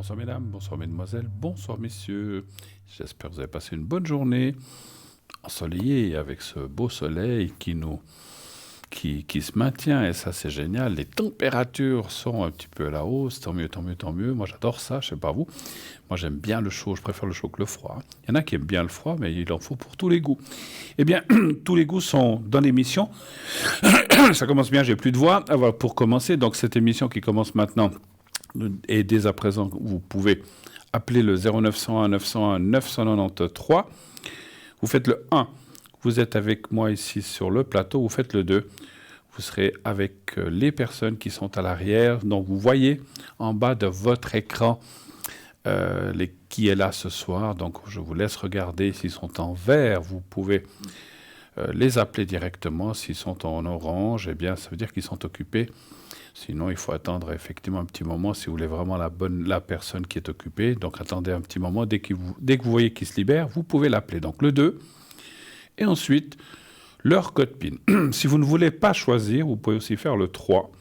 Bonsoir mesdames, bonsoir mesdemoiselles, bonsoir messieurs. J'espère que vous avez passé une bonne journée ensoleillée avec ce beau soleil qui se maintient et ça c'est génial. Les températures sont un petit peu à la hausse, tant mieux, tant mieux, tant mieux. Moi j'adore ça, je sais pas vous. Moi j'aime bien le chaud, je préfère le chaud que le froid. Il y en a qui aiment bien le froid, mais il en faut pour tous les goûts. Eh bien, tous les goûts sont dans l'émission. Ça commence bien, j'ai plus de voix. Ah, voilà, pour commencer, donc cette émission qui commence maintenant. Et dès à présent, vous pouvez appeler le 0901 901 993. Vous faites le 1, vous êtes avec moi ici sur le plateau. Vous faites le 2, vous serez avec les personnes qui sont à l'arrière. Donc vous voyez en bas de votre écran qui est là ce soir. Donc je vous laisse regarder s'ils sont en vert. Vous pouvez les appeler directement. S'ils sont en orange, eh bien ça veut dire qu'ils sont occupés. Sinon, il faut attendre effectivement un petit moment si vous voulez vraiment la personne qui est occupée. Donc, attendez un petit moment. Dès que vous voyez qu'il se libère, vous pouvez l'appeler. Donc, le 2. Et ensuite, leur code PIN. Si vous ne voulez pas choisir, vous pouvez aussi faire le 3.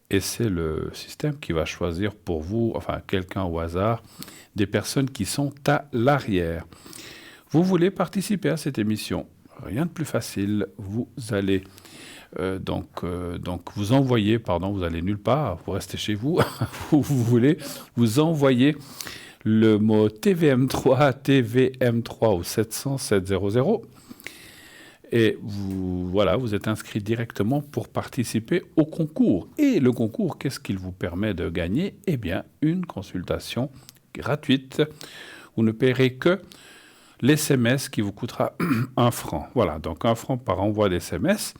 Et c'est le système qui va choisir pour vous, enfin, quelqu'un au hasard, des personnes qui sont à l'arrière. Vous voulez participer à cette émission. Rien de plus facile. Vous allez... Donc, vous envoyez, vous allez nulle part, vous restez chez vous, vous voulez, vous envoyez le mot TVM3 au 700 700 et vous êtes inscrit directement pour participer au concours. Et le concours, qu'est-ce qu'il vous permet de gagner? Eh bien, une consultation gratuite. Vous ne paierez que l'SMS qui vous coûtera 1 franc. Voilà, donc 1 franc par envoi d'SMS.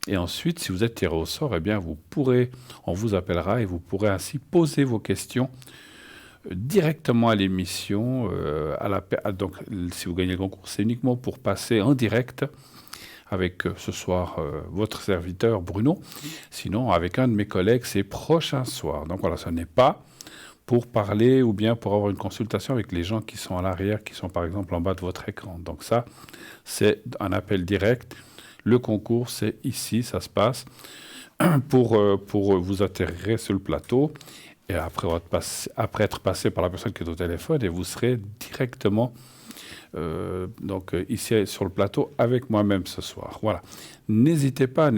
Et ensuite, si vous êtes tiré au sort, eh bien, on vous appellera et vous pourrez ainsi poser vos questions directement à l'émission. Donc, si vous gagnez le concours, c'est uniquement pour passer en direct avec ce soir votre serviteur Bruno. Sinon, avec un de mes collègues, c'est prochain soir. Donc voilà, ce n'est pas pour parler ou bien pour avoir une consultation avec les gens qui sont à l'arrière, qui sont par exemple en bas de votre écran. Donc ça, c'est un appel direct. Le concours, c'est ici, ça se passe, pour vous atterrir sur le plateau. Et après être passé par la personne qui est au téléphone, et vous serez directement ici sur le plateau avec moi-même ce soir. Voilà. N'hésitez pas,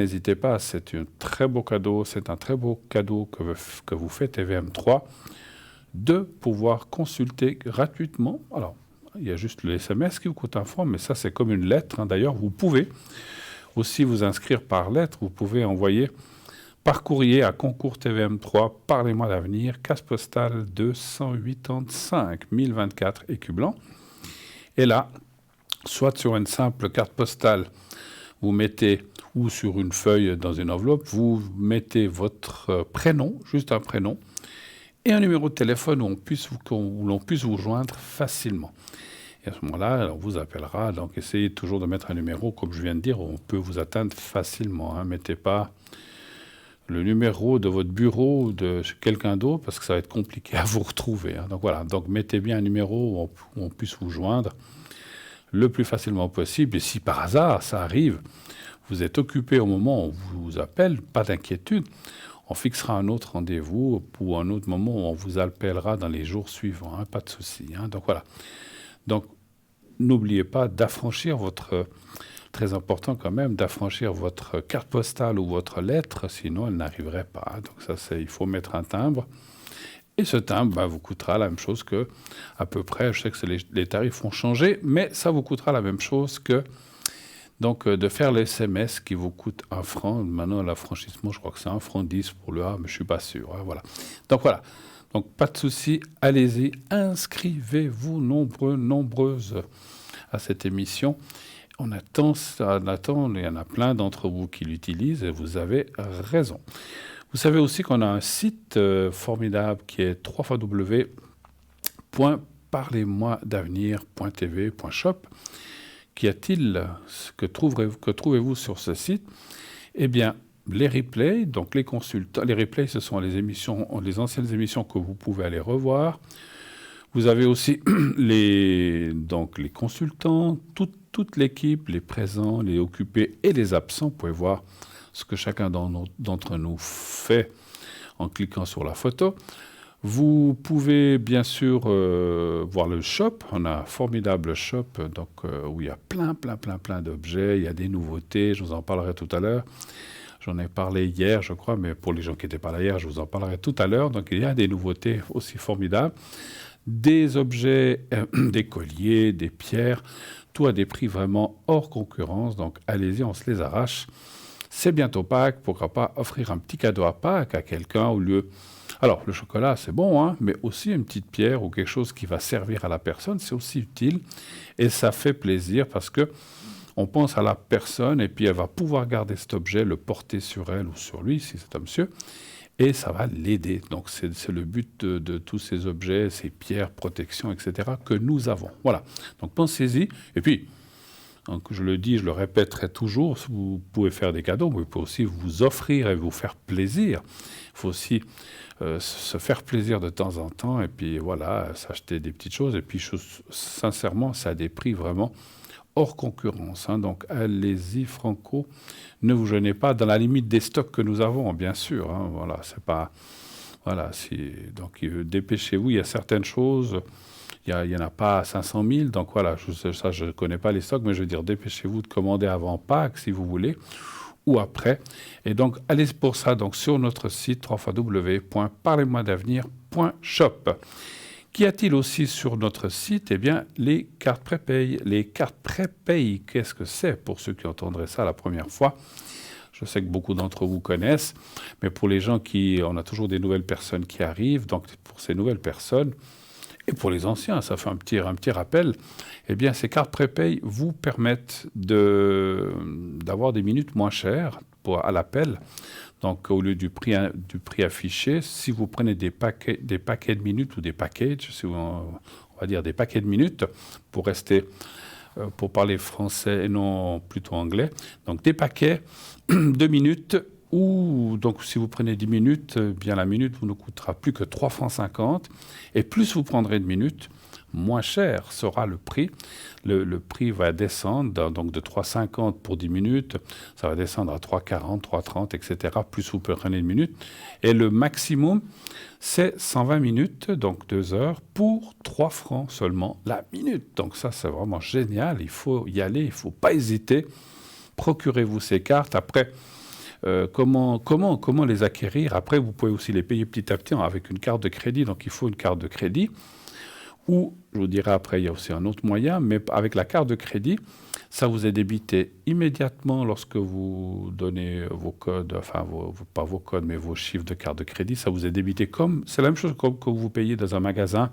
c'est un très beau cadeau, que vous faites TVM3, de pouvoir consulter gratuitement. Alors, il y a juste le SMS qui vous coûte 1 franc, mais ça, c'est comme une lettre. D'ailleurs, vous pouvez aussi vous inscrire par lettre. Vous pouvez envoyer par courrier à concours TVM3, Parlez-moi d'avenir, case postale 285 1024 Écublens. Et là, soit sur une simple carte postale, vous mettez, ou sur une feuille dans une enveloppe, vous mettez votre prénom, juste un prénom, et un numéro de téléphone où l'on puisse vous joindre facilement. Et à ce moment-là, on vous appellera. Donc, essayez toujours de mettre un numéro, comme je viens de dire, où on peut vous atteindre facilement. Mettez pas le numéro de votre bureau ou de quelqu'un d'autre, parce que ça va être compliqué à vous retrouver. Donc, voilà. Donc, mettez bien un numéro où on puisse vous joindre le plus facilement possible. Et si par hasard, ça arrive, vous êtes occupé au moment où on vous appelle, pas d'inquiétude. On fixera un autre rendez-vous ou un autre moment où on vous appellera dans les jours suivants. Pas de souci. Donc, voilà. Donc, n'oubliez pas d'affranchir très important quand même, d'affranchir votre carte postale ou votre lettre, sinon elle n'arriverait pas. Donc ça, il faut mettre un timbre. Et ce timbre vous coûtera la même chose que, à peu près, je sais que les tarifs ont changé, mais ça vous coûtera la même chose que de faire les SMS qui vous coûte 1 franc. Maintenant, l'affranchissement, je crois que c'est 1 franc 10 pour le A, mais je ne suis pas sûr. Voilà. Donc voilà. Donc, pas de souci, allez-y, inscrivez-vous nombreuses à cette émission. On attend, il y en a plein d'entre vous qui l'utilisent et vous avez raison. Vous savez aussi qu'on a un site formidable qui est www.parlez-moi-d'avenir.tv.shop. Qu'y a-t-il? Que trouvez-vous sur ce site? Eh bien, les replays, donc les consultants, les replays, ce sont les anciennes émissions que vous pouvez aller revoir. Vous avez aussi les consultants, toute l'équipe, les présents, les occupés et les absents. Vous pouvez voir ce que chacun d'entre nous fait en cliquant sur la photo. Vous pouvez bien sûr voir le shop. On a un formidable shop donc, où il y a plein d'objets. Il y a des nouveautés. Je vous en parlerai tout à l'heure. J'en ai parlé hier, je crois, mais pour les gens qui n'étaient pas là hier, je vous en parlerai tout à l'heure. Donc il y a des nouveautés aussi formidables. Des objets, des colliers, des pierres, tout à des prix vraiment hors concurrence. Donc allez-y, on se les arrache. C'est bientôt Pâques, pourquoi pas offrir un petit cadeau à Pâques à quelqu'un au lieu... Alors, le chocolat, c'est bon, hein, mais aussi une petite pierre ou quelque chose qui va servir à la personne, c'est aussi utile. Et ça fait plaisir parce que on pense à la personne et puis elle va pouvoir garder cet objet, le porter sur elle ou sur lui, si c'est un monsieur, et ça va l'aider. Donc, c'est le but de tous ces objets, ces pierres, protections, etc., que nous avons. Voilà. Donc, pensez-y. Et puis, donc, je le dis, je le répéterai toujours, vous pouvez faire des cadeaux, mais vous pouvez aussi vous offrir et vous faire plaisir. Il faut aussi se faire plaisir de temps en temps et puis voilà, s'acheter des petites choses. Et puis, sincèrement, ça a des prix vraiment hors concurrence. Hein. Donc, allez-y, franco. Ne vous gênez pas dans la limite des stocks que nous avons, bien sûr. Hein. Voilà, c'est pas... Voilà, donc dépêchez-vous, il y a certaines choses... Il n'y en a pas 500 000, donc voilà, je ne connais pas les stocks, mais je veux dire, dépêchez-vous de commander avant Pâques, si vous voulez, ou après. Et donc, allez pour ça donc, sur notre site www.parlez-moi-d'avenir.shop. Qu'y a-t-il aussi sur notre site? Eh bien, les cartes prépay. Les cartes prépay, qu'est-ce que c'est pour ceux qui entendraient ça la première fois? Je sais que beaucoup d'entre vous connaissent, mais pour les gens on a toujours des nouvelles personnes qui arrivent, donc pour ces nouvelles personnes, et pour les anciens, ça fait un petit rappel, eh bien, ces cartes prépay vous permettent d'avoir des minutes moins chères à l'appel. Donc, au lieu du prix affiché, si vous prenez des paquets de minutes ou des packages, on va dire des paquets de minutes, pour parler français et non plutôt anglais, donc des paquets de minutes, ou donc si vous prenez 10 minutes, bien la minute vous ne coûtera plus que 3 francs 50, et plus vous prendrez de minutes, moins cher sera le prix. Le prix va descendre, donc de 3,50 pour 10 minutes, ça va descendre à 3,40, 3,30, etc. Plus vous prenez de minutes. Et le maximum, c'est 120 minutes, donc 2 heures, pour 3 francs seulement la minute. Donc ça, c'est vraiment génial. Il faut y aller, il ne faut pas hésiter. Procurez-vous ces cartes. Après, comment les acquérir? Après, vous pouvez aussi les payer petit à petit avec une carte de crédit. Donc, il faut une carte de crédit. Ou, je vous dirai après, il y a aussi un autre moyen, mais avec la carte de crédit, ça vous est débité immédiatement lorsque vous donnez vos codes, enfin, pas vos codes, mais vos chiffres de carte de crédit. Ça vous est débité c'est la même chose que vous payez dans un magasin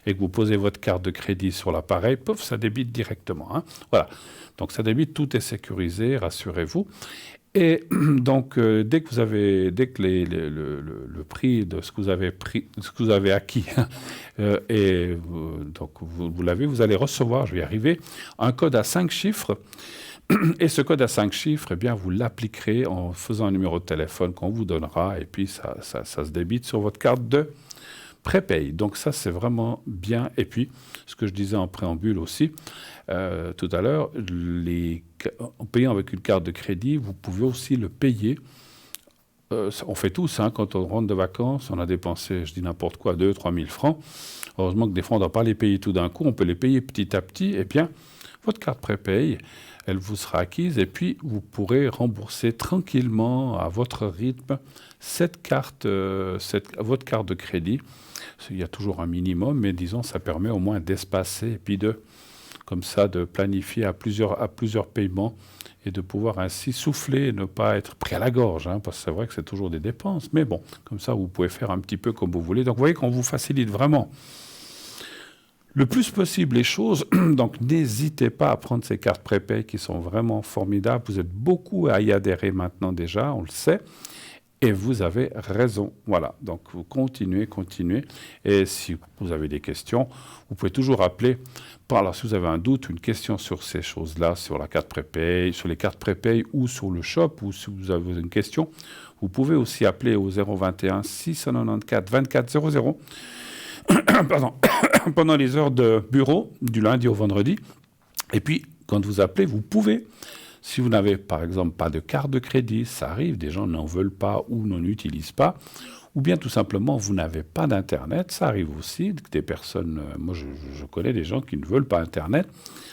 et que vous posez votre carte de crédit sur l'appareil, pouf, ça débite directement. Hein. Voilà. Donc, ça débite, tout est sécurisé, rassurez-vous. Et donc, dès que le prix de ce que vous avez acquis, donc vous l'avez, vous allez recevoir, je vais y arriver, un code à 5 chiffres. Et ce code à 5 chiffres, eh bien, vous l'appliquerez en faisant un numéro de téléphone qu'on vous donnera, et puis ça se débite sur votre carte de prépay. Donc ça, c'est vraiment bien. Et puis, ce que je disais en préambule aussi, tout à l'heure, en payant avec une carte de crédit, vous pouvez aussi le payer. On fait tous, hein, quand on rentre de vacances, on a dépensé, je dis n'importe quoi, 2 000 3 000 francs. Heureusement que des fois, on ne doit pas les payer tout d'un coup, on peut les payer petit à petit. Eh bien, votre carte prépay, elle vous sera acquise et puis vous pourrez rembourser tranquillement à votre rythme votre carte de crédit. Il y a toujours un minimum, mais disons, ça permet au moins d'espacer et puis comme ça, de planifier à plusieurs paiements et de pouvoir ainsi souffler et ne pas être pris à la gorge, hein, parce que c'est vrai que c'est toujours des dépenses. Mais bon, comme ça, vous pouvez faire un petit peu comme vous voulez. Donc, vous voyez qu'on vous facilite vraiment le plus possible les choses. Donc, n'hésitez pas à prendre ces cartes prépay qui sont vraiment formidables. Vous êtes beaucoup à y adhérer maintenant déjà, on le sait. Et vous avez raison. Voilà. Donc, vous continuez. Et si vous avez des questions, vous pouvez toujours appeler. Alors, si vous avez un doute, une question sur ces choses-là, sur la carte prépay, sur les cartes prépay ou sur le shop, ou si vous avez une question, vous pouvez aussi appeler au 021 694 24 00 pardon, pendant les heures de bureau, du lundi au vendredi. Et puis, quand vous appelez, vous pouvez Si vous n'avez par exemple pas de carte de crédit, ça arrive, des gens n'en veulent pas ou n'en utilisent pas, ou bien tout simplement vous n'avez pas d'Internet, ça arrive aussi, des personnes, moi je connais des gens qui ne veulent pas Internet,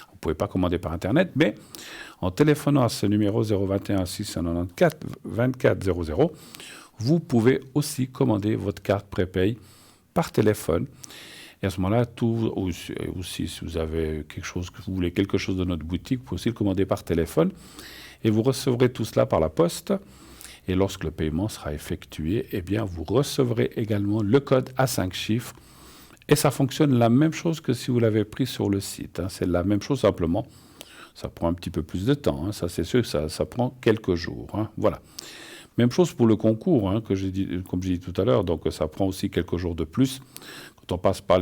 vous ne pouvez pas commander par Internet, mais en téléphonant à ce numéro 021 694 24 00, vous pouvez aussi commander votre carte prépay par téléphone. Et à ce moment-là, aussi, si vous avez quelque chose, que vous voulez quelque chose de notre boutique, vous pouvez aussi le commander par téléphone. Et vous recevrez tout cela par la poste. Et lorsque le paiement sera effectué, eh bien, vous recevrez également le code à 5 chiffres. Et ça fonctionne la même chose que si vous l'avez pris sur le site. C'est la même chose simplement. Ça prend un petit peu plus de temps. Ça, c'est sûr que ça prend quelques jours. Voilà. Même chose pour le concours, comme j'ai dit tout à l'heure. Donc, ça prend aussi quelques jours de plus. Quand on passe par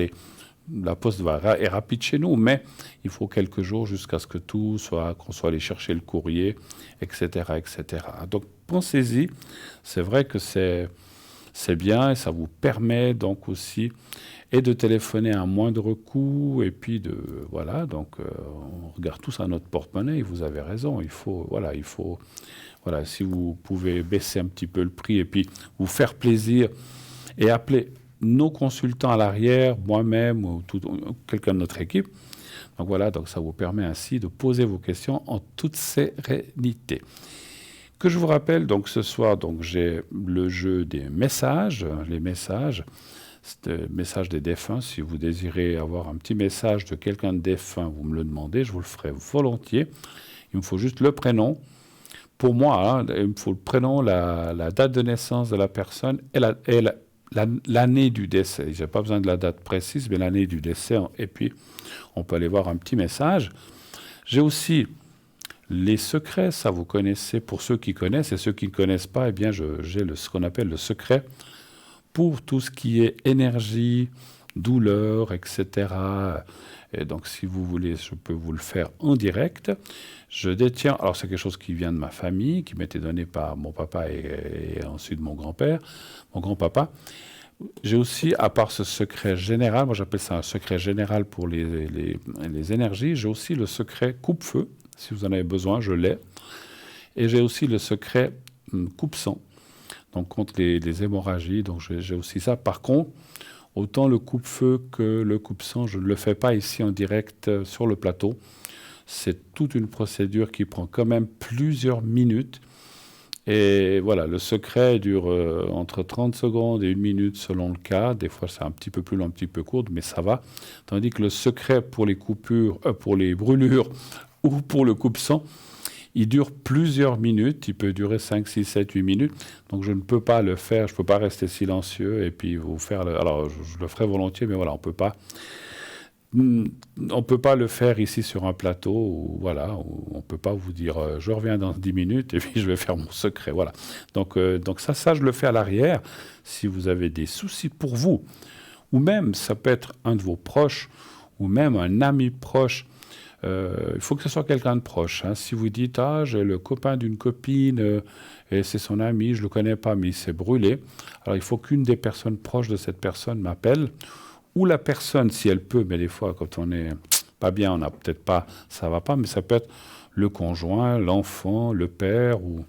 la poste est rapide chez nous, mais il faut quelques jours jusqu'à ce que qu'on soit allé chercher le courrier, etc., etc. Donc, pensez-y. C'est vrai que c'est bien et ça vous permet donc aussi et de téléphoner à moindre coût et puis voilà. Donc, on regarde tous à notre porte-monnaie et vous avez raison. Voilà, si vous pouvez baisser un petit peu le prix et puis vous faire plaisir et appeler nos consultants à l'arrière, moi-même ou quelqu'un de notre équipe. Donc voilà, donc ça vous permet ainsi de poser vos questions en toute sérénité. Que je vous rappelle, donc ce soir, donc j'ai le jeu des messages, les messages des défunts. Si vous désirez avoir un petit message de quelqu'un de défunt, vous me le demandez, je vous le ferai volontiers. Il me faut juste le prénom. Pour moi, il me faut le prénom, la date de naissance de la personne et l'année du décès. Je n'ai pas besoin de la date précise, mais l'année du décès. Et puis, on peut aller voir un petit message. J'ai aussi les secrets, ça vous connaissez, pour ceux qui connaissent, et ceux qui ne connaissent pas, eh bien, j'ai ce qu'on appelle le secret pour tout ce qui est énergie, douleur, etc. Et donc, si vous voulez, je peux vous le faire en direct. Je détiens, alors c'est quelque chose qui vient de ma famille, qui m'a été donné par mon papa et ensuite mon grand-père, mon grand-papa. J'ai aussi, à part ce secret général, moi j'appelle ça un secret général pour les énergies, j'ai aussi le secret coupe-feu. Si vous en avez besoin, je l'ai. Et j'ai aussi le secret coupe-sang, donc contre les hémorragies. Donc j'ai aussi ça. Par contre, autant le coupe-feu que le coupe-sang, je ne le fais pas ici en direct sur le plateau. C'est toute une procédure qui prend quand même plusieurs minutes. Et voilà, le secret dure entre 30 secondes et 1 minute selon le cas. Des fois, c'est un petit peu plus long, un petit peu court, mais ça va. Tandis que le secret pour les coupures, pour les brûlures ou pour le coupe-sang, il dure plusieurs minutes. Il peut durer 5, 6, 7, 8 minutes. Donc, je ne peux pas le faire. Je ne peux pas rester silencieux et puis vous faire... Alors, je le ferai volontiers, mais voilà, on ne peut pas le faire ici sur un plateau, où on ne peut pas vous dire je reviens dans 10 minutes et puis je vais faire mon secret. Voilà. Donc ça, je le fais à l'arrière. Si vous avez des soucis pour vous, ou même ça peut être un de vos proches, ou même un ami proche, il faut que ce soit quelqu'un de proche. Si vous dites j'ai le copain d'une copine et c'est son ami, je ne le connais pas, mais il s'est brûlé, alors il faut qu'une des personnes proches de cette personne m'appelle. Ou la personne, si elle peut, mais des fois, quand on n'est pas bien, on n'a peut-être pas, ça va pas, mais ça peut être le conjoint, l'enfant, le père ou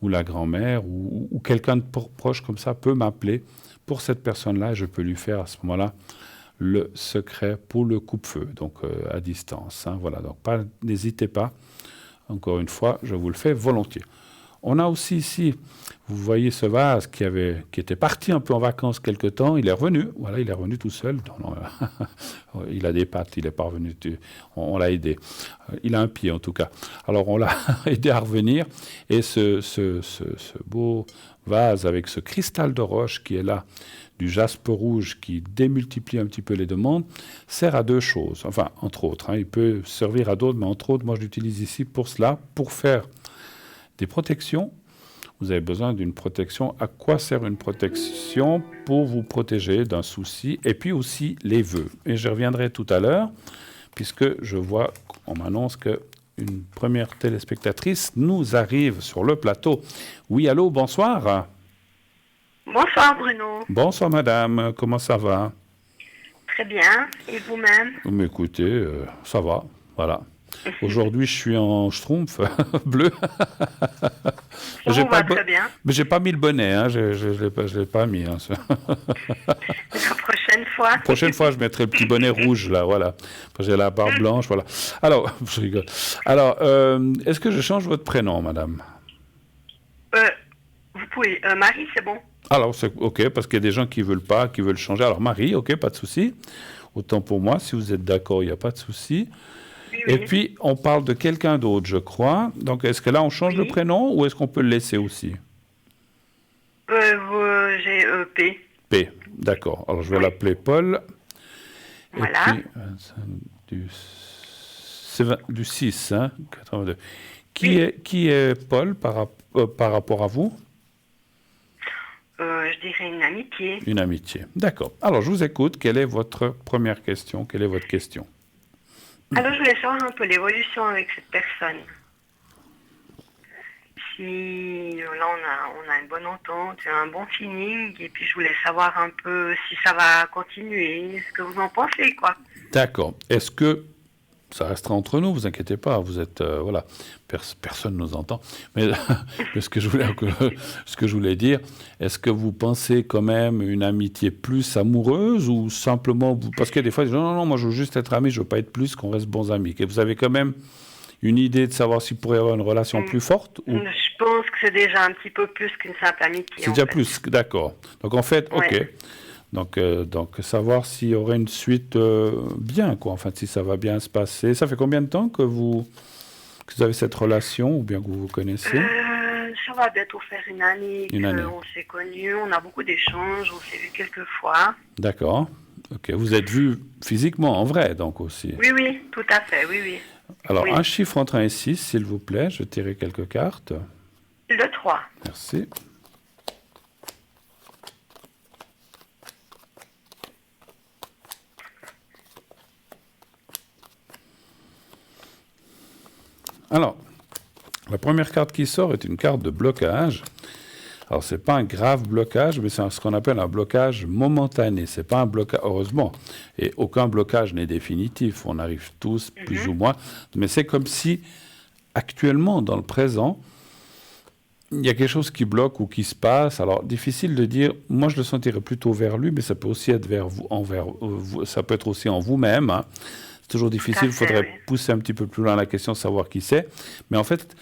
la grand-mère ou quelqu'un de proche comme ça peut m'appeler pour cette personne-là. Je peux lui faire à ce moment-là le secret pour le coupe-feu, donc à distance. Voilà, donc n'hésitez pas. Encore une fois, je vous le fais volontiers. On a aussi ici, vous voyez ce vase qui était parti un peu en vacances quelque temps, il est revenu, voilà, il est revenu tout seul. Il a des pattes, il est pas revenu, on l'a aidé. Il a un pied en tout cas. Alors on l'a aidé à revenir et ce beau vase avec ce cristal de roche qui est là, du jaspe rouge qui démultiplie un petit peu les demandes, sert à deux choses, enfin entre autres, il peut servir à d'autres, mais entre autres, moi je l'utilise ici pour cela, pour faire des protections. Vous avez besoin d'une protection. À quoi sert une protection? Pour vous protéger d'un souci. Et puis aussi les vœux. Et je reviendrai tout à l'heure, puisque je vois, on m'annonce qu'une première téléspectatrice nous arrive sur le plateau. Oui, allô, bonsoir. Bonsoir Bruno. Bonsoir madame, comment ça va? Très bien, et vous-même? Écoutez, ça va, voilà. Aujourd'hui, je suis en schtroumpf bleu. Ça J'ai vous pas va très bien. mais j'ai pas mis le bonnet, hein. Je l'ai pas mis. Hein. La prochaine fois. Prochaine fois, je mettrai le petit bonnet rouge, là, voilà. J'ai la barbe blanche, voilà. Alors, je rigole. Alors, est-ce que je change votre prénom, madame? Vous pouvez. Marie, c'est bon. Alors, c'est OK, parce qu'il y a des gens qui veulent pas, qui veulent changer. Alors, Marie, OK, pas de souci. Autant pour moi, si vous êtes d'accord, il n'y a pas de souci. Oui, Et oui. puis, on parle de quelqu'un d'autre, je crois. Donc, est-ce que là, on change le Oui. prénom ou est-ce qu'on peut le laisser aussi? J'ai P. P, d'accord. Alors, je vais Oui. l'appeler Paul. Voilà. Et puis, du 6, hein, 82. Oui. Qui est Paul par rapport à vous? Je dirais une amitié. Une amitié. D'accord. Alors, je vous écoute. Quelle est votre première question? Quelle est votre question? Alors, je voulais savoir un peu l'évolution avec cette personne. Si là, on a une bonne entente, un bon feeling, et puis je voulais savoir un peu si ça va continuer, ce que vous en pensez, quoi. D'accord. Est-ce que ça restera entre nous, vous inquiétez pas, vous êtes voilà, personne nous entend. Mais, mais ce que je voulais dire, est-ce que vous pensez quand même une amitié plus amoureuse ou simplement parce que des fois ils disent non, moi je veux juste être ami, je veux pas être plus qu'on reste bons amis. Et vous avez quand même une idée de savoir s'il pourrait y avoir une relation plus forte ou Je pense que c'est déjà un petit peu plus qu'une simple amitié. c'est en déjà fait. plus, d'accord. Donc en fait, OK. Ouais. Donc savoir s'il y aurait une suite bien, quoi. Enfin, si ça va bien se passer. Ça fait combien de temps que vous avez cette relation ou bien que vous vous connaissez? Ça va bientôt faire une année Une année. qu'on s'est connus, on a beaucoup d'échanges, on s'est vu quelques fois. D'accord. OK. Vous êtes vus physiquement, en vrai, donc aussi. Oui, oui, tout à fait, oui, oui. Alors, Oui. un chiffre entre 1 et 6, s'il vous plaît. Je vais tirer quelques cartes. Le 3. Merci. Alors, la première carte qui sort est une carte de blocage. Alors, ce n'est pas un grave blocage, mais c'est ce qu'on appelle un blocage momentané. Ce n'est pas un blocage, heureusement. Et aucun blocage n'est définitif. On arrive tous, plus ou moins. Mais c'est comme si, actuellement, dans le présent, il y a quelque chose qui bloque ou qui se passe. Alors, difficile de dire, moi je le sentirais plutôt vers lui, mais ça peut aussi être vers vous, ça peut être aussi en vous-même. Hein. C'est toujours difficile, il faudrait pousser un petit peu plus loin la question, savoir qui c'est. Mais en fait,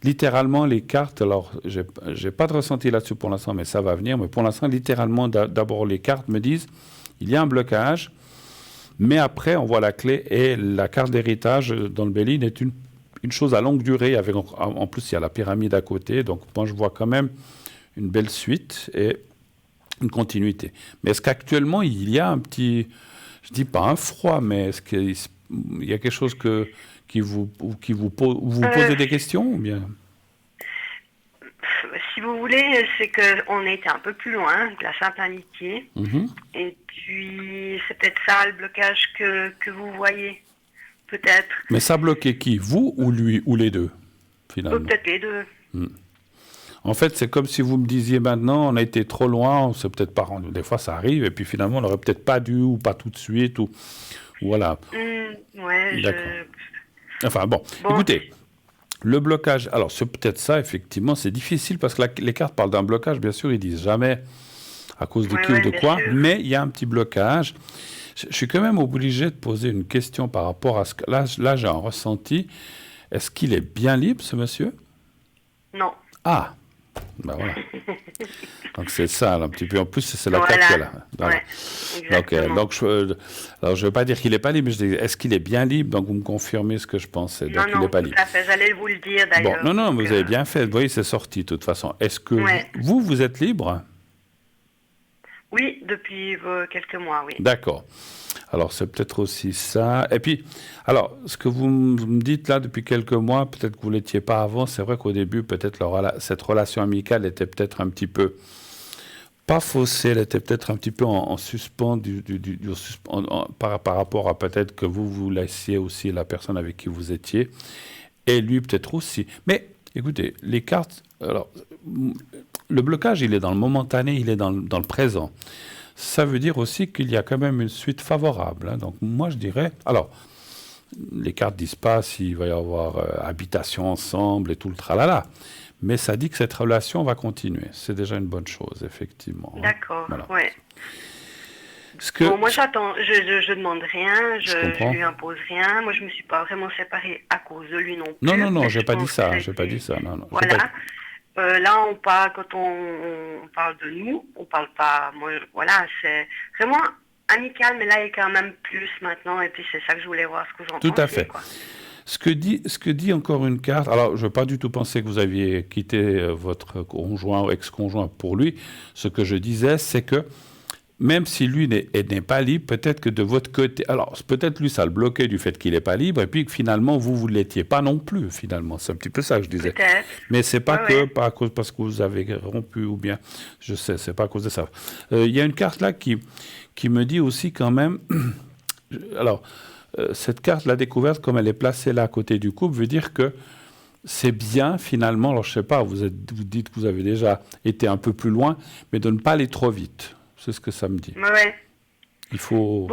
littéralement, les cartes, alors, j'ai pas de ressenti là-dessus pour l'instant, mais ça va venir. Mais pour l'instant, littéralement, d'abord, les cartes me disent, il y a un blocage, mais après, on voit la clé et la carte d'héritage dans le Béline est une chose à longue durée. Avec, en plus, il y a la pyramide à côté. Donc, moi, je vois quand même une belle suite et une continuité. Mais est-ce qu'actuellement, il y a un petit, je dis pas un froid, mais est-ce qu'il y a quelque chose qui vous posez des questions ou bien? Si vous voulez, c'est qu'on était un peu plus loin de la simple amitié. Et puis, c'est peut-être ça le blocage que vous voyez. Peut-être. Mais ça bloquait qui? Vous ou lui? Ou les deux, finalement? Peut-être les deux. En fait, c'est comme si vous me disiez maintenant, on a été trop loin, on s'est peut-être pas rendu. Des fois, ça arrive, et puis finalement, on n'aurait peut-être pas dû, ou pas tout de suite, ou voilà. Ouais, d'accord. Enfin, bon. Écoutez, le blocage, alors c'est peut-être ça, effectivement, c'est difficile, parce que les cartes parlent d'un blocage, bien sûr, ils disent jamais à cause de qui ou de quoi, mais il y a un petit blocage. Je suis quand même obligé de poser une question par rapport à ce que... Là j'ai un ressenti. Est-ce qu'il est bien libre, ce monsieur? Non. Ah, ben voilà. Donc c'est ça, un petit peu. En plus, c'est la carte qu'elle a. Voilà. Ouais, donc alors, je ne veux pas dire qu'il n'est pas libre, mais je dis, est-ce qu'il est bien libre? Donc vous me confirmez ce que je pensais. Donc il n'est pas libre. Tout à fait, j'allais vous le dire d'ailleurs. Bon, non, vous avez bien fait. Vous voyez, c'est sorti de toute façon. Est-ce que vous êtes libre? Oui, depuis quelques mois, oui. D'accord. Alors, c'est peut-être aussi ça. Et puis, alors, ce que vous me dites là depuis quelques mois, peut-être que vous ne l'étiez pas avant, c'est vrai qu'au début, peut-être cette relation amicale était peut-être un petit peu, pas faussée, elle était peut-être un petit peu en suspens par rapport à peut-être que vous laissiez aussi la personne avec qui vous étiez, et lui peut-être aussi. Mais, écoutez, les cartes, alors, le blocage, il est dans le momentané, il est dans le présent. Ça veut dire aussi qu'il y a quand même une suite favorable. Hein. Donc moi, je dirais... Alors, Les cartes disent pas s'il va y avoir habitation ensemble et tout le tralala. Mais ça dit que cette relation va continuer. C'est déjà une bonne chose, effectivement. D'accord, Voilà. ouais. Bon, moi j'attends, je demande rien, je lui impose rien. Moi je me suis pas vraiment séparée à cause de lui non plus. Non, j'ai pas dit ça, j'ai pas dit ça. Non. Voilà. Là, quand on parle de nous, on parle pas. Moi, voilà, c'est vraiment amical, mais là, il y a quand même plus maintenant. Et puis, c'est ça que je voulais voir ce que vous en pensez. Tout à fait. Quoi. Ce que dit encore une carte, alors je ne veux pas du tout penser que vous aviez quitté votre conjoint ou ex-conjoint pour lui. Ce que je disais, c'est que même si lui n'est pas libre, peut-être que de votre côté, alors peut-être lui ça le bloquait du fait qu'il n'est pas libre, et puis que finalement vous ne l'étiez pas non plus, finalement. C'est un petit peu ça que je disais. Peut-être. Mais c'est pas pas parce que vous avez rompu ou bien, je sais, c'est pas à cause de ça. Il y a une carte là qui me dit aussi quand même, alors cette carte, la découverte, comme elle est placée là à côté du couple, veut dire que c'est bien finalement, alors je sais pas, vous dites que vous avez déjà été un peu plus loin, mais de ne pas aller trop vite. C'est ce que ça me dit. Ouais. Il faut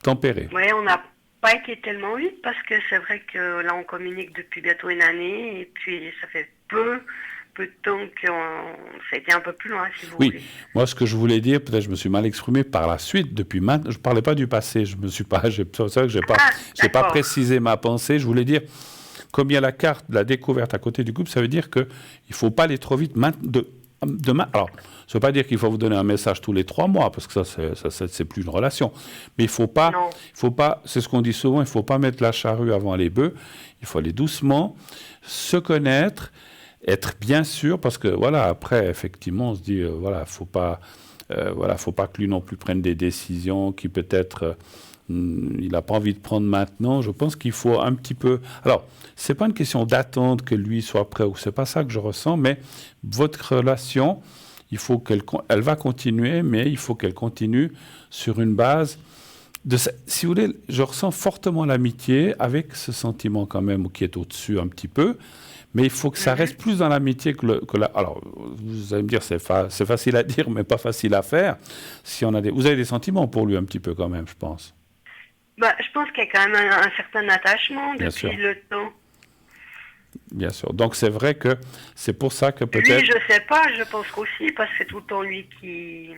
tempérer. Oui, on n'a pas été tellement vite parce que c'est vrai que là, on communique depuis bientôt une année et puis ça fait peu de temps que ça a été un peu plus loin, si vous voulez. Oui, moi, ce que je voulais dire, peut-être je me suis mal exprimé par la suite, depuis maintenant, je ne parlais pas du passé, c'est ça que je n'ai pas précisé ma pensée, je voulais dire, comme il y a la carte de la découverte à côté du couple, ça veut dire qu'il ne faut pas aller trop vite demain. Alors, ça ne veut pas dire qu'il faut vous donner un message tous les 3 mois, parce que ça c'est plus une relation. Mais il faut pas, c'est ce qu'on dit souvent, il ne faut pas mettre la charrue avant les bœufs. Il faut aller doucement, se connaître, être bien sûr, parce que voilà, après, effectivement, on se dit, faut pas que lui non plus prenne des décisions qui peut-être il n'a pas envie de prendre maintenant. Je pense qu'il faut un petit peu. Alors, c'est pas une question d'attendre que lui soit prêt, ou c'est pas ça que je ressens, mais votre relation, il faut elle va continuer, mais il faut qu'elle continue sur une base si vous voulez, je ressens fortement l'amitié avec ce sentiment quand même qui est au-dessus un petit peu, mais il faut que ça reste plus dans l'amitié que la... Alors, vous allez me dire, c'est facile à dire, mais pas facile à faire. Si on a vous avez des sentiments pour lui un petit peu quand même, je pense. Je pense qu'il y a quand même un certain attachement depuis le temps. Bien sûr. Donc, c'est vrai que c'est pour ça que peut-être... Lui, je ne sais pas, je pense qu'aussi, parce que c'est tout le temps lui qui...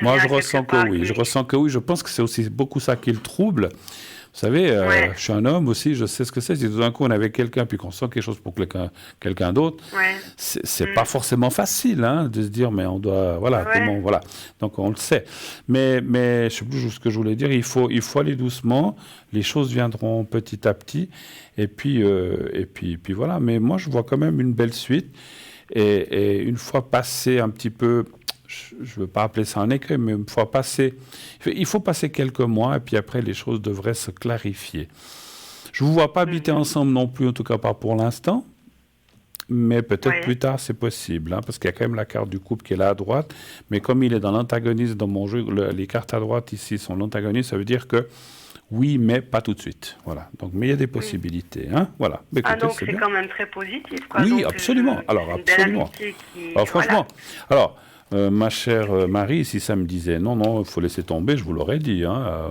Moi, je ressens que oui. Je ressens que oui. Je pense que c'est aussi beaucoup ça qui le trouble. Vous savez, je suis un homme aussi, je sais ce que c'est. Si tout d'un coup on est avec quelqu'un puis qu'on sent quelque chose pour quelqu'un d'autre, c'est pas forcément facile de se dire, mais on doit, comment, voilà. Donc on le sait. Mais je sais plus ce que je voulais dire. Il faut aller doucement. Les choses viendront petit à petit. Et puis voilà. Mais moi, je vois quand même une belle suite. Et une fois passé un petit peu, je ne veux pas appeler ça un écueil, mais une fois passé, il faut passer quelques mois et puis après les choses devraient se clarifier. Je ne vous vois pas habiter ensemble non plus, en tout cas pas pour l'instant, mais peut-être plus tard c'est possible, parce qu'il y a quand même la carte du couple qui est là à droite, mais comme il est dans l'antagonisme dans mon jeu, les cartes à droite ici sont l'antagonisme, ça veut dire que oui, mais pas tout de suite. Voilà. Donc, mais il y a des possibilités. Voilà. Mais écoutez, donc c'est quand même très positif. Quoi. Oui, donc, absolument. Alors, absolument. Alors, franchement, ma chère Marie, si ça me disait non, il faut laisser tomber, je vous l'aurais dit.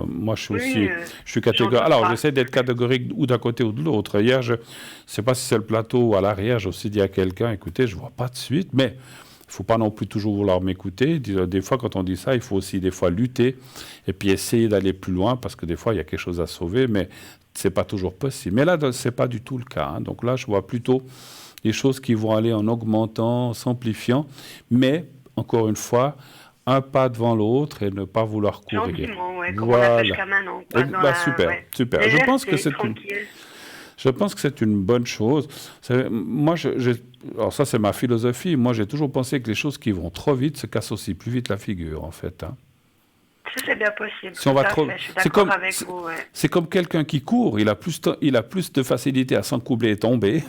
Moi, je suis aussi, je suis catégorique. Alors, j'essaie d'être catégorique ou d'un côté ou de l'autre. Hier, je ne sais pas si c'est le plateau ou à l'arrière, j'ai aussi dit à quelqu'un, écoutez, je ne vois pas de suite, mais il ne faut pas non plus toujours vouloir m'écouter. Des fois, quand on dit ça, il faut aussi des fois lutter et puis essayer d'aller plus loin parce que des fois, il y a quelque chose à sauver, mais ce n'est pas toujours possible. Mais là, ce n'est pas du tout le cas. Donc là, je vois plutôt des choses qui vont aller en augmentant, en s'amplifiant, mais encore une fois, un pas devant l'autre et ne pas vouloir courir. Gentiment, comme on l'a fait jusqu'à maintenant. Super. Je pense que c'est Je pense que c'est une bonne chose. Moi, alors ça, c'est ma philosophie. Moi, j'ai toujours pensé que les choses qui vont trop vite se cassent aussi plus vite la figure, en fait. C'est bien possible. Si on va trop... Je suis d'accord avec vous. C'est comme quelqu'un qui court. Il a plus de facilité à s'encoubler et tomber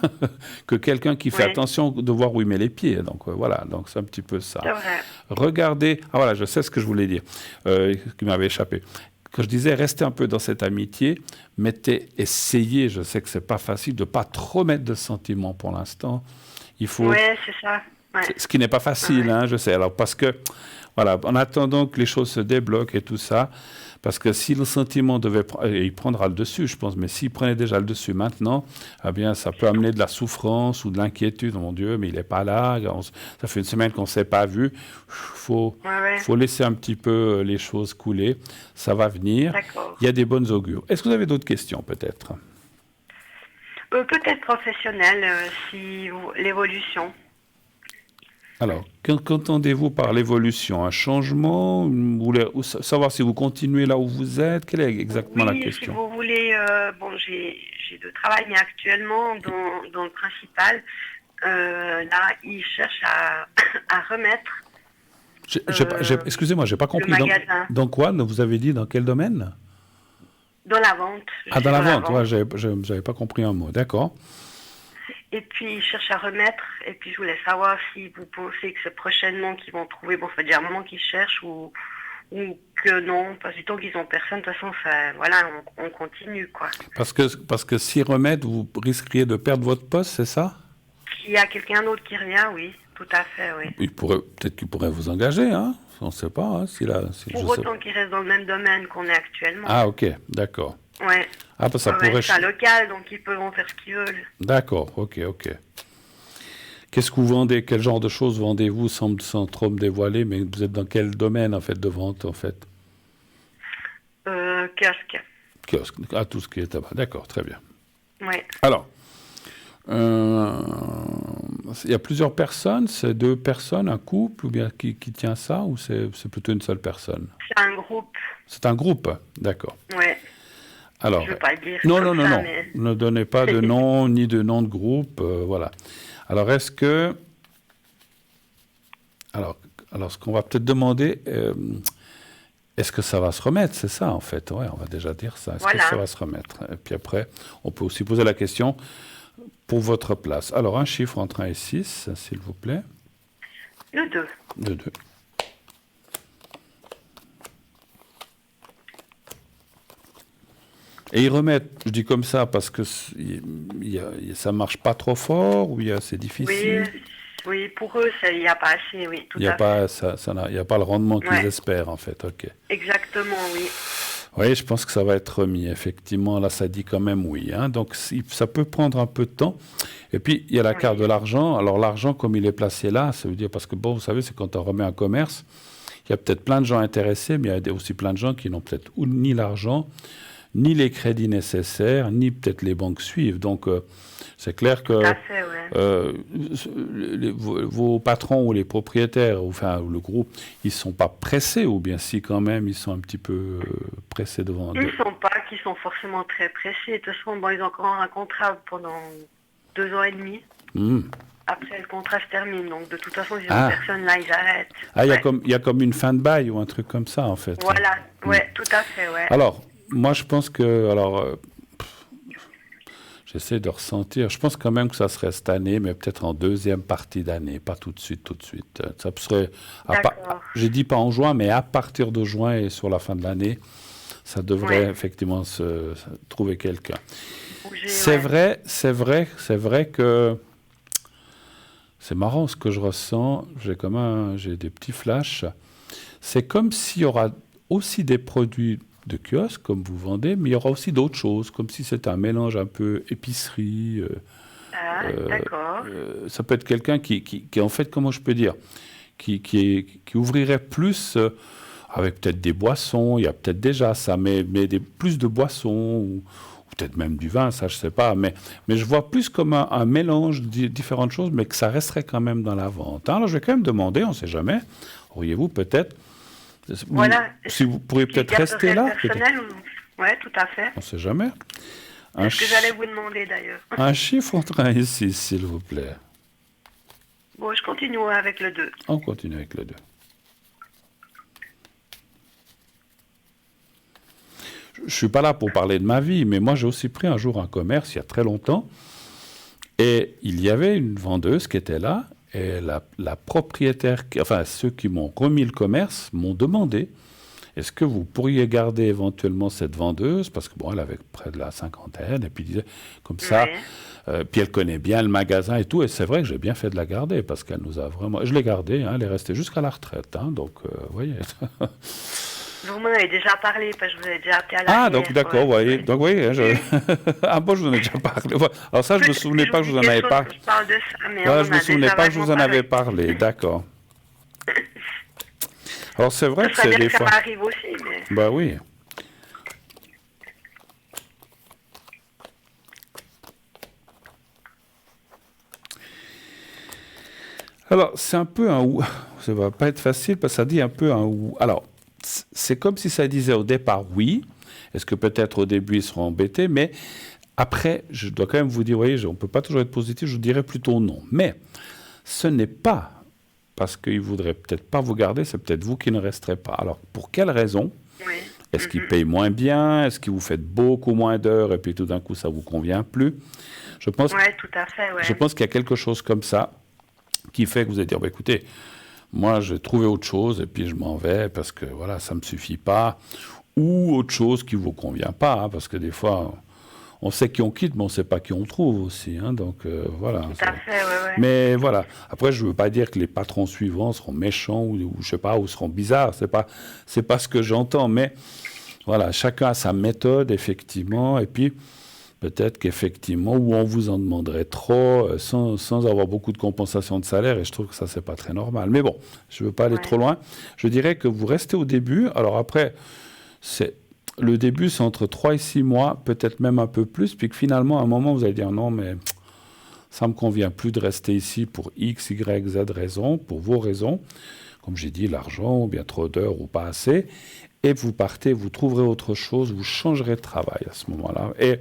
que quelqu'un qui fait attention de voir où il met les pieds. Donc, voilà. Donc, c'est un petit peu ça. C'est vrai. Regardez... Ah, voilà, je sais ce que je voulais dire, qui m'avait échappé. Que je disais, restez un peu dans cette amitié, essayez, je sais que c'est pas facile, de pas trop mettre de sentiments pour l'instant. Oui, c'est ça. Ouais. Ce qui n'est pas facile, hein, je sais. Alors, parce que, voilà, en attendant que les choses se débloquent et tout ça, parce que si le sentiment devait... il prendra le dessus, je pense, mais s'il prenait déjà le dessus maintenant, eh bien, ça peut amener de la souffrance ou de l'inquiétude. Oh, mon Dieu, mais il n'est pas là. Ça fait une semaine qu'on ne s'est pas vu. Faut laisser un petit peu les choses couler. Ça va venir. D'accord. Il y a des bonnes augures. Est-ce que vous avez d'autres questions, peut-être? Peut-être professionnel, l'évolution. Alors, qu'entendez-vous par l'évolution? Un changement? Ou savoir si vous continuez là où vous êtes? Quelle est exactement la question? Si vous voulez, j'ai de travail, mais actuellement, dans le principal, là, ils cherchent à remettre excusez-moi, j'ai pas compris. le magasin. Dans quoi? Vous avez dit dans quel domaine? Dans la vente. Dans la vente. Ouais, j'avais pas compris un mot. D'accord. Et puis, ils cherchent à remettre. Et puis, je voulais savoir si vous pensez que c'est prochainement qu'ils vont trouver. Bon, ça fait déjà un moment qu'ils cherchent ou que non. Parce que tant qu'ils n'ont personne, de toute façon, on continue, quoi. Parce que s'ils remettent, vous risqueriez de perdre votre poste, c'est ça? S'il y a quelqu'un d'autre qui revient, oui. Tout à fait, oui. Peut-être qu'il pourrait vous engager, hein? On ne sait pas. Hein, Pour autant qu'il reste dans le même domaine qu'on est actuellement. Ah, ok, d'accord. Ouais. Ah, ça pourrait... C'est un local, donc ils peuvent en faire ce qu'ils veulent. D'accord, ok. Qu'est-ce que vous vendez? Quel genre de choses vendez-vous sans trop me dévoiler? Mais vous êtes dans quel domaine, en fait, de vente, en fait? Kiosque. Kiosque. Ah, tout ce qui est tabac. D'accord, très bien. Oui. Alors, il y a plusieurs personnes, c'est 2 personnes, un couple, ou bien qui tient ça, ou c'est plutôt une seule personne? C'est un groupe. C'est un groupe, d'accord. Oui. Alors, je veux pas le dire non. Mais... Ne donnez pas de nom, ni de nom de groupe, voilà. Alors, est-ce que... Alors, ce qu'on va peut-être demander, est-ce que ça va se remettre? C'est ça, en fait. Ouais, on va déjà dire ça. Est-ce que ça va se remettre? Et puis après, on peut aussi poser la question pour votre place. Alors, un chiffre entre 1 et 6, s'il vous plaît. Le 2. Le 2. Et ils remettent, je dis comme ça, parce que ça marche pas trop fort, ou c'est difficile? Oui, pour eux, il n'y a pas assez, oui, tout à fait. Il n'y a pas le rendement qu'ils espèrent, en fait, ok. Exactement, oui. Oui, je pense que ça va être remis, effectivement, là, ça dit quand même oui. Hein. Donc, ça peut prendre un peu de temps. Et puis, il y a la carte de l'argent. Alors, l'argent, comme il est placé là, ça veut dire, parce que, bon, vous savez, c'est quand on remet un commerce, il y a peut-être plein de gens intéressés, mais il y a aussi plein de gens qui n'ont peut-être ni l'argent, ni les crédits nécessaires, ni peut-être les banques suivent. Donc, c'est clair que vos patrons ou les propriétaires, enfin, ou le groupe, ils ne sont pas pressés, ou bien si quand même, ils sont un petit peu pressés devant... Ils ne sont pas qui sont forcément très pressés. De toute façon, ils ont encore un contrat pendant 2 ans et demi. Après, le contrat se termine. Donc, de toute façon, si personne là, ils arrêtent. Ah, il y a comme une fin de bail ou un truc comme ça, en fait. Voilà, tout à fait, Alors, moi, je pense que... j'essaie de ressentir. Je pense quand même que ça serait cette année, mais peut-être en deuxième partie d'année, pas tout de suite. Ça serait... Je dis pas en juin, mais à partir de juin et sur la fin de l'année, ça devrait effectivement se trouver quelqu'un. C'est vrai que... C'est marrant ce que je ressens. J'ai des petits flashs. C'est comme s'il y aura aussi des produits de kiosque, comme vous vendez, mais il y aura aussi d'autres choses, comme si c'était un mélange un peu épicerie. D'accord. Ça peut être quelqu'un qui en fait, comment je peux dire, qui ouvrirait plus avec peut-être des boissons, il y a peut-être déjà ça, mais plus de boissons, ou peut-être même du vin, ça je sais pas, mais je vois plus comme un mélange de différentes choses, mais que ça resterait quand même dans la vente. Alors je vais quand même demander, on ne sait jamais, auriez-vous peut-être... Voilà. Si vous pourriez peut-être rester là. Oui, tout à fait. On ne sait jamais. C'est ce que j'allais vous demander d'ailleurs. Un chiffre entre 1 et 6, s'il vous plaît. Bon, je continue avec le 2. On continue avec le 2. Je ne suis pas là pour parler de ma vie, mais moi j'ai aussi pris un jour un commerce il y a très longtemps. Et il y avait une vendeuse qui était là. Et la propriétaire, enfin ceux qui m'ont remis le commerce, m'ont demandé est-ce que vous pourriez garder éventuellement cette vendeuse, parce que bon, elle avait près de la cinquantaine, et puis disait comme ça, puis elle connaît bien le magasin et tout, et c'est vrai que j'ai bien fait de la garder, parce qu'elle nous a vraiment... Je l'ai gardée, hein, elle est restée jusqu'à la retraite, hein, donc, vous voyez... Vous m'en avez déjà parlé, parce que je vous ai déjà appelé à la Ah, donc d'accord, vous voyez. Donc, oui, ah bon, je vous en ai déjà parlé. Alors ça, je ne me souvenais pas que je vous en avais parlé. Je parle de ça, mais Voilà, je ne me souvenais pas que je vous en avais parlé, d'accord. Alors c'est vrai que c'est des fois... Ça m'arrive aussi, mais... Bah oui. Alors, c'est un peu un ou. Ça va pas être facile parce que ça dit un peu un ou. Alors, c'est comme si ça disait au départ oui. Est-ce que peut-être au début ils seront embêtés, mais après, je dois quand même vous dire, voyez, on ne peut pas toujours être positif, je dirais plutôt non. Mais ce n'est pas parce qu'ils ne voudraient peut-être pas vous garder, c'est peut-être vous qui ne resterez pas. Alors, pour quelle raison? Oui. Est-ce qu'ils payent moins bien? Est-ce que vous faites beaucoup moins d'heures et puis tout d'un coup, ça ne vous convient plus? Je pense, tout à fait, je pense qu'il y a quelque chose comme ça qui fait que vous allez dire, bah, écoutez, moi, j'ai trouvé autre chose et puis je m'en vais parce que voilà, ça ne me suffit pas. Ou autre chose qui ne vous convient pas, hein, parce que des fois, on sait qui on quitte, mais on ne sait pas qui on trouve aussi. Hein, donc voilà. Tout à fait, ouais. Mais voilà. Après, je ne veux pas dire que les patrons suivants seront méchants ou je sais pas, ou seront bizarres. C'est pas ce que j'entends. Mais voilà, chacun a sa méthode, effectivement. Et puis, peut-être qu'effectivement, où on vous en demanderait trop, sans avoir beaucoup de compensation de salaire, et je trouve que ça, c'est pas très normal. Mais bon, je ne veux pas aller trop loin. Je dirais que vous restez au début. Alors après, le début, c'est entre 3 et 6 mois, peut-être même un peu plus, puis que finalement, à un moment, vous allez dire non, mais ça ne me convient plus de rester ici pour X, Y, Z raisons, pour vos raisons. Comme j'ai dit, l'argent, ou bien trop d'heures, ou pas assez. Et vous partez, vous trouverez autre chose, vous changerez de travail à ce moment-là. Et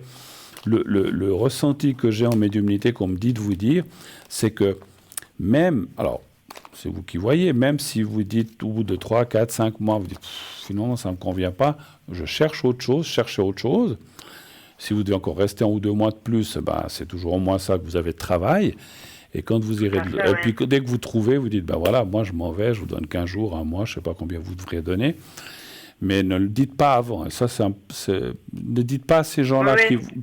le ressenti que j'ai en médiumnité, qu'on me dit de vous dire, c'est que même, alors, c'est vous qui voyez, même si vous dites au bout de 3, 4, 5 mois, vous dites finalement ça ne me convient pas, je cherche autre chose, cherchez autre chose. Si vous devez encore rester 1 ou 2 mois de plus, ben, c'est toujours au moins ça que vous avez de travail. Et quand vous irez, et puis dès que vous trouvez, vous dites, ben voilà, moi je m'en vais, je vous donne 15 jours, 1 mois, je ne sais pas combien vous devriez donner. Mais ne le dites pas avant. Et ça, ne dites pas à ces gens-là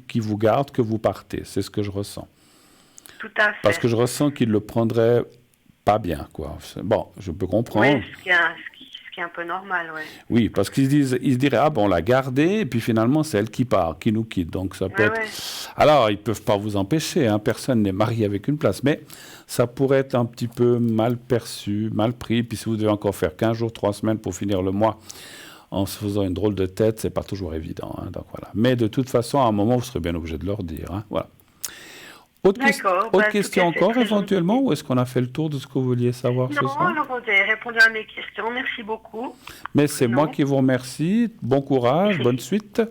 qui vous gardent que vous partez. C'est ce que je ressens. Tout à fait. Parce que je ressens qu'ils le prendraient pas bien, quoi. Bon, je peux comprendre. Oui, ce qui est un peu normal, oui. Oui, parce qu'ils se diraient, ah bon, on l'a gardée, et puis finalement, c'est elle qui part, qui nous quitte. Donc ça peut être... Alors, ils ne peuvent pas vous empêcher, hein, personne n'est marié avec une place, mais ça pourrait être un petit peu mal perçu, mal pris. Puis si vous devez encore faire 15 jours, 3 semaines pour finir le mois en se faisant une drôle de tête, c'est pas toujours évident. Hein, donc voilà. Mais de toute façon, à un moment, vous serez bien obligé de leur dire. Hein, voilà. Autre question encore, éventuellement, ou est-ce qu'on a fait le tour de ce que vous vouliez savoir ce soir? Non, vous avez répondu à mes questions. Merci beaucoup. Mais c'est moi qui vous remercie. Bon courage, bonne suite.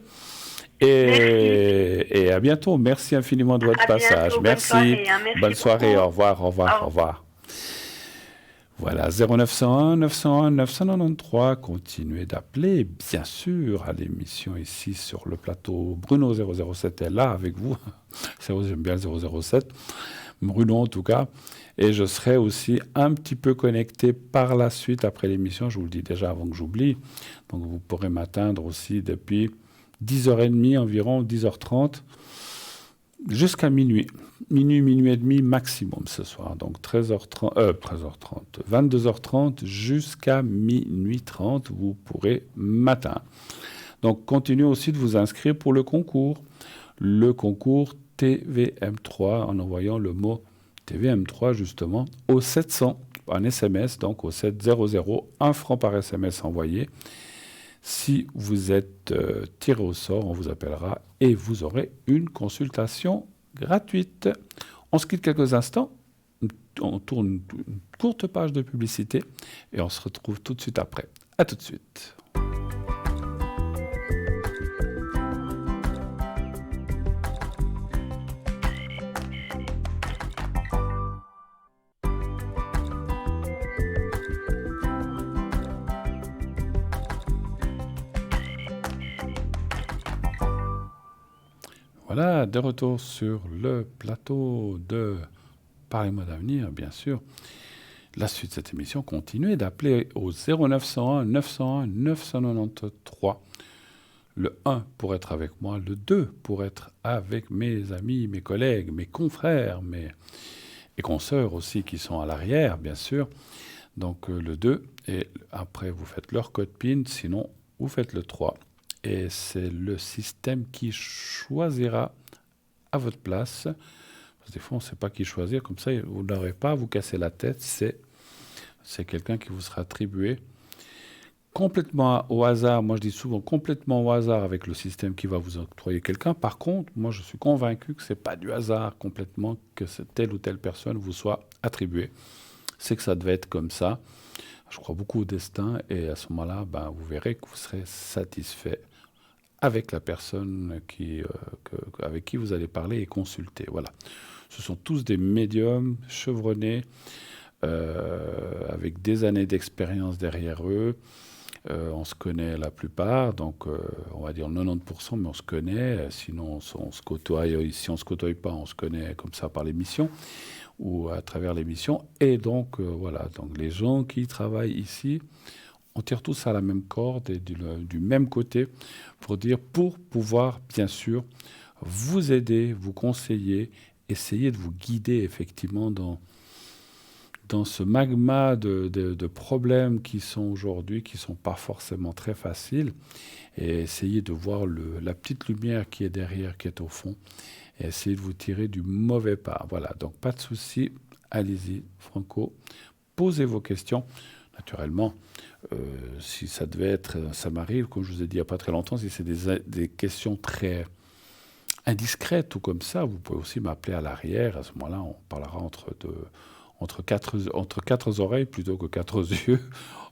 Et à bientôt. Merci infiniment de votre passage. Merci. Bonne soirée. Au revoir, au revoir, au revoir. Voilà, 0901 901 993. Continuez d'appeler, bien sûr, à l'émission ici sur le plateau. Bruno 007 est là avec vous. J'aime bien 007. Bruno en tout cas. Et je serai aussi un petit peu connecté par la suite après l'émission. Je vous le dis déjà avant que j'oublie. Donc vous pourrez m'atteindre aussi depuis 10h30 environ, 10h30. Jusqu'à minuit. Minuit et demi maximum ce soir. Donc 22h30 jusqu'à minuit 30, vous pourrez m'atteindre. Donc continuez aussi de vous inscrire pour le concours. Le concours TVM3 en envoyant le mot TVM3 justement au 700 en SMS, donc au 700, 1 franc par SMS envoyé. Si vous êtes tiré au sort, on vous appellera et vous aurez une consultation gratuite. On se quitte quelques instants, on tourne une courte page de publicité et on se retrouve tout de suite après. À tout de suite. Voilà, de retour sur le plateau de Parlez-moi d'avenir, bien sûr. la suite de cette émission, continuez d'appeler au 0901 901 993. Le 1 pour être avec moi, le 2 pour être avec mes amis, mes collègues, mes confrères, et consoeurs aussi qui sont à l'arrière, bien sûr. Donc le 2, et après vous faites leur code PIN, sinon vous faites le 3. Et c'est le système qui choisira à votre place. Parce que des fois, on ne sait pas qui choisir. Comme ça, vous n'aurez pas à vous casser la tête. C'est quelqu'un qui vous sera attribué complètement au hasard. Moi, je dis souvent complètement au hasard avec le système qui va vous octroyer quelqu'un. Par contre, moi, je suis convaincu que ce n'est pas du hasard complètement que telle ou telle personne vous soit attribuée. C'est que ça devait être comme ça. Je crois beaucoup au destin. Et à ce moment-là, vous verrez que vous serez satisfait avec la personne avec qui vous allez parler et consulter. Voilà. Ce sont tous des médiums chevronnés, avec des années d'expérience derrière eux. On se connaît la plupart, donc on va dire 90%, mais on se connaît. Sinon, on se côtoie. Si on ne se côtoie pas, on se connaît comme ça par l'émission ou à travers l'émission. Et donc, voilà. Donc, les gens qui travaillent ici, on tire tous à la même corde et du même côté pour pouvoir, bien sûr, vous aider, vous conseiller, essayer de vous guider effectivement dans ce magma de problèmes qui sont aujourd'hui, qui ne sont pas forcément très faciles, et essayer de voir la petite lumière qui est derrière, qui est au fond, et essayer de vous tirer du mauvais pas. Voilà, donc pas de souci, allez-y, Franco, posez vos questions. Naturellement, si ça devait être, ça m'arrive, comme je vous ai dit il n'y a pas très longtemps, si c'est des questions très indiscrètes ou comme ça, vous pouvez aussi m'appeler à l'arrière. À ce moment-là, on parlera entre quatre oreilles plutôt que quatre yeux.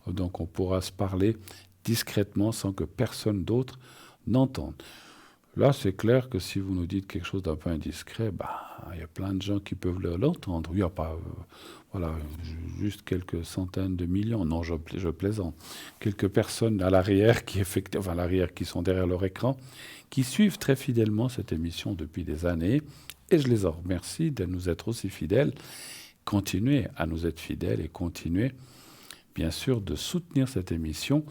Donc on pourra se parler discrètement sans que personne d'autre n'entende. Là, c'est clair que si vous nous dites quelque chose d'un peu indiscret, il y a plein de gens qui peuvent l'entendre. Il n'y a pas, juste quelques centaines de millions. Non, je plaisante. Quelques personnes à l'arrière qui sont derrière leur écran, qui suivent très fidèlement cette émission depuis des années. Et je les en remercie de nous être aussi fidèles. Continuez à nous être fidèles et continuez, bien sûr, de soutenir cette émission.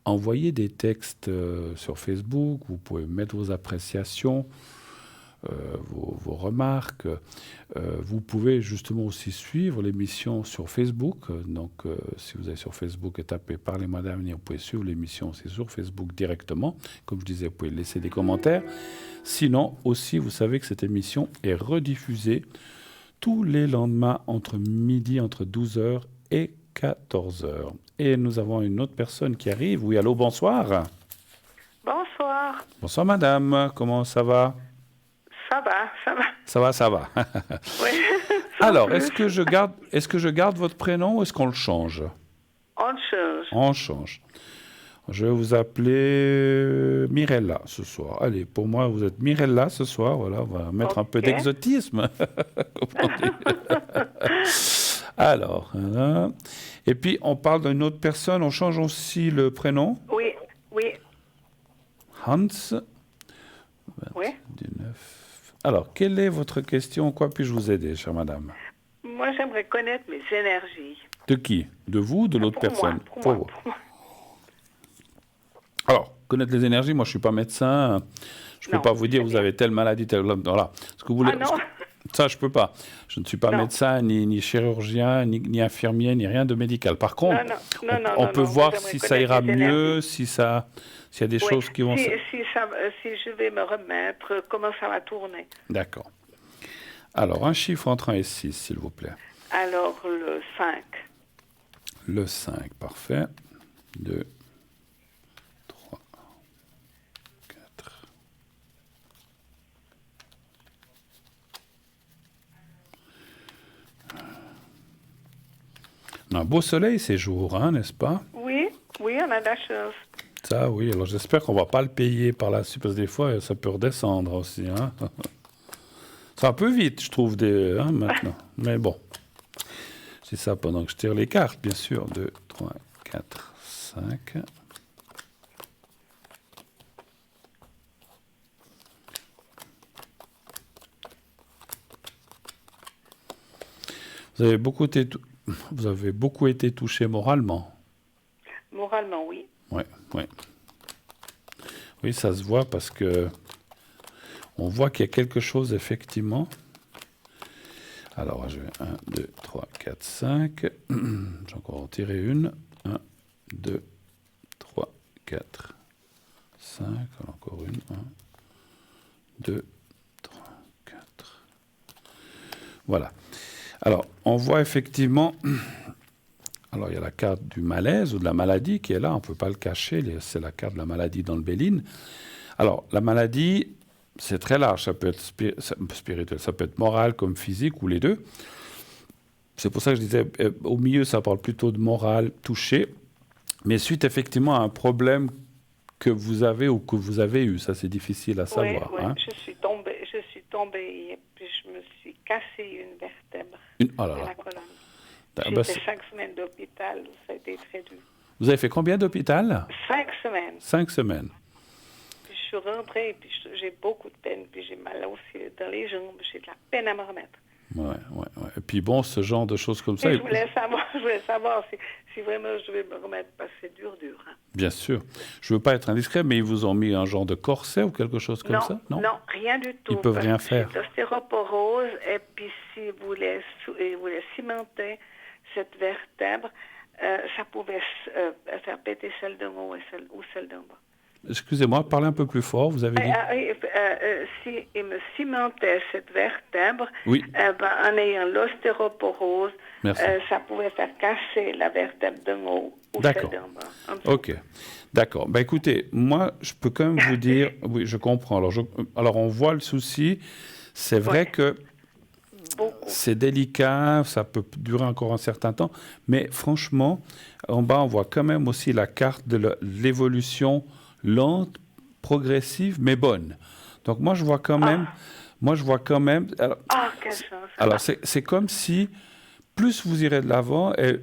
Envoyez des textes sur Facebook, vous pouvez mettre vos appréciations, vos remarques. Vous pouvez justement aussi suivre l'émission sur Facebook. Donc, si vous allez sur Facebook et tapez « Parlez-moi d'avenir », vous pouvez suivre l'émission aussi sur Facebook directement. Comme je disais, vous pouvez laisser des commentaires. Sinon, aussi, vous savez que cette émission est rediffusée tous les lendemains entre 12h et 14h. Et nous avons une autre personne qui arrive. Oui, allô, bonsoir. Bonsoir. Bonsoir, madame. Comment ça va? Ça va, ça va. Ça va, ça va. Oui. Alors, est-ce que je garde votre prénom ou est-ce qu'on le change? On change. On change. Je vais vous appeler Mirella ce soir. Allez, pour moi, vous êtes Mirella ce soir. Voilà, on va mettre un peu d'exotisme. Alors, voilà. Et puis, on parle d'une autre personne. On change aussi le prénom. Oui, oui. Hans. Oui. 29. Alors, quelle est votre question? Quoi puis-je vous aider, chère madame? Moi, j'aimerais connaître mes énergies. De qui? De vous ou de l'autre personne? Pour moi. Alors, connaître les énergies, moi je ne suis pas médecin, je ne peux pas vous dire vous avez telle maladie, telle... Voilà. Ce que vous voulez... non. Ça, je ne peux pas. Je ne suis pas médecin, ni chirurgien, ni infirmier, ni rien de médical. Par contre, on peut voir si ça ira mieux, s'il y a des choses qui vont... Si je vais me remettre, comment ça va tourner? D'accord. Alors, un chiffre entre 1 et 6, s'il vous plaît. Alors, le 5. Le 5, parfait. 2, 3, 4. On a un beau soleil ces jours, hein, n'est-ce pas? Oui, on a de la chance. Ça, oui. Alors, j'espère qu'on ne va pas le payer par la suite, parce que des fois, ça peut redescendre aussi. Hein. C'est un peu vite, je trouve, maintenant. Mais bon. C'est ça pendant que je tire les cartes, bien sûr. 2, 3, 4, 5. Vous avez beaucoup vous avez beaucoup été touché moralement. Moralement, oui. Ouais, ouais. Oui, ça se voit parce que on voit qu'il y a quelque chose, effectivement. Alors, je vais 1, 2, 3, 4, 5. J'ai encore retiré une. 1, 2, 3, 4, 5. Encore une. 1, 2, 3, 4. Voilà. Alors, on voit effectivement... Alors, il y a la carte du malaise ou de la maladie qui est là. On ne peut pas le cacher. C'est la carte de la maladie dans le Béline. Alors, la maladie... C'est très large, ça peut être spirituel, ça peut être moral comme physique, ou les deux. C'est pour ça que je disais, au milieu, ça parle plutôt de moral, touché, mais suite effectivement à un problème que vous avez ou que vous avez eu, ça c'est difficile à savoir. Oui, hein. je suis tombée et puis je me suis cassé une vertèbre Oh de là là. la colonne. Bah, J'ai fait 5 semaines d'hôpital, ça a été très dur. Vous avez fait combien d'hôpital? 5 semaines. 5 semaines. Puis je suis rentrée et puis j'ai beaucoup de peine, puis j'ai mal aussi dans les jambes, j'ai de la peine à me remettre. Ouais. Et puis bon, ce genre de choses comme ça... Et je voulais savoir si vraiment je devais me remettre, parce que c'est dur. Hein. Bien sûr. Je ne veux pas être indiscret, mais ils vous ont mis un genre de corset ou quelque chose comme ça? Non, rien du tout. Ils peuvent rien faire. C'est l'ostéoporose, et puis si vous voulez cimenter cette vertèbre, ça pouvait faire péter celle d'en haut ou celle d'en bas. Excusez-moi, parlez un peu plus fort, vous avez dit... Si il me cimentait cette vertèbre, Oui. En ayant l'ostéoporose, Merci. ça pouvait faire casser la vertèbre d'en haut ou D'accord. celle d'en bas. Ok, d'accord. Ben écoutez, moi, je peux quand même vous dire... Oui, je comprends. Alors on voit le souci. C'est vrai que Beaucoup. c'est délicat, ça peut durer encore un certain temps, mais franchement, en bas, on voit quand même aussi la carte de l'évolution lente, progressive, mais bonne. Donc moi, je vois quand même... Quelle chance. Alors c'est comme si plus vous irez de l'avant, et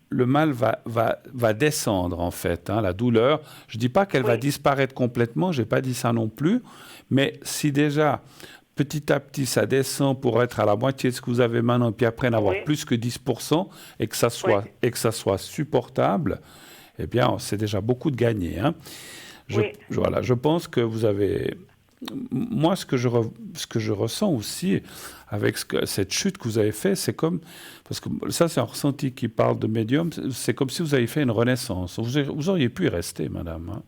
le mal va descendre, en fait, hein, la douleur. Je ne dis pas qu'elle va disparaître complètement, je n'ai pas dit ça non plus, mais si déjà, petit à petit, ça descend pour être à la moitié de ce que vous avez maintenant, puis après n'avoir plus que 10%, et que ça soit supportable, eh bien, c'est déjà beaucoup de gagné. Hein. Voilà, je pense que vous avez... Moi, ce que je ressens aussi avec cette chute que vous avez faite, c'est comme... Parce que ça, c'est un ressenti qui parle de médium. C'est comme si vous avez fait une renaissance. Vous auriez pu y rester, madame. Hein.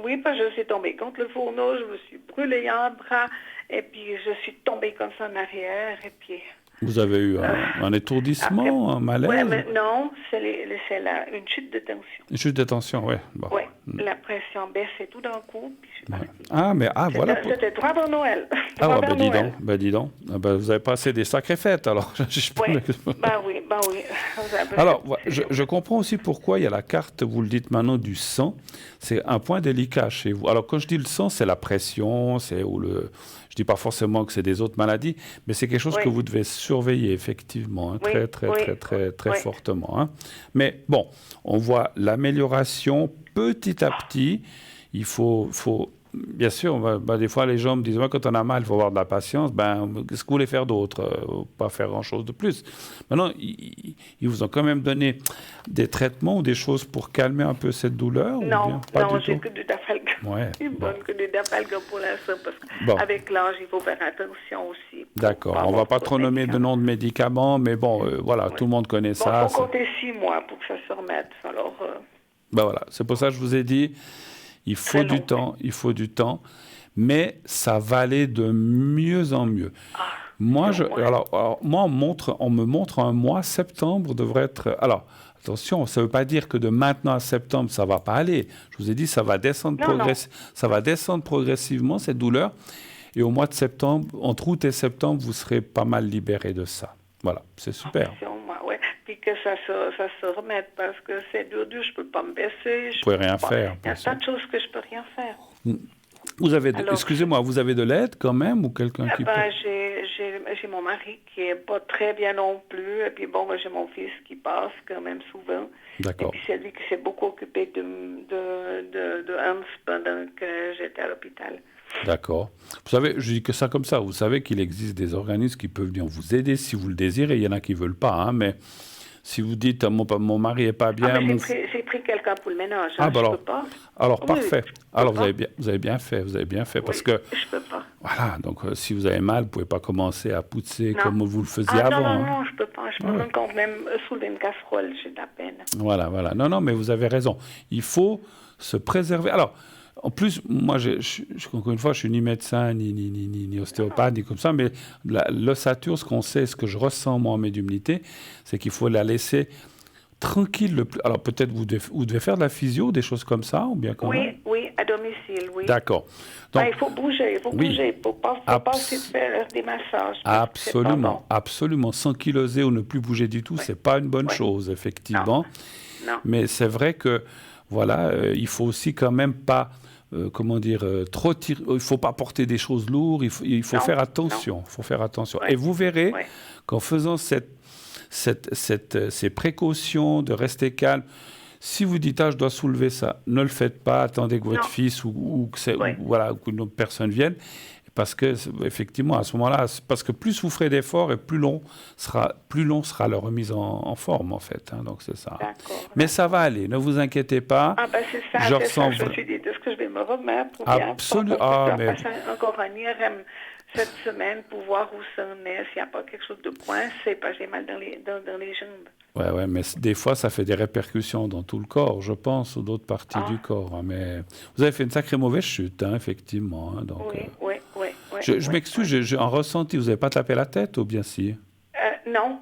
Oui, parce que je suis tombée contre le fourneau, je me suis brûlée un bras, et puis je suis tombée comme ça en arrière, et puis... Vous avez eu un étourdissement, un malaise? Oui, mais non, c'est une chute de tension. Une chute de tension, oui. Bon. Oui, la pression baissait tout d'un coup, puis je suis partie. Voilà. C'était droit vers Noël. Dis donc. Vous avez passé des sacrées fêtes, alors. Oui. Alors, je comprends aussi pourquoi il y a la carte, vous le dites maintenant, du sang. C'est un point délicat chez vous. Alors, quand je dis le sang, c'est la pression, je dis pas forcément que c'est des autres maladies, mais c'est quelque chose que vous devez surveiller, effectivement, hein, très fortement. Hein. Mais bon, on voit l'amélioration petit à petit. Il faut bien sûr, des fois, les gens me disent, quand on a mal, il faut avoir de la patience. Qu'est-ce que vous voulez faire d'autre? Pas faire grand-chose de plus. Maintenant, ils vous ont quand même donné des traitements ou des choses pour calmer un peu cette douleur? Non, j'ai que du dafalgan. Que du dafalgan pour l'instant, parce qu'avec l'âge, il faut faire attention aussi. D'accord. On ne va pas trop nommer de nom de médicaments, mais voilà, tout le monde connaît ça. Il faut compter 6 mois pour que ça se remette. Alors, voilà, c'est pour ça que je vous ai dit... Il faut du temps, mais ça va aller de mieux en mieux. Moi, on me montre un mois, septembre devrait être... Alors, attention, ça ne veut pas dire que de maintenant à septembre, ça ne va pas aller. Je vous ai dit, ça va descendre progressivement, cette douleur. Et au mois de septembre, entre août et septembre, vous serez pas mal libéré de ça. Voilà, c'est super. Puis que ça se remette, parce que c'est dur, je ne peux pas me baisser. Vous ne pouvez rien faire. Il y a tas de choses que je ne peux rien faire. Excusez-moi, vous avez de l'aide quand même, ou quelqu'un qui peut... J'ai mon mari qui n'est pas très bien non plus, et puis j'ai mon fils qui passe quand même souvent. D'accord. Et puis c'est lui qui s'est beaucoup occupé de Hans pendant que j'étais à l'hôpital. D'accord. Vous savez, je dis que ça comme ça. Vous savez qu'il existe des organismes qui peuvent venir vous aider si vous le désirez. Il y en a qui ne veulent pas, hein, mais Si vous dites mon mari est pas bien, j'ai pris quelqu'un pour le ménage. Ah, bah je alors, peux pas. alors Oui, parfait. je peux Alors pas. vous avez bien fait, parce Oui, que je peux pas. voilà. Donc si vous avez mal, vous pouvez pas commencer à pousser Non. comme vous le faisiez Ah non, avant. non, Hein. non, je peux pas. Je peux Ouais. même quand même soulever une casserole, j'ai de la peine. Voilà. Non, non, mais vous avez raison. Il faut se préserver. Alors, en plus, moi, encore une fois, je suis ni médecin, ni ostéopathe, ni comme ça, mais l'ossature, ce qu'on sait, ce que je ressens, moi, en médiumnité, c'est qu'il faut la laisser tranquille le plus. Alors, peut-être vous devez faire de la physio, des choses comme ça, ou bien quand même. Oui, à domicile, oui. D'accord. Donc, Donc, il faut bouger, faut pas aussi faire des massages. absolument, absolument. S'ankyloser ou ne plus bouger du tout, c'est pas une bonne chose, effectivement. Non. Mais c'est vrai que, voilà, il faut aussi quand même pas, trop tirer. Il faut pas porter des choses lourdes. Il faut faire attention. Il faut faire attention. Ouais. Et vous verrez qu'en faisant ces précautions de rester calme. Si vous dites je dois soulever ça, ne le faites pas. Attendez que votre fils ou qu'une autre personne vienne. Parce que, effectivement, à ce moment-là, parce que plus vous ferez d'efforts et plus long sera la remise en forme, en fait. Hein, donc, c'est ça. Mais ça va aller, ne vous inquiétez pas. Ah, ben c'est ça, je me suis dit, est-ce que je vais me remettre Absolument. Passer encore un IRM cette semaine pour voir où ça en est, s'il n'y a pas quelque chose de coincé, parce que j'ai mal dans les jambes. Ouais, mais des fois, ça fait des répercussions dans tout le corps, je pense, ou d'autres parties du corps. Hein, mais vous avez fait une sacrée mauvaise chute, hein, effectivement. Hein, donc, oui. Je m'excuse, en ressenti, vous n'avez pas tapé la tête ou bien si? Non.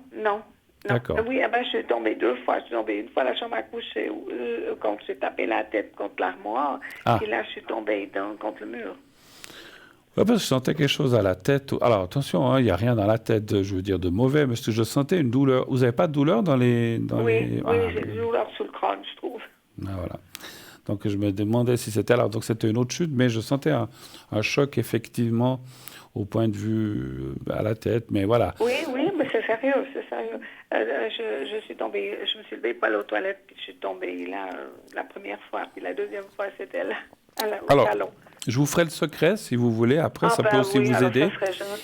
D'accord. Oui, je suis tombée 2 fois. Je suis tombée une fois à la chambre à coucher quand j'ai tapé la tête contre l'armoire. Et là, je suis tombée contre le mur. Oui, parce que je sentais quelque chose à la tête. Alors, attention, il n'y a rien dans la tête, je veux dire, de mauvais, mais je sentais une douleur. Vous n'avez pas de douleur dans les... Oui, j'ai une douleur sous le crâne, je trouve. Voilà. Donc, je me demandais si c'était... Alors, donc, c'était une autre chute, mais je sentais un choc, effectivement, au point de vue à la tête, mais voilà. Oui, mais c'est sérieux. Je suis tombée, je me suis levée pour aller aux toilettes, puis je suis tombée là, la première fois, puis la deuxième fois, c'était là, au salon. Je vous ferai le secret, si vous voulez. Après, ça peut aussi vous aider.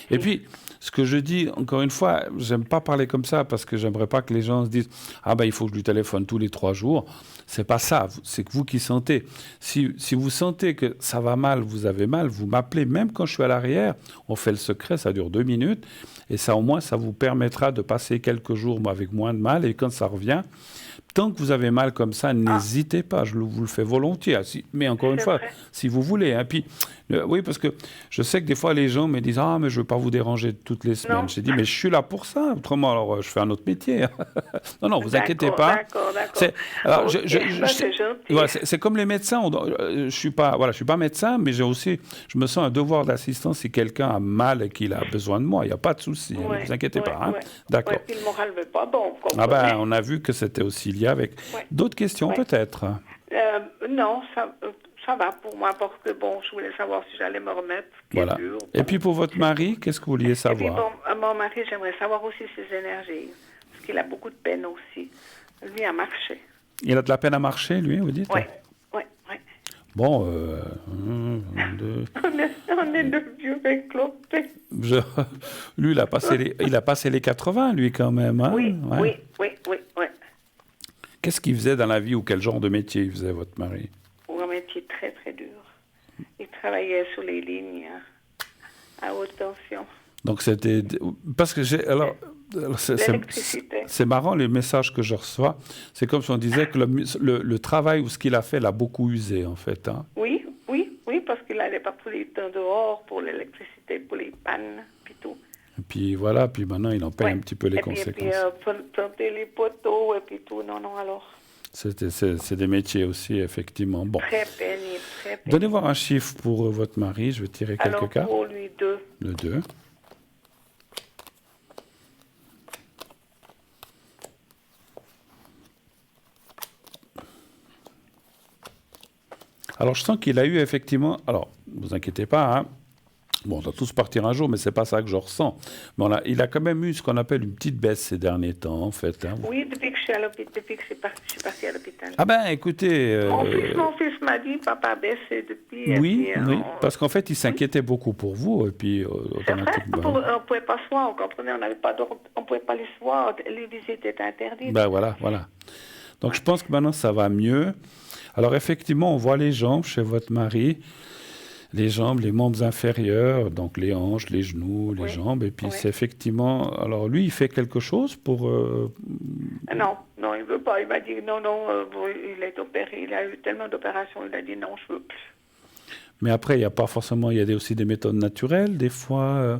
Et puis, ce que je dis, encore une fois, j'aime pas parler comme ça parce que j'aimerais pas que les gens se disent « Ah ben, il faut que je lui téléphone tous les 3 jours ». C'est pas ça. C'est que vous qui sentez. Si vous sentez que ça va mal, vous avez mal, vous m'appelez. Même quand je suis à l'arrière, on fait le secret, ça dure 2 minutes. Et ça, au moins, ça vous permettra de passer quelques jours avec moins de mal. Et quand ça revient... Tant que vous avez mal comme ça, n'hésitez pas, je vous le fais volontiers. Mais encore une fois, si vous voulez. Hein. Puis, oui, parce que je sais que des fois, les gens me disent « Ah, mais je ne veux pas vous déranger toutes les semaines. » J'ai dit « Mais je suis là pour ça. Autrement, alors, je fais un autre métier. » Non, vous inquiétez pas. D'accord. C'est comme les médecins. Je suis pas médecin, mais je me sens un devoir d'assistance si quelqu'un a mal et qu'il a besoin de moi. Il n'y a pas de souci. Ne vous inquiétez pas. Hein. D'accord. Puis le moral ne veut pas bon. On a vu que c'était aussi lié avec d'autres questions, peut-être. Non, ça va pour moi, parce que je voulais savoir si j'allais me remettre. Voilà. Et puis pour votre mari, qu'est-ce que vous vouliez savoir? Et puis, mon mari, j'aimerais savoir aussi ses énergies, parce qu'il a beaucoup de peine aussi. Lui, à marcher. Il a de la peine à marcher, lui, vous dites? Oui. Bon, on est de vieux éclopés. Lui, il a passé les 80, lui, quand même. Hein? Oui. Qu'est-ce qu'il faisait dans la vie ou quel genre de métier il faisait, votre mari? Un métier très, très dur. Il travaillait sur les lignes à haute tension. Donc, c'était... Parce que c'est marrant, les messages que je reçois. C'est comme si on disait que le travail ou ce qu'il a fait l'a beaucoup usé, en fait. Hein? Oui, parce qu'il n'allait pas tous les temps dehors pour l'électricité, pour les pannes, puis tout. Et puis voilà, puis maintenant, il en paye un petit peu les conséquences. Et puis, planter les poteaux, et puis tout, non, alors... C'est des métiers aussi, effectivement. Bon. Très pénible. Donnez-moi un chiffre pour votre mari, je vais tirer quelques cas. Alors, pour lui, 2. Le 2. Alors, je sens qu'il a eu effectivement... Alors, ne vous inquiétez pas, hein. Bon, on doit tous partir un jour, mais c'est pas ça que je ressens. Mais il a quand même eu ce qu'on appelle une petite baisse ces derniers temps, en fait. Hein. Oui, depuis que je depuis que je suis partie à l'hôpital. Ah ben, écoutez... Mon fils m'a dit, papa a baissé depuis. Oui, et puis, oui, parce qu'en fait, il s'inquiétait beaucoup pour vous, et puis c'est vrai, automatiquement... on ne pouvait pas se voir, vous comprenez, on ne pouvait pas les se voir, les visites étaient interdites. Ben voilà, voilà. Donc je pense que maintenant, ça va mieux. Alors effectivement, on voit les jambes chez votre mari, les jambes, les membres inférieurs, donc les hanches, les genoux, les jambes, et puis c'est effectivement... Alors lui, il fait quelque chose pour... Non, il ne veut pas. Il m'a dit non, il est opéré, il a eu tellement d'opérations, il a dit non, je ne veux plus. Mais après, il n'y a pas forcément... Il y a aussi des méthodes naturelles, des fois...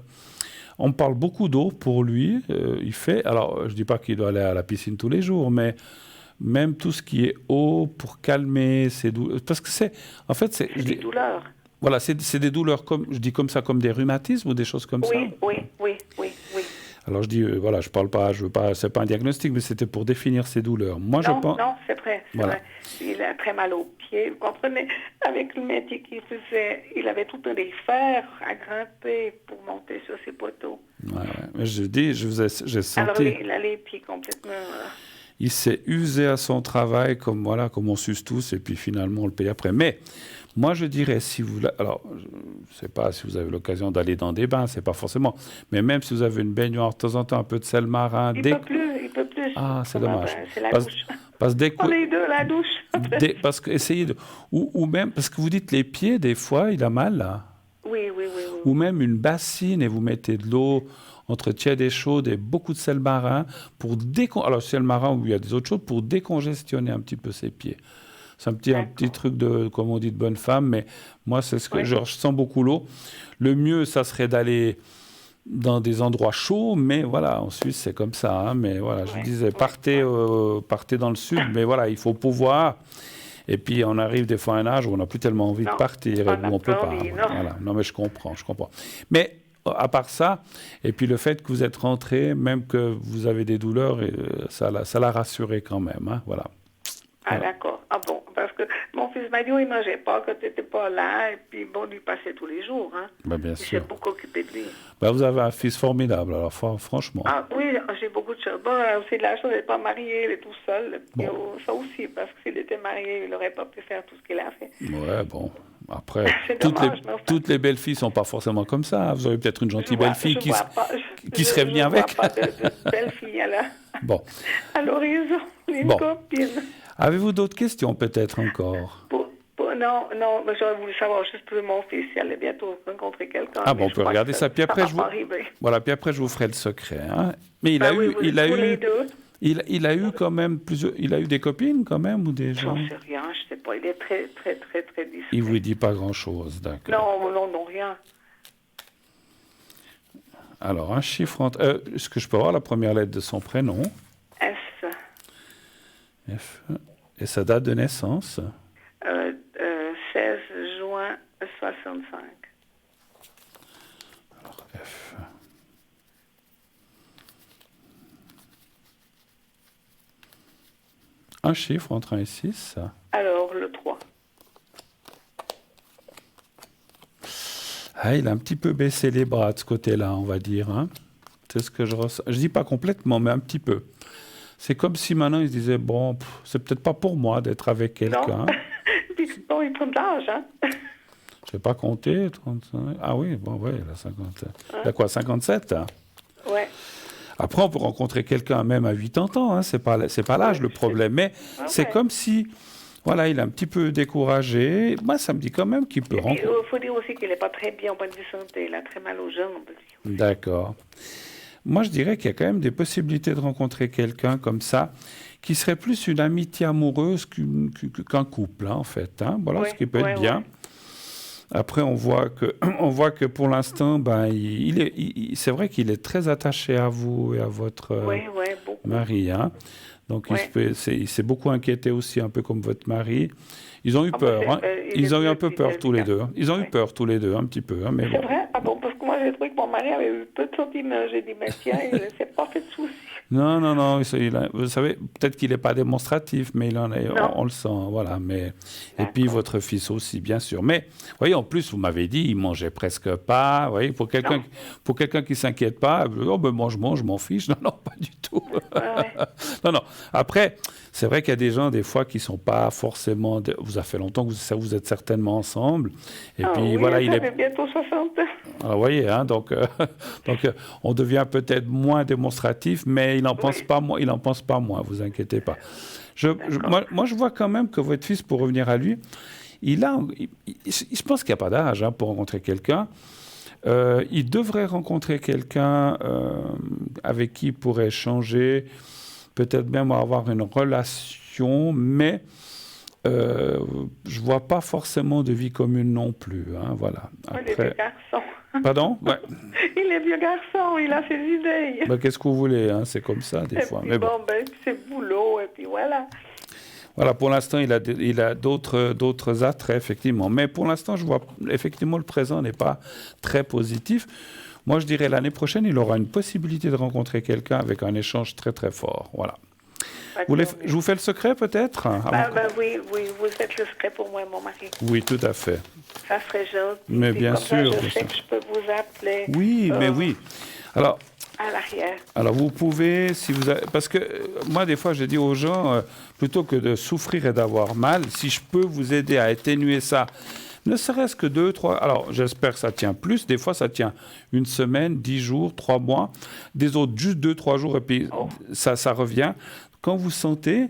on parle beaucoup d'eau pour lui. Il fait... Alors, je ne dis pas qu'il doit aller à la piscine tous les jours, mais... Même tout ce qui est eau pour calmer ces douleurs. Parce que c'est... En fait, c'est des douleurs. Voilà, c'est des douleurs, je dis comme ça, comme des rhumatismes ou des choses comme ça. Oui. Alors je dis, voilà, je parle pas, je veux pas, c'est pas un diagnostic, mais c'était pour définir ces douleurs. Moi, je pense. Non, c'est vrai, vrai. Il a très mal aux pieds, vous comprenez. Avec le métier qu'il faisait, il avait tout un des fers à grimper pour monter sur ses poteaux. Ouais. Mais j'ai senti. Alors il a les pieds complètement. Il s'est usé à son travail, comme on s'use tous, et puis finalement on le paye après. Mais moi, je dirais, alors, je ne sais pas si vous avez l'occasion d'aller dans des bains, c'est pas forcément, mais même si vous avez une baignoire de temps en temps, un peu de sel marin... Il peut plus. Ah, c'est dommage. C'est la douche. On est deux, la douche. Parce que essayez de... Ou même, parce que vous dites les pieds, des fois, il a mal, là. Oui. Ou même une bassine, et vous mettez de l'eau entre tiède et chaude et beaucoup de sel marin, alors sel marin où il y a des autres choses, pour décongestionner un petit peu ses pieds. C'est un petit truc comme on dit, de bonne femme, mais moi, c'est ce que je sens beaucoup l'eau. Le mieux, ça serait d'aller dans des endroits chauds, mais voilà, en Suisse, c'est comme ça. Hein, mais voilà, je disais, partez dans le sud, mais voilà, il faut pouvoir. Et puis, on arrive des fois à un âge où on n'a plus tellement envie de partir, et où on ne peut pas. Voilà. Non, mais je comprends. Mais à part ça, et puis le fait que vous êtes rentré, même que vous avez des douleurs, ça l'a rassuré quand même. Hein, voilà. Ah, d'accord. Ah bon, parce que mon fils m'a dit, il ne mangeait pas, que tu n'étais pas là, et puis bon, lui passait tous les jours. Hein. Bien sûr. Il s'est beaucoup occupé de lui. Vous avez un fils formidable, alors franchement. Ah oui, j'ai beaucoup de choses. Bon, c'est de la chose, il n'est pas marié, il est tout seul. Puis, ça aussi, parce que s'il était marié, il n'aurait pas pu faire tout ce qu'il a fait. Ouais, bon. Après, dommage, toutes les belles filles ne sont pas forcément comme ça. Vous aurez peut-être une gentille belle fille qui serait venue avec. Je ne vois pas de belle fille à l'horizon, une copine. Avez-vous d'autres questions peut-être encore? Non, mais j'aurais voulu savoir juste pour mon fils, il allait bientôt rencontrer quelqu'un. Ah bon, on peut regarder ça. Puis après, je vous ferai le secret. Hein. Mais il a eu quand même il a eu des copines quand même ou des gens? J'en sais rien, je sais pas. Il est très, très, très, très discret. Il vous dit pas grand-chose, d'accord. Non, rien. Alors, un chiffre entre... Est-ce que je peux avoir la première lettre de son prénom? F. F. Et sa date de naissance? 16 juin 65. Alors, F. Un chiffre entre 1 et 6? Alors, le 3. Ah, il a un petit peu baissé les bras de ce côté-là, on va dire. Hein. C'est ce que je ressens. Je dis pas complètement, mais un petit peu. C'est comme si maintenant il se disait, bon, c'est peut-être pas pour moi d'être avec quelqu'un. Bon, il prend de l'âge, hein. Je vais pas compter. 35. Ah oui, bon, ouais, il a 50. Il a quoi, 57? Ouais. Après, on peut rencontrer quelqu'un même à 80 ans. Hein. C'est pas l'âge le problème. Mais c'est comme si... Voilà, il est un petit peu découragé. Moi, ça me dit quand même qu'il peut rencontrer... Il faut dire aussi qu'il n'est pas très bien au point de vue santé. Il a très mal aux jambes. D'accord. Moi, je dirais qu'il y a quand même des possibilités de rencontrer quelqu'un comme ça, qui serait plus une amitié amoureuse qu'un couple, hein, en fait. Hein. Voilà, ce qui peut être bien. Après, on voit que pour l'instant, c'est vrai qu'il est très attaché à vous et à votre mari. Hein. Donc, il s'est beaucoup inquiété aussi, un peu comme votre mari. Ils ont eu peur. Hein. Ils ont eu un peu peur tous les deux. Ils ont eu peur tous les deux, un petit peu. Hein, mais c'est vrai? Ah bon, parce que moi, j'ai trouvé que mon mari avait eu peu de sentiments. J'ai dit, mais tiens, il ne s'est pas fait de soucis. Non, non, non. Vous savez, peut-être qu'il n'est pas démonstratif, mais il en est, Non. on le sent, voilà. Mais et puis D'accord. votre fils aussi, bien sûr. Mais vous voyez, en plus, vous m'avez dit, il mangeait presque pas. Vous voyez, pour quelqu'un qui s'inquiète pas, oh ben moi je mange, je m'en fiche. Non, non, pas du tout. Ouais. Non, non. Après, c'est vrai qu'il y a des gens des fois qui sont pas forcément. Ça fait longtemps que vous êtes certainement ensemble. Et puis Oui, voilà, ça fait bientôt 60 ans. Alors, vous voyez, hein, donc on devient peut-être moins démonstratif, mais il n'en pense pas moins. Il en pense pas moins. Vous inquiétez pas. Moi, je vois quand même que votre fils, pour revenir à lui, je pense qu'il n'y a pas d'âge pour rencontrer quelqu'un. Il devrait rencontrer quelqu'un avec qui il pourrait échanger, peut-être même avoir une relation, mais je vois pas forcément de vie commune non plus. Hein, voilà. Il est vieux garçon. Pardon? Ouais. Il est vieux garçon, il a ses idées. Ben, qu'est-ce que vous voulez, hein? C'est comme ça des fois. Puis Mais bon. c'est boulot, et puis voilà. Voilà, pour l'instant, il a d'autres attraits, effectivement. Mais pour l'instant, je vois, effectivement, le présent n'est pas très positif. Moi, je dirais l'année prochaine, il aura une possibilité de rencontrer quelqu'un avec un échange très, très fort. Voilà. Je vous fais le secret, peut-être? Oui, vous êtes le secret pour moi et mon mari. Oui, tout à fait. Ça serait gentil. Mais bien sûr. Je sais que je peux vous appeler. Oui, mais oui. Alors, à l'arrière. Alors, vous pouvez, si vous avez, parce que moi, des fois, je dis aux gens, plutôt que de souffrir et d'avoir mal, si je peux vous aider à atténuer ça, ne serait-ce que 2, 3... Alors, j'espère que ça tient plus. Des fois, ça tient 1 semaine, 10 jours, 3 mois. Des autres, juste 2, 3 jours, et puis ça revient. Quand vous sentez,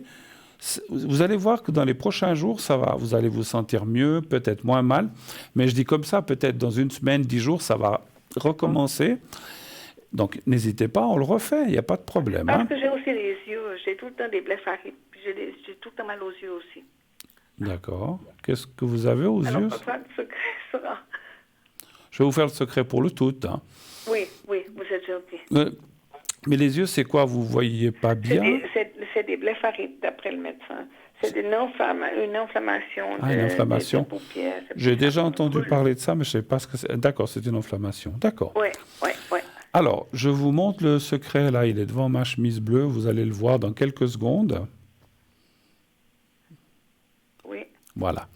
vous allez voir que dans les prochains jours, ça va. Vous allez vous sentir mieux, peut-être moins mal. Mais je dis comme ça, peut-être dans 1 semaine, 10 jours, ça va recommencer. Donc, n'hésitez pas, on le refait, il n'y a pas de problème. Parce que j'ai aussi les yeux, j'ai tout le temps des blépharies, j'ai tout le temps mal aux yeux aussi. D'accord. Qu'est-ce que vous avez aux yeux? Ça, le secret sera... Je vais vous faire le secret pour le tout. Hein. Oui, vous êtes gentil. Mais les yeux, c'est quoi? Vous ne voyez pas bien? C'est des blépharies, d'après le médecin. C'est une inflammation une inflammation. des paupières. J'ai déjà entendu parler de ça, mais je ne sais pas ce que c'est. D'accord, c'est une inflammation. D'accord. Oui. Alors, je vous montre le secret, là, il est devant ma chemise bleue, vous allez le voir dans quelques secondes. Oui. Voilà.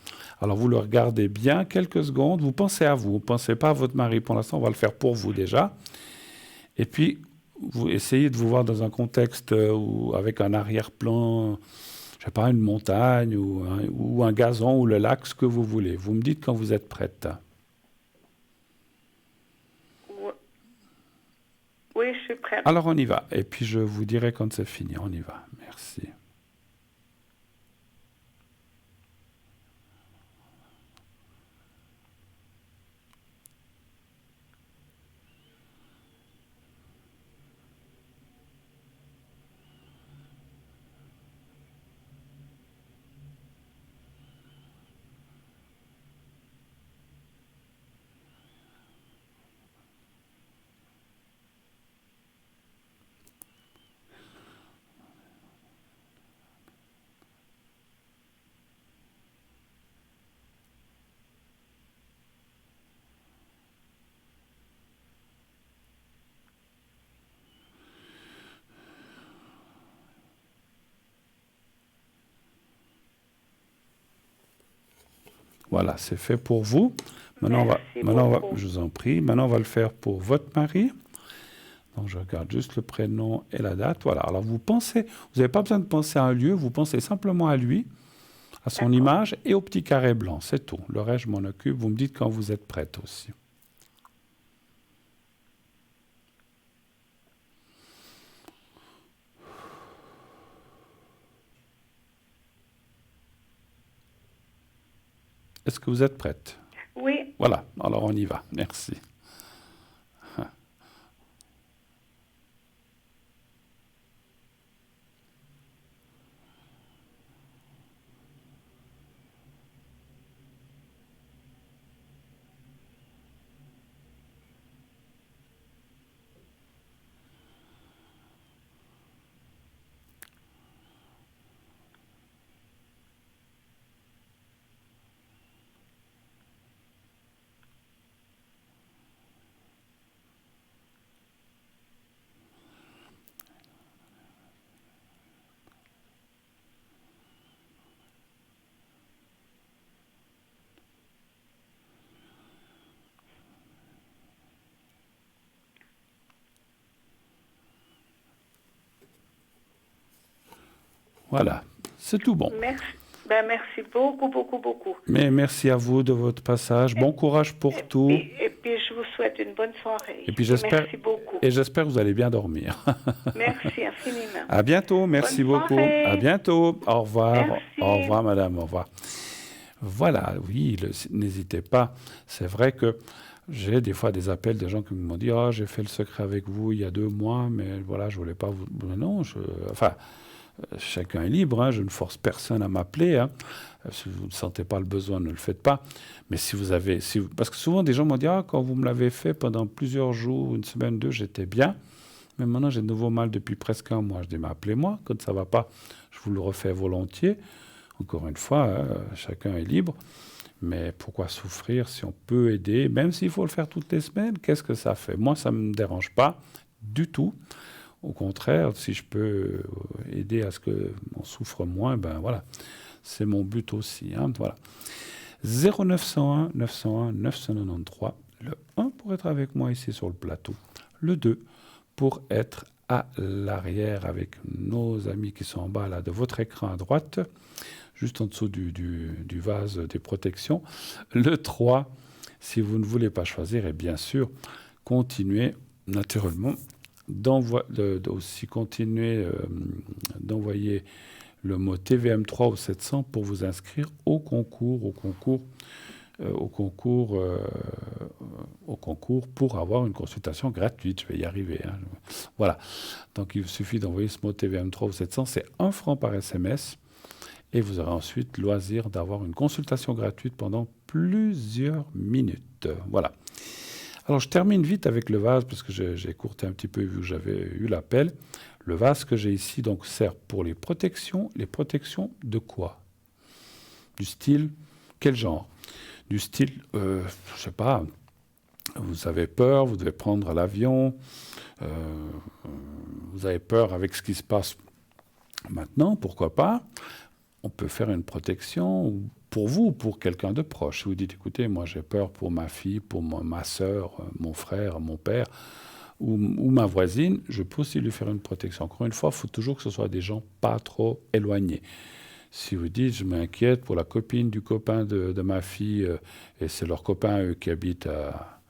Alors, vous le regardez bien, quelques secondes, vous pensez à vous ne pensez pas à votre mari. Pour l'instant, on va le faire pour vous déjà. Et puis, vous essayez de vous voir dans un contexte avec un arrière-plan, je ne sais pas, une montagne ou un gazon ou le lac, ce que vous voulez. Vous me dites quand vous êtes prête. Oui, je suis prête. Alors, on y va. Et puis, je vous dirai quand c'est fini. On y va. Merci. Voilà, c'est fait pour vous. Maintenant, je vous en prie. Maintenant, on va le faire pour votre mari. Donc, je regarde juste le prénom et la date. Voilà. Alors, vous n'avez pas besoin de penser à un lieu, vous pensez simplement à lui, à son image et au petit carré blanc. C'est tout. Le reste, je m'en occupe. Vous me dites quand vous êtes prête aussi. Est-ce que vous êtes prête? Oui. Voilà, alors on y va. Merci. Voilà, c'est tout bon. Merci. Merci beaucoup, beaucoup, beaucoup. Mais merci à vous de votre passage. Bon courage pour tout. Et puis, je vous souhaite une bonne soirée. Et puis j'espère, merci beaucoup. et j'espère que vous allez bien dormir. Merci infiniment. À bientôt, merci Bonne beaucoup. soirée. À bientôt. Au revoir. Merci. Au revoir, madame. Au revoir. Voilà, oui, n'hésitez pas. C'est vrai que j'ai des fois des appels de gens qui m'ont dit « Ah, j'ai fait le secret avec vous il y a 2 mois, mais voilà, je voulais pas vous... » Non, chacun est libre, hein, je ne force personne à m'appeler. Hein. Si vous ne sentez pas le besoin, ne le faites pas. Mais si vous avez... Parce que souvent, des gens m'ont dit « Ah, quand vous me l'avez fait pendant plusieurs jours, 1 semaine, 2, j'étais bien. Mais maintenant, j'ai de nouveau mal depuis presque 1 mois. » Je dis « Mais appelez-moi, quand ça ne va pas, je vous le refais volontiers. » Encore une fois, chacun est libre. Mais pourquoi souffrir si on peut aider, même s'il faut le faire toutes les semaines? Qu'est-ce que ça fait? Moi, ça ne me dérange pas du tout. Au contraire, si je peux aider à ce qu'on souffre moins, ben voilà, c'est mon but aussi. Hein, voilà. 0901 901 993, le 1 pour être avec moi ici sur le plateau, le 2 pour être à l'arrière avec nos amis qui sont en bas là, de votre écran à droite, juste en dessous du vase des protections, le 3 si vous ne voulez pas choisir, et bien sûr, continuez naturellement aussi continuer d'envoyer le mot TVM3 au 700 pour vous inscrire au concours pour avoir une consultation gratuite. Je vais y arriver. Hein. Voilà. Donc, il suffit d'envoyer ce mot TVM3 au 700. C'est 1 franc par SMS. Et vous aurez ensuite loisir d'avoir une consultation gratuite pendant plusieurs minutes. Voilà. Alors, je termine vite avec le vase, parce que j'ai écourté un petit peu vu que j'avais eu l'appel. Le vase que j'ai ici donc, sert pour les protections. Les protections de quoi? Du style, quel genre? Du style, je ne sais pas, vous avez peur, vous devez prendre l'avion, vous avez peur avec ce qui se passe maintenant, pourquoi pas? On peut faire une protection pour vous, pour quelqu'un de proche. Si vous dites, écoutez, moi j'ai peur pour ma fille, pour ma sœur, mon frère, mon père, ou ma voisine, je peux aussi lui faire une protection. Encore une fois, il faut toujours que ce soit des gens pas trop éloignés. Si vous dites, je m'inquiète pour la copine du copain de ma fille, et c'est leur copain, eux, qui habite à,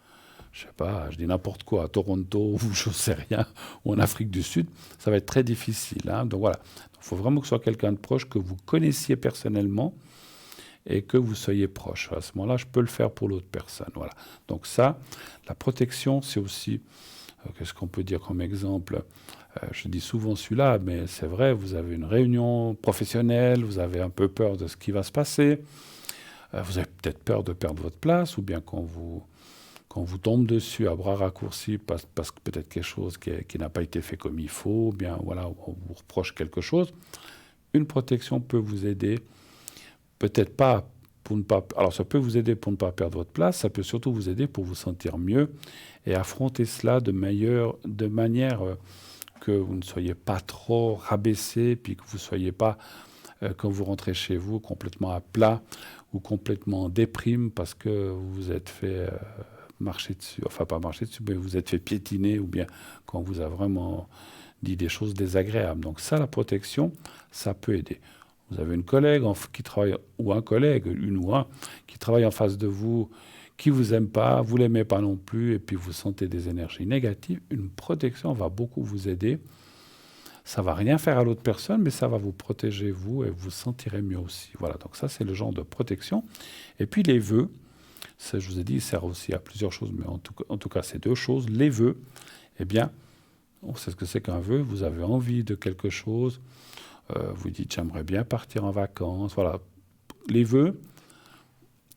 je sais pas, je dis n'importe quoi, à Toronto, ou je sais rien, ou en Afrique du Sud, ça va être très difficile. Hein. Donc voilà, il faut vraiment que ce soit quelqu'un de proche, que vous connaissiez personnellement, et que vous soyez proche. À ce moment-là, je peux le faire pour l'autre personne. Voilà. Donc ça, la protection, c'est aussi, qu'est-ce qu'on peut dire comme exemple? Je dis souvent celui-là, mais c'est vrai, vous avez une réunion professionnelle, vous avez un peu peur de ce qui va se passer, vous avez peut-être peur de perdre votre place, ou bien qu'on vous tombe dessus à bras raccourcis parce que peut-être quelque chose qui n'a pas été fait comme il faut, ou bien voilà, on vous reproche quelque chose. Une protection peut vous aider, peut-être pas pour ne pas... Alors ça peut vous aider pour ne pas perdre votre place, ça peut surtout vous aider pour vous sentir mieux et affronter cela de manière que vous ne soyez pas trop rabaissé, puis que vous ne soyez pas, quand vous rentrez chez vous, complètement à plat ou complètement en déprime parce que vous vous êtes fait marcher dessus, enfin pas marcher dessus, mais vous vous êtes fait piétiner, ou bien quand on vous a vraiment dit des choses désagréables. Donc ça, la protection, ça peut aider. Vous avez une collègue qui travaille, ou un collègue, une ou un, qui travaille en face de vous, qui ne vous aime pas, vous ne l'aimez pas non plus, et puis vous sentez des énergies négatives, une protection va beaucoup vous aider. Ça ne va rien faire à l'autre personne, mais ça va vous protéger, vous, et vous vous sentirez mieux aussi. Voilà, donc ça, c'est le genre de protection. Et puis les vœux, ça, je vous ai dit, il sert aussi à plusieurs choses, mais en tout cas, c'est 2 choses. Les vœux, eh bien, on sait ce que c'est qu'un vœu, vous avez envie de quelque chose, vous dites, j'aimerais bien partir en vacances, voilà. Les vœux,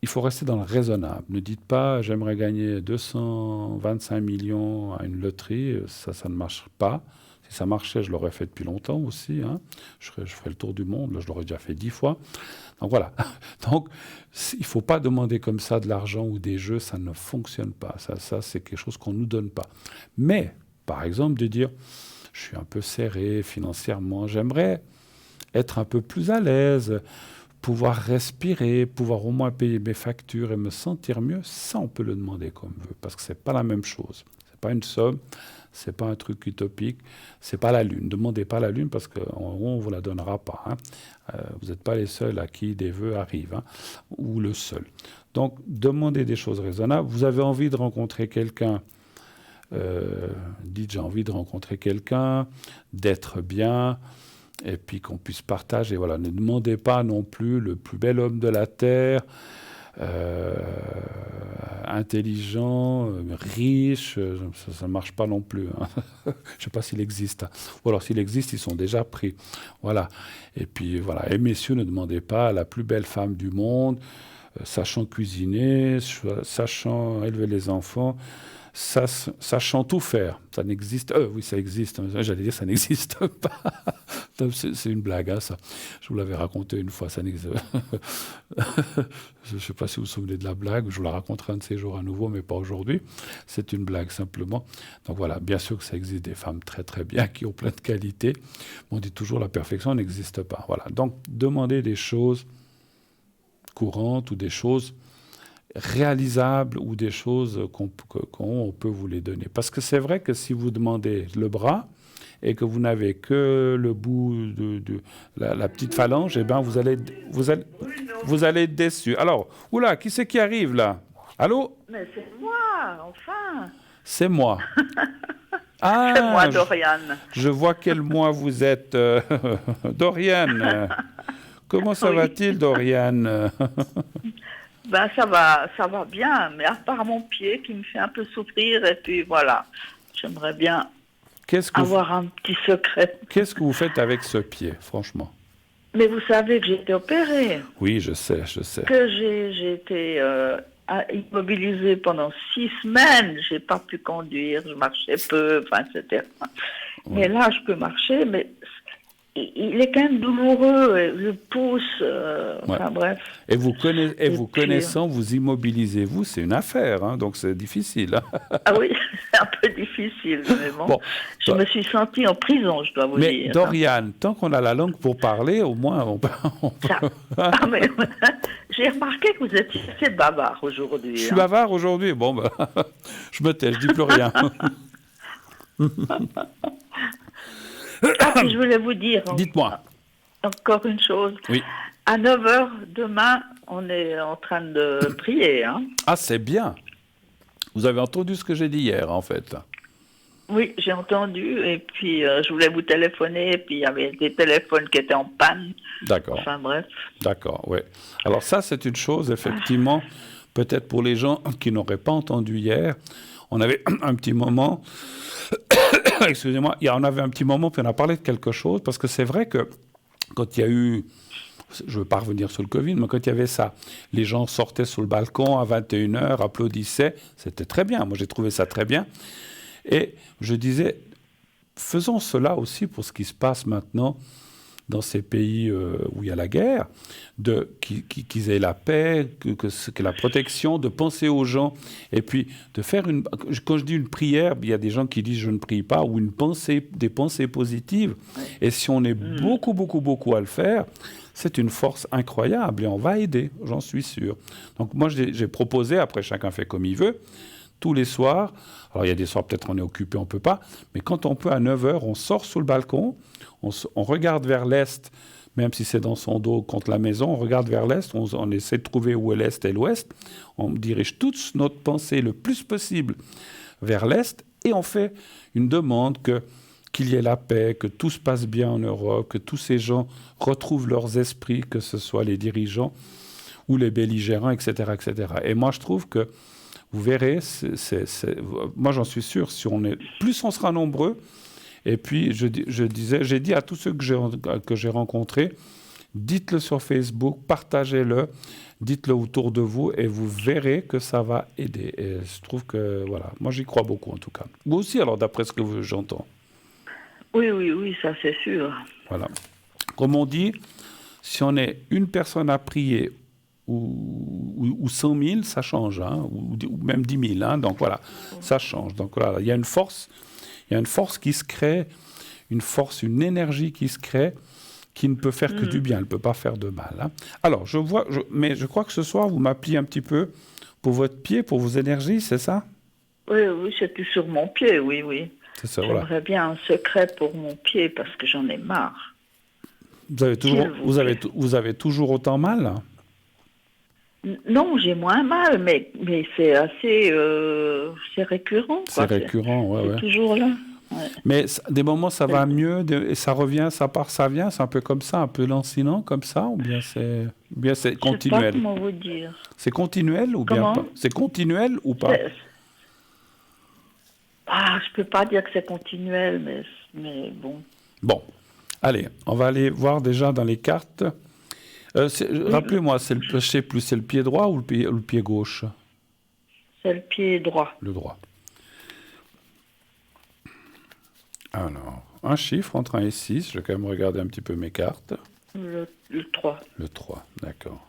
il faut rester dans le raisonnable. Ne dites pas, j'aimerais gagner 225 millions à une loterie, ça ne marche pas. Si ça marchait, je l'aurais fait depuis longtemps aussi. Hein. Je ferais le tour du monde, là, je l'aurais déjà fait 10 fois. Donc voilà. Donc, il ne faut pas demander comme ça de l'argent ou des jeux, ça ne fonctionne pas. Ça c'est quelque chose qu'on ne nous donne pas. Mais, par exemple, de dire, je suis un peu serré financièrement, j'aimerais être un peu plus à l'aise, pouvoir respirer, pouvoir au moins payer mes factures et me sentir mieux, ça on peut le demander comme vœu, parce que ce n'est pas la même chose. C'est pas une somme, c'est pas un truc utopique, c'est pas la lune. Ne demandez pas la lune parce qu'en gros, on vous la donnera pas. Hein. Vous n'êtes pas les seuls à qui des vœux arrivent, hein, ou le seul. Donc, demandez des choses raisonnables. Vous avez envie de rencontrer quelqu'un, dites j'ai envie de rencontrer quelqu'un, d'être bien, et puis qu'on puisse partager. Voilà, ne demandez pas non plus le plus bel homme de la terre, intelligent, riche, ça ne marche pas non plus. Hein. Je ne sais pas s'il existe. Hein. Ou alors s'il existe, ils sont déjà pris. Voilà. Et puis voilà. Et messieurs, ne demandez pas à la plus belle femme du monde, sachant cuisiner, sachant élever les enfants, sachant tout faire. Ça n'existe. Oui, ça existe. J'allais dire ça n'existe pas. C'est une blague, hein, ça. Je vous l'avais raconté une fois. Ça n'existe. Je ne sais pas si vous vous souvenez de la blague. Je vous la raconterai un de ces jours à nouveau, mais pas aujourd'hui. C'est une blague simplement. Donc voilà, bien sûr que ça existe des femmes très très bien qui ont plein de qualités. On dit toujours la perfection n'existe pas. Voilà. Donc demandez des choses courantes ou des choses réalisables ou des choses qu'on peut vous les donner. Parce que c'est vrai que si vous demandez le bras et que vous n'avez que le bout de la petite phalange, eh ben vous allez être déçu. Alors, oula, qui c'est qui arrive là? Allô? Mais c'est moi, enfin. C'est moi. Ah, c'est moi, Doriane. Je vois quel mois vous êtes. Doriane. Comment ça va-t-il, Doriane? Ben ça va bien, mais à part mon pied qui me fait un peu souffrir, et puis voilà, j'aimerais bien avoir un petit secret. Qu'est-ce que vous faites avec ce pied, franchement? Mais vous savez que j'ai été opérée. Oui, je sais. Que j'ai été immobilisée pendant 6 semaines, j'ai pas pu conduire, je marchais peu, enfin, etc. Ouais. Mais là, je peux marcher, mais il est quand même douloureux, le pouce, enfin bref. Et vous connaissant, vous immobilisez-vous, c'est une affaire, hein, donc c'est difficile. Hein. Ah oui, c'est un peu difficile, mais bon je me suis sentie en prison, je dois vous dire. Mais Doriane, tant qu'on a la langue pour parler, au moins on peut... mais, j'ai remarqué que vous êtes assez bavard aujourd'hui. Je suis bavard aujourd'hui? Bon, je me tais, je dis plus rien. Ah, je voulais vous dire. Dites-moi. Encore une chose. Oui. À 9h demain, on est en train de prier. Hein. Ah, c'est bien. Vous avez entendu ce que j'ai dit hier, en fait. Oui, j'ai entendu. Et puis, je voulais vous téléphoner. Et puis, il y avait des téléphones qui étaient en panne. D'accord. Enfin, bref. D'accord, oui. Alors, ça, c'est une chose, effectivement, peut-être pour les gens qui n'auraient pas entendu hier. On avait un petit moment... Excusez-moi, on avait un petit moment, puis on a parlé de quelque chose, parce que c'est vrai que quand il y a eu, je ne veux pas revenir sur le Covid, mais quand il y avait ça, les gens sortaient sur le balcon à 21h, applaudissaient, c'était très bien, moi j'ai trouvé ça très bien. Et je disais, faisons cela aussi pour ce qui se passe maintenant dans ces pays où il y a la guerre, qu'ils aient la paix, que la protection, de penser aux gens, et puis de faire quand je dis une prière, il y a des gens qui disent je ne prie pas, ou des pensées positives, et si on est beaucoup à le faire, c'est une force incroyable, et on va aider, j'en suis sûr. Donc moi j'ai proposé, après chacun fait comme il veut, tous les soirs, alors il y a des soirs peut-être on est occupé, on ne peut pas, mais quand on peut à 9h, on sort sur le balcon, on regarde vers l'est, même si c'est dans son dos contre la maison, on regarde vers l'est, on essaie de trouver où est l'est et l'ouest, on dirige toute notre pensée le plus possible vers l'est, et on fait une demande qu'il y ait la paix, que tout se passe bien en Europe, que tous ces gens retrouvent leurs esprits, que ce soit les dirigeants ou les belligérants, etc., etc. Et moi je trouve que vous verrez, moi j'en suis sûr, plus on sera nombreux, et puis j'ai dit à tous ceux que j'ai rencontrés, dites-le sur Facebook, partagez-le, dites-le autour de vous, et vous verrez que ça va aider. Et je trouve que, voilà, moi j'y crois beaucoup en tout cas. Vous aussi, alors d'après ce que j'entends. Oui, ça c'est sûr. Voilà. Comme on dit, si on est une personne à prier, ou 100 000, ça change, hein, ou même 10 000, hein, donc voilà, ça change. Donc voilà, il y a une force qui se crée, une énergie qui se crée, qui ne peut faire que du bien, elle ne peut pas faire de mal. Hein. Alors, mais je crois que ce soir, vous m'appelez un petit peu pour votre pied, pour vos énergies, c'est ça? Oui, oui, c'est tout sur mon pied, oui, oui. C'est ça, voilà. J'aimerais bien un secret pour mon pied parce que j'en ai marre. S'il vous plaît. Vous avez toujours autant mal, hein? Non, j'ai moins mal, mais c'est assez... c'est récurrent, C'est quoi. récurrent, ouais, C'est ouais. toujours là. Ouais. Mais des moments, ça va mieux, et ça revient, ça part, ça vient. C'est un peu comme ça, un peu lancinant, comme ça, ou bien c'est Je sais pas continuel? comment vous dire. C'est continuel ou bien Comment? pas? C'est continuel ou pas? Je peux pas dire que c'est continuel, mais bon. Bon, allez, on va aller voir déjà dans les cartes. Rappelez-moi, je sais plus, c'est le pied droit ou le pied gauche? C'est le pied droit. Le droit. Alors, un chiffre entre 1 et 6. Je vais quand même regarder un petit peu mes cartes. Le 3. Le 3, d'accord.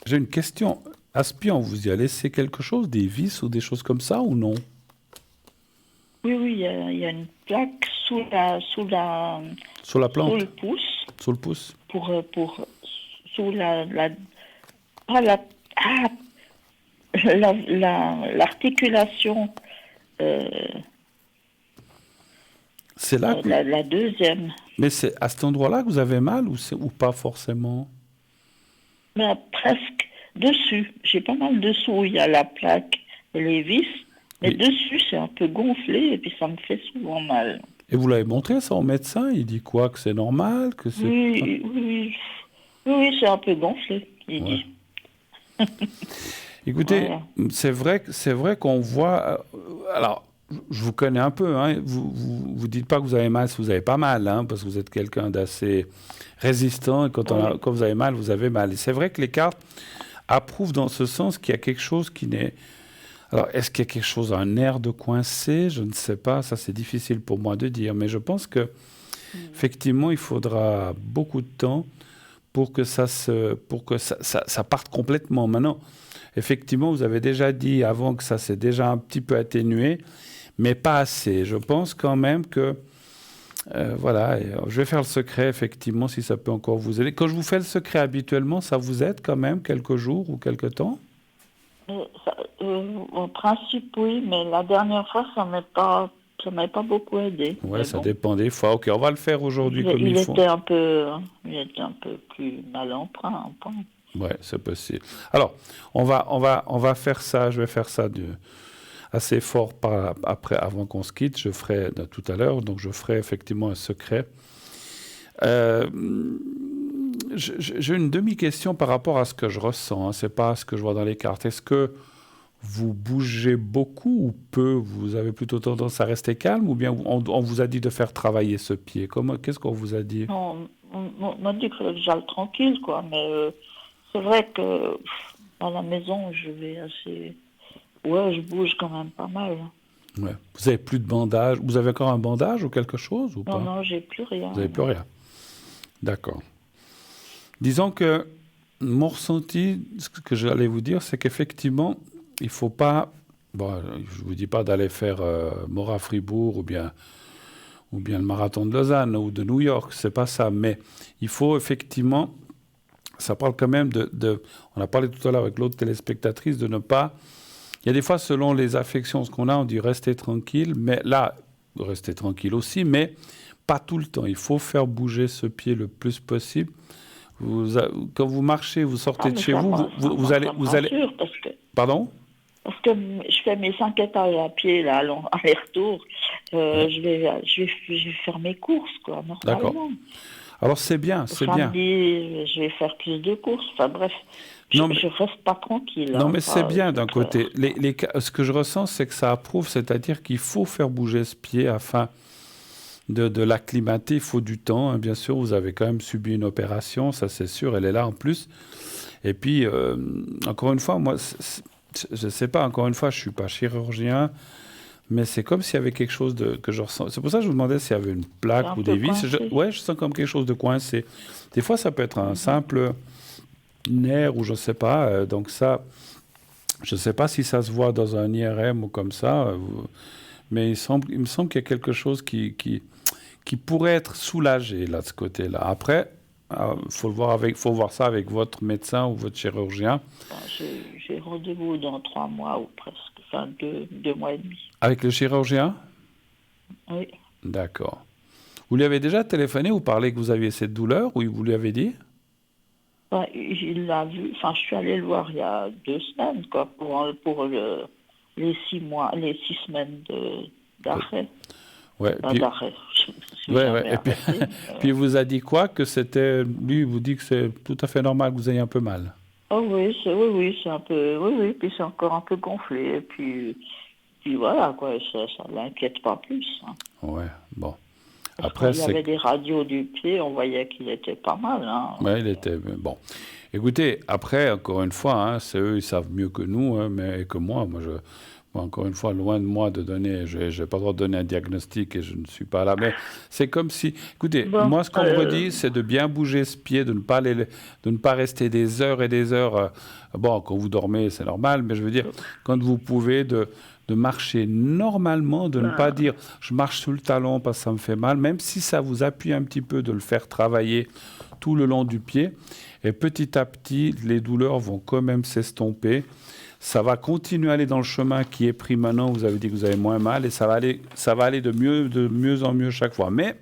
J'ai une question. Aspie, on vous y a laissé quelque chose, des vis ou des choses comme ça, ou non? Oui, oui, il y a une plaque sous Sur la plante? le pouce, Sous le pouce? sous pas l'articulation, C'est là que... la deuxième. Mais c'est à cet endroit-là que vous avez mal ou pas forcément? Mais presque dessus. J'ai pas mal dessous où il y a la plaque et les vis. Mais Oui. dessus, c'est un peu gonflé et puis ça me fait souvent mal. Et vous l'avez montré ça au médecin? Il dit quoi? Que c'est normal? Que c'est... Oui, oui, oui, c'est un peu gonflé, il Ouais. dit. Écoutez, Voilà. c'est vrai qu'on voit... alors, je vous connais un peu, hein, vous dites pas que vous avez mal si vous n'avez pas mal, hein, parce que vous êtes quelqu'un d'assez résistant, et quand vous avez mal, vous avez mal. Et c'est vrai que les cartes approuvent dans ce sens qu'il y a quelque chose qui n'est... Alors, est-ce qu'il y a quelque chose, un nerf de coincé? Je ne sais pas, ça c'est difficile pour moi de dire, mais je pense que effectivement, il faudra beaucoup de temps pour que ça parte complètement. Maintenant, effectivement, vous avez déjà dit avant que ça s'est déjà un petit peu atténué, mais pas assez. Je pense quand même que, voilà, je vais faire le secret, effectivement, si ça peut encore vous aider. Quand je vous fais le secret habituellement, ça vous aide quand même quelques jours ou quelques temps? En principe, oui, mais la dernière fois, ça m'avait pas beaucoup aidé. Ouais, Mais ça bon. dépend des fois. Ok, on va le faire aujourd'hui comme il faut. était un peu, il était un peu plus mal emprunt. Ouais, c'est possible. Alors, on va faire ça. Je vais faire ça assez fort après, avant qu'on se quitte. Je ferai tout à l'heure. Donc, je ferai effectivement un secret. J'ai une demi-question par rapport à ce que je ressens. Hein. C'est pas ce que je vois dans les cartes. Est-ce que vous bougez beaucoup ou peu? Vous avez plutôt tendance à rester calme ou bien on vous a dit de faire travailler ce pied? Qu'est-ce qu'on vous a dit? Non, on m'a dit que j'allais tranquille, quoi, mais c'est vrai que à la maison, je vais assez... Ouais, je bouge quand même pas mal. Ouais. Vous avez plus de bandage? Vous avez encore un bandage ou quelque chose ou pas? Non, j'ai plus rien. Vous n'avez plus rien. D'accord. Disons que mon ressenti, ce que j'allais vous dire, c'est qu'effectivement, il ne faut pas... Bon, je ne vous dis pas d'aller faire Mora-Fribourg ou bien le marathon de Lausanne ou de New York, c'est pas ça. Mais il faut effectivement... Ça parle quand même on a parlé tout à l'heure avec l'autre téléspectatrice, de ne pas... Il y a des fois, selon les affections, ce qu'on a, on dit rester tranquille. Mais là, rester tranquille aussi, mais pas tout le temps. Il faut faire bouger ce pied le plus possible. Quand vous marchez, vous sortez de chez vous, vous allez... Sûr, parce que... Pardon? Parce que je fais mes 5 étages à pied, là, aller-retour. Je vais faire mes courses, quoi, normalement. D'accord. Alors, c'est bien, c'est bien. Samedi, je vais faire plus de courses. Enfin, bref, je reste pas tranquille. Non, mais c'est bien d'un côté. Ce que je ressens, c'est que ça approuve, c'est-à-dire qu'il faut faire bouger ce pied afin de l'acclimater. Il faut du temps, hein, bien sûr. Vous avez quand même subi une opération, ça c'est sûr, elle est là en plus. Et puis, encore une fois, moi, je ne sais pas, encore une fois, je ne suis pas chirurgien, mais c'est comme s'il y avait quelque chose que je ressens. C'est pour ça que je vous demandais s'il y avait une plaque ou des vis. Je sens comme quelque chose de coincé. Des fois, ça peut être un simple nerf ou je ne sais pas. Donc ça, Je ne sais pas si ça se voit dans un IRM ou comme ça, mais il me semble qu'il y a quelque chose qui pourrait être soulagé là, de ce côté-là. Après, faut voir ça avec votre médecin ou votre chirurgien. J'ai rendez-vous dans 3 mois ou presque, enfin 2 mois et demi. Avec le chirurgien? Oui. D'accord. Vous lui avez déjà téléphoné ou parlé que vous aviez cette douleur, ou vous lui avez dit? Il l'a vu, enfin je suis allée le voir il y a 2 semaines, quoi, pour les 6 mois, les 6 semaines d'arrêt. Ouais, d'arrêt. Et puis, puis il vous a dit quoi? Que c'était, lui, il vous dit que c'est tout à fait normal que vous ayez un peu mal. Oh oui, c'est un peu, oui, puis c'est encore un peu gonflé, et puis voilà, quoi, ça l'inquiète pas plus. Hein. Ouais, bon. Après, il y avait des radios du pied, on voyait qu'il était pas mal. Hein. Ouais, il était bon. Écoutez, après, encore une fois, hein, c'est eux, ils savent mieux que nous, hein, mais que moi. Moi, encore une fois, loin de moi de donner, je n'ai pas le droit de donner un diagnostic et je ne suis pas là. Mais c'est comme si, écoutez, moi, ce qu'on me redit, c'est de bien bouger ce pied, de ne pas rester des heures et des heures. Bon, quand vous dormez, c'est normal, mais je veux dire, quand vous pouvez, de marcher normalement, de ne pas dire je marche sous le talon parce que ça me fait mal, même si ça vous appuie un petit peu, de le faire travailler tout le long du pied. Et petit à petit, les douleurs vont quand même s'estomper. Ça va continuer à aller dans le chemin qui est pris maintenant. Vous avez dit que vous avez moins mal et ça va aller de mieux en mieux chaque fois. Mais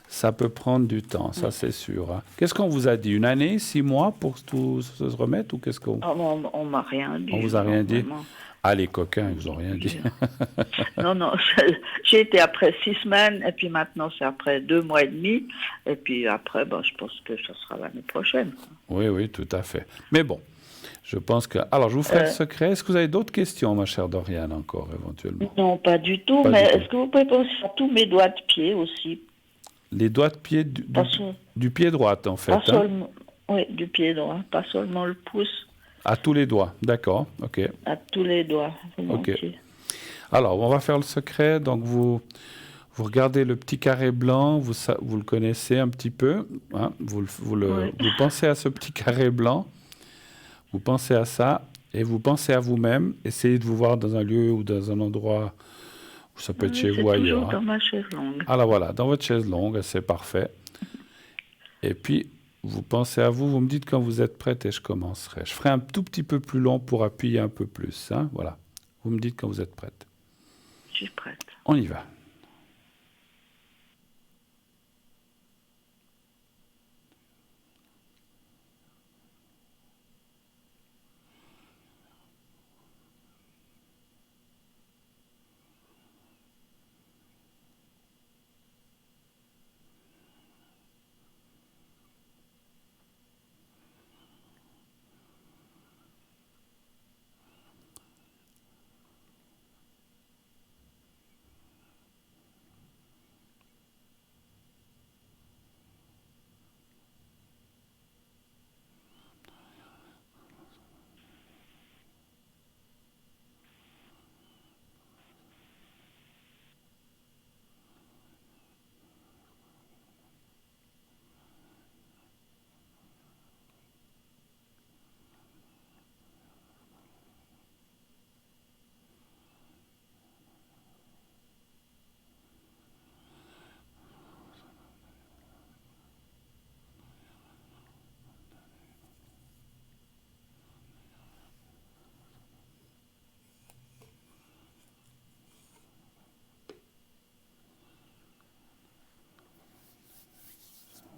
ça peut prendre du temps, ça c'est sûr. Hein. Qu'est-ce qu'on vous a dit? 1 année, 6 mois pour tout se remettre ou qu'est-ce qu'on... On m'a rien dit. On vous a rien dit? Vraiment. Ah, les coquins, ils vous ont rien dit. Non, j'ai été après 6 semaines, et puis maintenant c'est après 2 mois et demi, et puis après, je pense que ça sera l'année prochaine. Oui, tout à fait. Mais bon, je pense que... Alors, je vous ferai le secret. Est-ce que vous avez d'autres questions, ma chère Doriane, encore, éventuellement? Non, pas du tout, mais est-ce que vous pouvez penser à tous mes doigts de pied aussi? Les doigts de pied du pied droit, en fait. Pas seulement, oui, du pied droit, pas seulement le pouce. À tous les doigts, d'accord, ok. À tous les doigts, ok. Alors, on va faire le secret. Donc, vous regardez le petit carré blanc, vous le connaissez un petit peu. Hein, vous pensez à ce petit carré blanc, vous pensez à ça, et vous pensez à vous-même. Essayez de vous voir dans un lieu ou dans un endroit, où ça peut être chez vous ailleurs. Dans ma chaise longue. Alors voilà, dans votre chaise longue, c'est parfait. Et puis, vous pensez à vous, vous me dites quand vous êtes prête et je commencerai. Je ferai un tout petit peu plus long pour appuyer un peu plus. Hein, voilà. Vous me dites quand vous êtes prête. Je suis prête. On y va.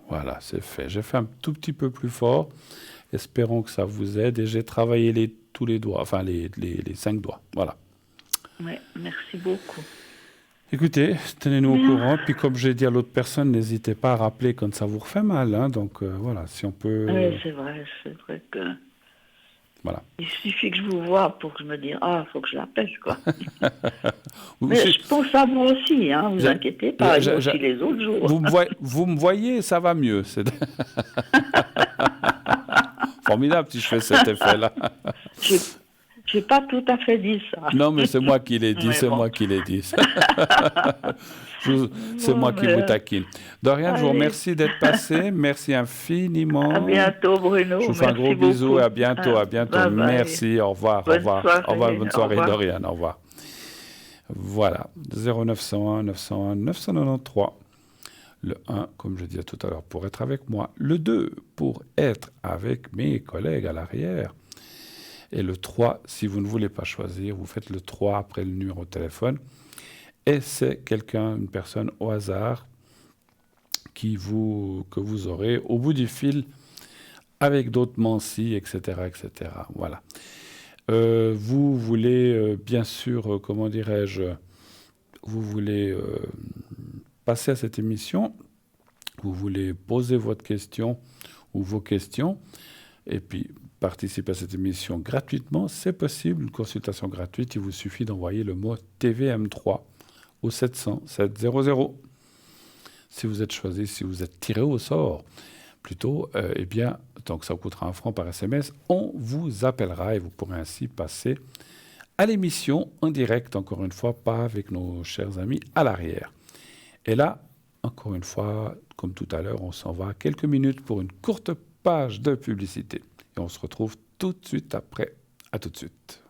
Voilà, c'est fait. J'ai fait un tout petit peu plus fort. Espérons que ça vous aide. Et j'ai travaillé tous les doigts, enfin les 5 doigts. Voilà. Oui, merci beaucoup. Écoutez, tenez-nous au courant. Puis comme j'ai dit à l'autre personne, n'hésitez pas à rappeler quand ça vous refait mal. Hein. Donc voilà, si on peut... Oui, c'est vrai que... Voilà. Il suffit que je vous voie pour que je me dise, il faut que je l'appelle, quoi. Mais je pense à vous aussi, hein, vous inquiétez pas, et aussi les autres jours. Vous me voyez, ça va mieux. Formidable si je fais cet effet-là. J'ai pas tout à fait dit ça. Non, mais c'est moi qui l'ai dit, moi qui l'ai dit. C'est moi qui vous taquine. Doriane, je vous Allez. remercie d'être passé. Merci infiniment. À bientôt, Bruno. Je vous fais un gros Merci bisou beaucoup. et à bientôt. À bientôt. Bye bye. Merci. Au revoir. Au Bonne revoir. soirée. Au revoir. Bonne Au soirée, revoir. Doriane. Au revoir. Voilà. 0901 901 993. Le 1, comme je disais tout à l'heure, pour être avec moi. Le 2, pour être avec mes collègues à l'arrière. Et le 3, si vous ne voulez pas choisir, vous faites le 3 après le numéro de téléphone. Et c'est quelqu'un, une personne au hasard, que vous aurez au bout du fil avec d'autres Mansi, etc., etc. Voilà. Vous voulez, bien sûr, comment dirais-je, vous voulez passer à cette émission, vous voulez poser votre question ou vos questions, et puis participer à cette émission gratuitement, c'est possible, une consultation gratuite, il vous suffit d'envoyer le mot TVM3 au 700 700. Si vous êtes choisi, si vous êtes tiré au sort, plutôt, eh bien, donc ça vous coûtera 1 franc par SMS, on vous appellera et vous pourrez ainsi passer à l'émission en direct, encore une fois, pas avec nos chers amis à l'arrière. Et là, encore une fois, comme tout à l'heure, on s'en va quelques minutes pour une courte page de publicité. Et on se retrouve tout de suite après. À tout de suite.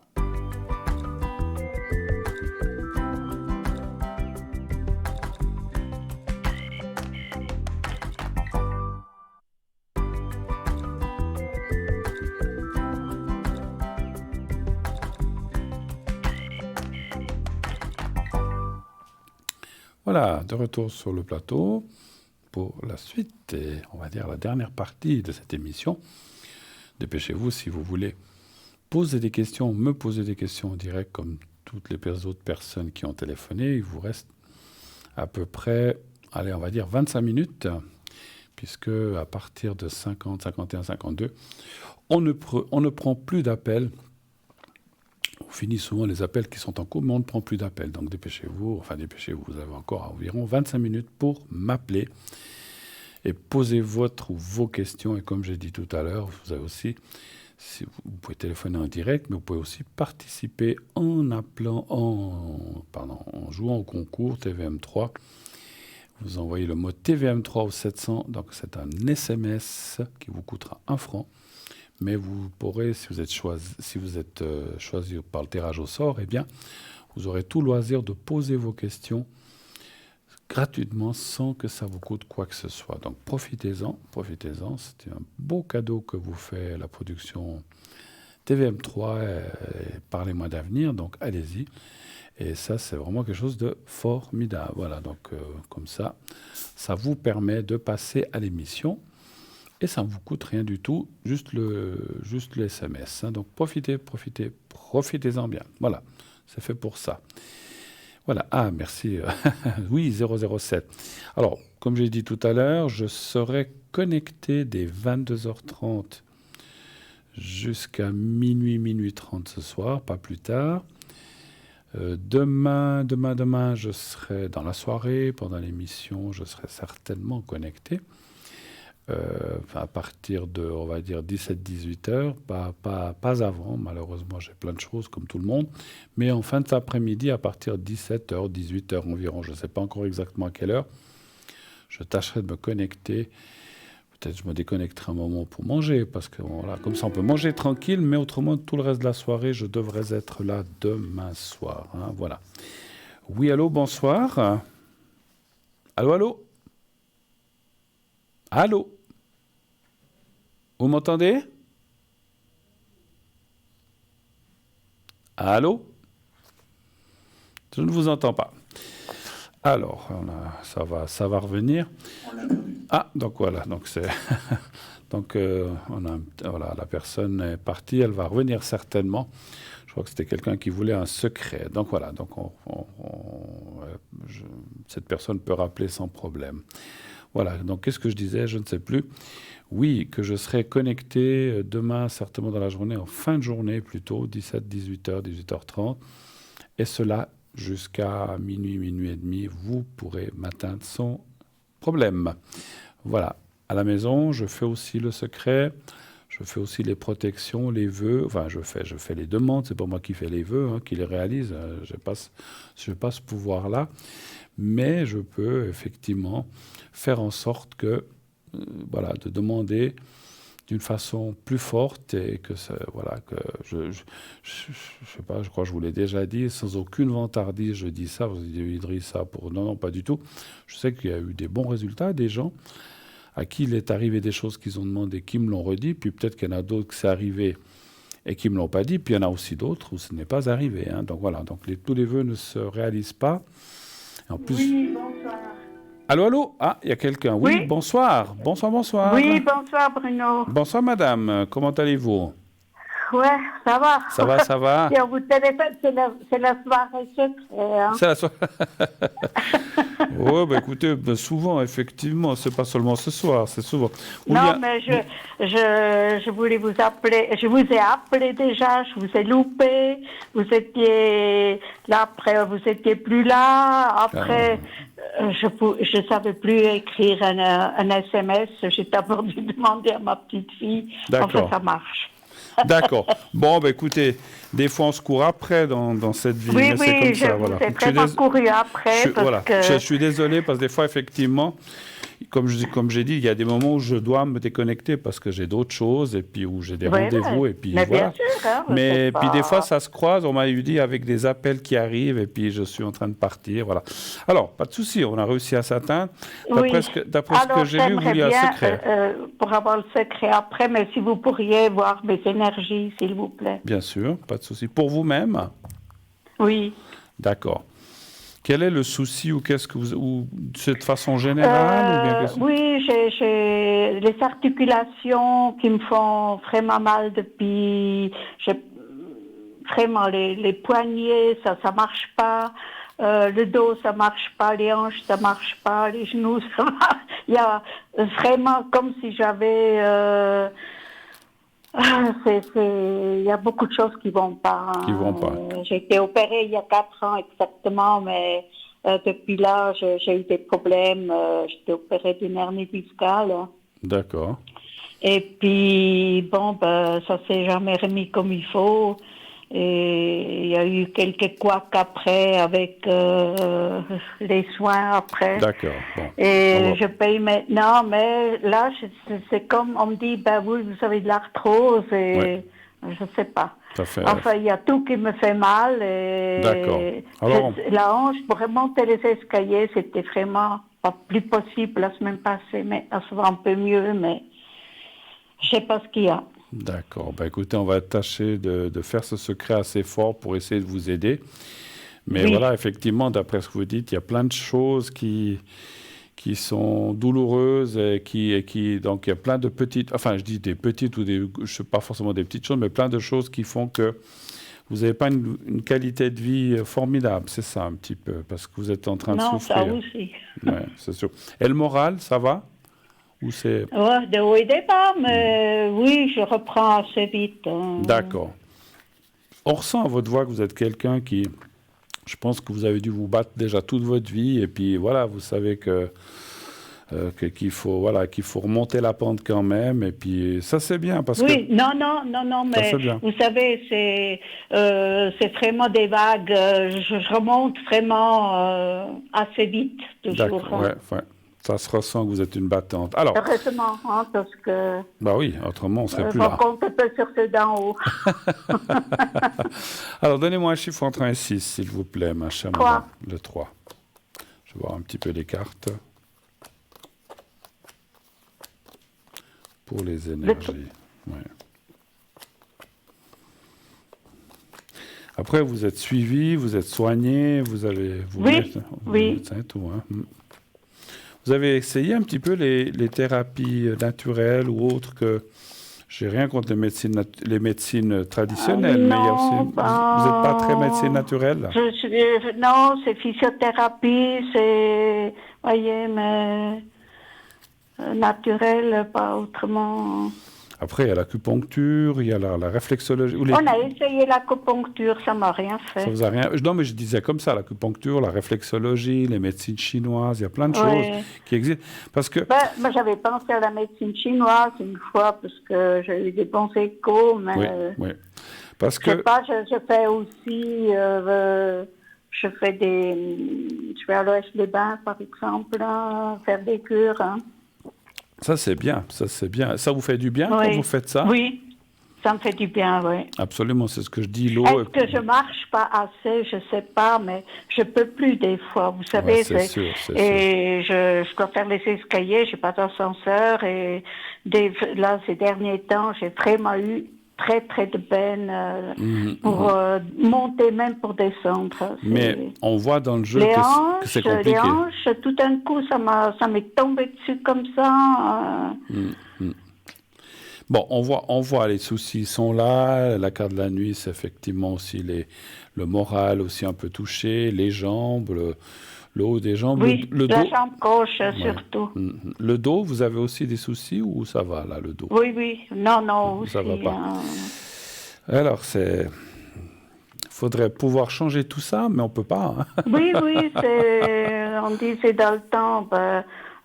Voilà, de retour sur le plateau pour la suite et on va dire la dernière partie de cette émission. Dépêchez-vous si vous voulez poser des questions, me poser des questions en direct comme toutes les autres personnes qui ont téléphoné. Il vous reste à peu près, allez, on va dire 25 minutes, puisque à partir de 50, 51, 52, on ne prend plus d'appels. On finit souvent les appels qui sont en cours, mais on ne prend plus d'appels. Donc dépêchez-vous, vous avez encore environ 25 minutes pour m'appeler et poser votre ou vos questions. Et comme j'ai dit tout à l'heure, vous avez aussi, si vous pouvez téléphoner en direct, mais vous pouvez aussi participer en appelant, en jouant au concours TVM3. Vous envoyez le mot TVM3 au 700, donc c'est un SMS qui vous coûtera 1 franc. Mais vous pourrez, si vous êtes choisi par le tirage au sort, eh bien, vous aurez tout loisir de poser vos questions gratuitement sans que ça vous coûte quoi que ce soit. Donc profitez-en. C'est un beau cadeau que vous fait la production TVM3 et Parlez-moi d'avenir. Donc allez-y. Et ça, c'est vraiment quelque chose de formidable. Voilà, donc comme ça vous permet de passer à l'émission. Et ça ne vous coûte rien du tout, juste le SMS. Hein. Donc profitez-en bien. Voilà, c'est fait pour ça. Voilà, merci. Oui, 007. Alors, comme j'ai dit tout à l'heure, je serai connecté dès 22h30 jusqu'à minuit 30 ce soir, pas plus tard. Demain, je serai dans la soirée, pendant l'émission, je serai certainement connecté. À partir de, on va dire, 17-18 heures, pas avant, malheureusement j'ai plein de choses comme tout le monde, mais en fin d'après-midi, à partir de 17h, 18h environ, je ne sais pas encore exactement à quelle heure, je tâcherai de me connecter, peut-être je me déconnecterai un moment pour manger, parce que voilà, comme ça on peut manger tranquille, mais autrement tout le reste de la soirée, je devrais être là demain soir, hein, voilà. Oui, allô, bonsoir. Allô. Allô? Vous m'entendez? Allô? Je ne vous entends pas. Alors, ça va revenir. Ah, donc voilà, donc c'est donc voilà, la personne est partie, elle va revenir certainement. Je crois que c'était quelqu'un qui voulait un secret. Donc voilà, donc cette personne peut rappeler sans problème. Voilà, donc qu'est-ce que je disais? Je ne sais plus. Oui, que je serai connecté demain, certainement dans la journée, en fin de journée plutôt, 17-18h, 18h30. Et cela jusqu'à minuit et demi, vous pourrez m'atteindre sans problème. Voilà, à la maison, je fais aussi le secret. Je fais aussi les protections, les vœux. Enfin, je fais les demandes. C'est pas moi qui fais les vœux, hein, qui les réalise. Je n'ai pas ce pouvoir-là. Mais je peux effectivement faire en sorte que, voilà, de demander d'une façon plus forte et que voilà, que je sais pas, je crois que je vous l'ai déjà dit, sans aucune vantardise, je dis ça, vous direz ça pour... Non, non, pas du tout. Je sais qu'il y a eu des bons résultats, des gens à qui il est arrivé des choses qu'ils ont demandé, qui me l'ont redit, puis peut-être qu'il y en a d'autres que c'est arrivé et qui ne me l'ont pas dit, puis il y en a aussi d'autres où ce n'est pas arrivé. Hein. Donc voilà, donc tous les vœux ne se réalisent pas. Et en plus... Oui, bonsoir. Allô, allô? Ah, il y a quelqu'un. Oui, Oui. Bonsoir. Bonsoir, bonsoir. Oui, bonsoir Bruno. Bonsoir, madame. Comment allez-vous? Ouais, ça va. Ça va, ça va. Et on vous téléphone, c'est la soirée secrète. Hein. C'est la soirée. Oui, bah, écoutez, souvent, effectivement, c'est pas seulement ce soir, c'est souvent. Non, mais je voulais vous appeler, je vous ai appelé déjà, je vous ai loupé, vous étiez là, après vous étiez plus là, après je savais plus écrire un SMS, j'ai d'abord dû demander à ma petite fille, enfin ça marche. D'accord. Bon, bah, écoutez, des fois on se court après dans cette vie. Oui, mais c'est comme ça, voilà. J'ai vraiment couru après. Je suis désolé parce que des fois, effectivement, comme j'ai dit, il y a des moments où je dois me déconnecter parce que j'ai d'autres choses et puis où j'ai des rendez-vous et puis mais voilà. Bien sûr, hein, mais puis des fois ça se croise, on m'a dit avec des appels qui arrivent et puis je suis en train de partir, voilà. Alors pas de souci, on a réussi à s'atteindre. D'après ce que j'ai vu, vous vouliez un secret. Pour avoir le secret après, mais si vous pourriez voir mes énergies, s'il vous plaît. Bien sûr, pas de souci. Pour vous-même. Oui. D'accord. Quel est le souci ou qu'est-ce que ou c'est de façon générale Oui, j'ai les articulations qui me font vraiment mal depuis. Vraiment les poignets, ça marche pas. Le dos, ça marche pas. Les hanches, ça marche pas. Les genoux, ça marche. Il y a vraiment comme si j'avais. Il y a beaucoup de choses qui vont pas. Qui vont pas. J'ai été opérée il y a 4 ans exactement, mais depuis là, j'ai eu des problèmes. J'étais opérée d'une hernie discale. D'accord. Et puis, bon, ça s'est jamais remis comme il faut. Et il y a eu quelques couacs après avec les soins après. D'accord. Bon. Et je paye maintenant, mais là, c'est comme on me dit, oui, vous avez de l'arthrose et je sais pas. Enfin, il y a tout qui me fait mal. Et d'accord. Alors, la hanche, pour remonter les escaliers, c'était vraiment pas plus possible la semaine passée. Maintenant, ça va un peu mieux, mais je sais pas ce qu'il y a. D'accord. Écoutez, on va tâcher de faire ce secret assez fort pour essayer de vous aider. Mais voilà, effectivement, d'après ce que vous dites, il y a plein de choses qui sont douloureuses et donc il y a plein de petites, enfin je dis des petites ou je sais pas forcément des petites choses, mais plein de choses qui font que vous n'avez pas une qualité de vie formidable, c'est ça un petit peu, parce que vous êtes en train de souffrir. Non, ça aussi. Ouais, c'est sûr. Et le moral, ça va? Ou c'est... Ouais, de haut et des bas, mais oui, je reprends assez vite. Hein. D'accord. On ressent à votre voix que vous êtes quelqu'un qui... Je pense que vous avez dû vous battre déjà toute votre vie, et puis voilà, vous savez qu'il faut remonter la pente quand même, et puis ça c'est bien parce que... Oui, non, mais vous savez, c'est vraiment des vagues, je remonte vraiment assez vite, toujours. D'accord, ouais. Ça se ressent que vous êtes une battante. Alors, heureusement, parce que... Bah oui, autrement on serait plus là. On compte un peu sur ceux d'en haut. Alors, donnez-moi un chiffre entre 1 et 6, s'il vous plaît, ma chère madame. Le 3. Je vais voir un petit peu les cartes. Pour les énergies. Ouais. Après, vous êtes suivi, vous êtes soigné, vous avez... Oui. Tout, hein. Vous avez essayé un petit peu les thérapies naturelles ou autres que... J'ai rien contre les médecines traditionnelles, mais il y a aussi... Vous n'êtes pas très médecine naturelle? Non, c'est physiothérapie, c'est... Voyez, mais... naturel, pas autrement... Après, il y a l'acupuncture, il y a la réflexologie. On a essayé l'acupuncture, ça m'a rien fait. Ça vous a rien... Non, mais je disais comme ça, l'acupuncture, la réflexologie, les médecines chinoises, il y a plein de choses qui existent. Parce que... Moi, j'avais pensé à la médecine chinoise une fois, parce que j'ai eu des bons échos, mais... Oui. Parce que... Je sais pas, je fais aussi... je vais à l'Ouest-les-Bains, par exemple, faire des cures. Hein. Ça, c'est bien. Ça vous fait du bien quand vous faites ça? Oui, ça me fait du bien, oui. Absolument, c'est ce que je dis, l'eau... Est-ce que je marche pas assez? Je sais pas, mais je peux plus des fois, vous savez. Ouais, c'est sûr. Je dois faire les escaliers, j'ai pas d'ascenseur, et là, ces derniers temps, j'ai vraiment eu très de peine pour monter, même pour descendre. Mais on voit dans le jeu que c'est compliqué. Les hanches, tout d'un coup, ça m'est tombé dessus comme ça. Bon, on voit les soucis sont là. La carte de la nuit, c'est effectivement aussi le moral aussi un peu touché, les jambes, le haut des jambes, oui, le dos. La jambe gauche surtout. Le dos, vous avez aussi des soucis ou ça va là, le dos? Oui. Non, aussi. Ça va pas. Alors, faudrait pouvoir changer tout ça, mais on peut pas. Hein. Oui, on disait dans le temps,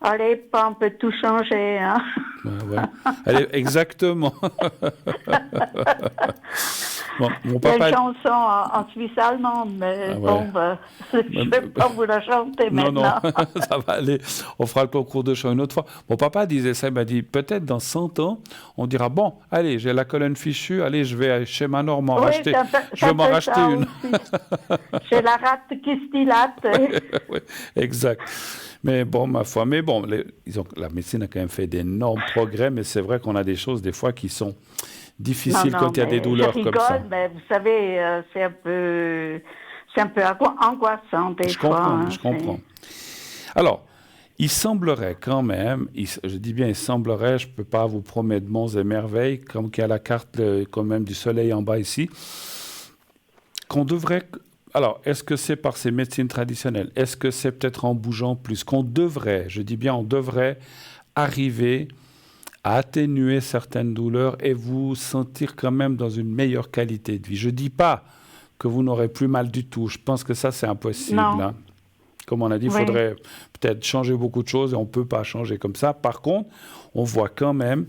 allez, on peut tout changer. Hein. Ouais. Allez, exactement. Bon, mon papa... Il y a une chanson en suisse allemande, mais je ne vais pas vous la chanter maintenant. Non, ça va aller. On fera le concours de chant une autre fois. Mon papa disait ça, il m'a dit, peut-être dans 100 ans, on dira, bon, allez, j'ai la colonne fichue, allez, je vais chez Manor m'en racheter. Je vais m'en racheter une. J'ai la rate qui se dilate. Oui, exact. Mais bon, ma foi, la médecine a quand même fait d'énormes progrès, mais c'est vrai qu'on a des choses, des fois, qui sont difficiles quand il y a des douleurs comme ça. Mais vous savez, c'est un peu angoissant des fois. Je comprends. Alors, il semblerait quand même, je dis bien il semblerait, je ne peux pas vous promettre monts et merveilles, comme qu'il y a la carte quand même du soleil en bas ici, qu'on devrait... Alors, est-ce que c'est par ces médecines traditionnelles? Est-ce que c'est peut-être en bougeant plus? Qu'on devrait, je dis bien on devrait, arriver à atténuer certaines douleurs et vous sentir quand même dans une meilleure qualité de vie. Je ne dis pas que vous n'aurez plus mal du tout. Je pense que ça, c'est impossible. Hein. Comme on a dit, il faudrait peut-être changer beaucoup de choses et on ne peut pas changer comme ça. Par contre, on voit quand même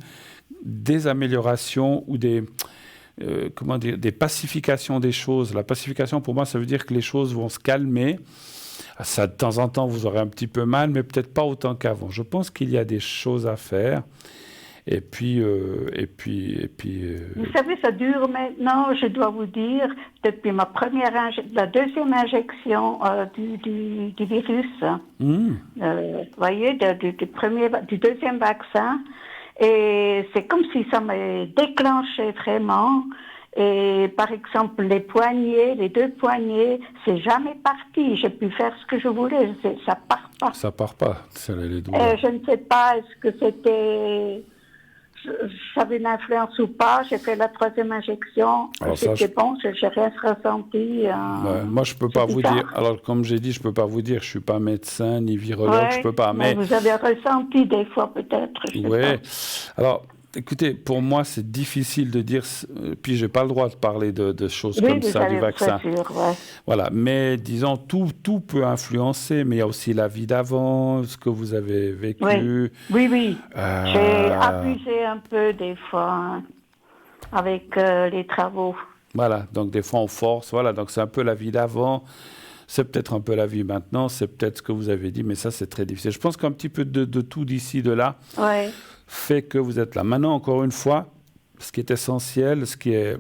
des améliorations ou des pacifications des choses. La pacification, pour moi, ça veut dire que les choses vont se calmer. Ça, de temps en temps, vous aurez un petit peu mal, mais peut-être pas autant qu'avant. Je pense qu'il y a des choses à faire. Et puis... Vous savez, ça dure maintenant, je dois vous dire, depuis la deuxième injection du virus. Vous voyez, du deuxième vaccin. Et c'est comme si ça m'ait déclenché vraiment. Et par exemple, les deux poignets, c'est jamais parti. J'ai pu faire ce que je voulais, ça part pas. Ça part pas, c'est les douleurs. Je ne sais pas, est-ce que ça avait une influence ou pas. J'ai fait la troisième injection. C'était bon, j'ai rien ressenti. Moi, je peux pas vous dire. Alors, comme j'ai dit, je peux pas vous dire. Je suis pas médecin ni virologue. Je peux pas. Mais vous avez ressenti des fois peut-être. Oui. Alors, écoutez, pour moi, c'est difficile de dire. Puis, j'ai pas le droit de parler de choses comme ça du vaccin. Sûr, Voilà. Mais disons, tout peut influencer. Mais il y a aussi la vie d'avant, ce que vous avez vécu. Oui. J'ai abusé un peu des fois avec les travaux. Voilà. Donc des fois on force. Voilà. Donc c'est un peu la vie d'avant. C'est peut-être un peu la vie maintenant. C'est peut-être ce que vous avez dit. Mais ça, c'est très difficile. Je pense qu'un petit peu de tout d'ici, de là. Fait que vous êtes là. Maintenant, encore une fois, ce qui est essentiel, ce qui est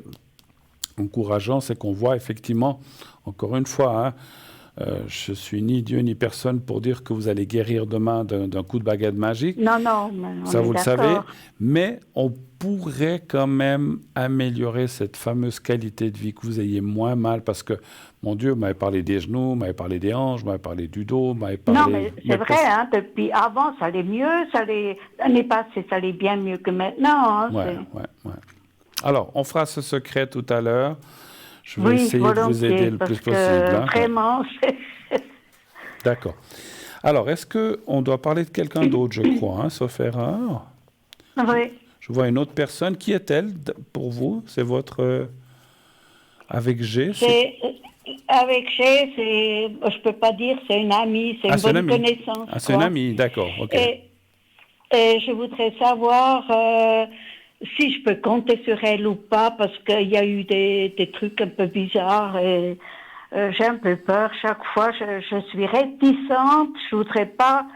encourageant, c'est qu'on voit effectivement, encore une fois, je suis ni Dieu ni personne pour dire que vous allez guérir demain d'un coup de baguette magique. Non, ça vous le savez. Mais on pourrait quand même améliorer cette fameuse qualité de vie, que vous ayez moins mal, parce que, mon Dieu, vous m'avez parlé des genoux, vous m'avez parlé des hanches, vous m'avez parlé du dos, vous m'avez parlé... Non, mais c'est vrai, depuis avant, ça allait mieux, l'année passée, ça allait bien mieux que maintenant. Ouais. Alors, on fera ce secret tout à l'heure. Je vais essayer de vous aider le plus possible. Vraiment, D'accord. Alors, est-ce qu'on doit parler de quelqu'un d'autre, je crois, sauf erreur? Oui. Je vois une autre personne. Qui est-elle pour vous? C'est votre... avec G? Avec G, je peux pas dire, c'est une amie, c'est une bonne connaissance. Ah, c'est une amie, d'accord, ok. Et je voudrais savoir si je peux compter sur elle ou pas, parce qu'il y a eu des trucs un peu bizarres et j'ai un peu peur. Chaque fois, je suis réticente. Je voudrais pas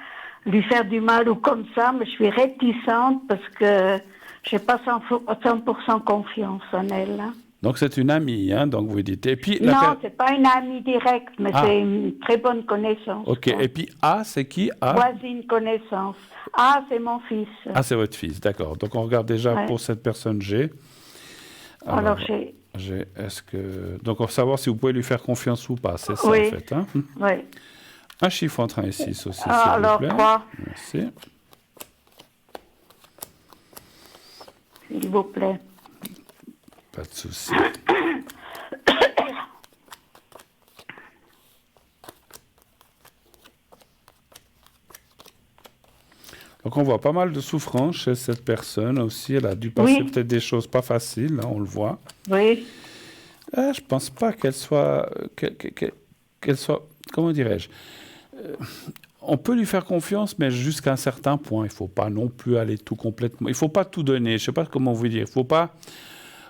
lui faire du mal ou comme ça, mais je suis réticente parce que j'ai pas 100% confiance en elle. Hein. Donc c'est une amie, hein, donc vous dites. Et puis, non, c'est pas une amie directe, mais c'est une très bonne connaissance. Ok, quoi. Et puis A, c'est qui A? Voisine connaissance. A, c'est mon fils. Ah, c'est votre fils, d'accord. Donc on regarde déjà pour cette personne G. Alors G. Est-ce que... Donc on va savoir si vous pouvez lui faire confiance ou pas, c'est ça en fait. Hein? Oui. Un chiffre entre 1 et 6 aussi, alors s'il vous plaît. 3. Merci. S'il vous plaît. Pas de souci. Donc on voit pas mal de souffrance chez cette personne aussi. Elle a dû passer peut-être des choses pas faciles, hein, on le voit. Oui. Je pense pas qu'elle soit... qu'elle soit... Comment dirais-je on peut lui faire confiance, mais jusqu'à un certain point. Il ne faut pas non plus aller tout complètement... Il ne faut pas tout donner. Je ne sais pas comment vous dire. Il ne faut pas...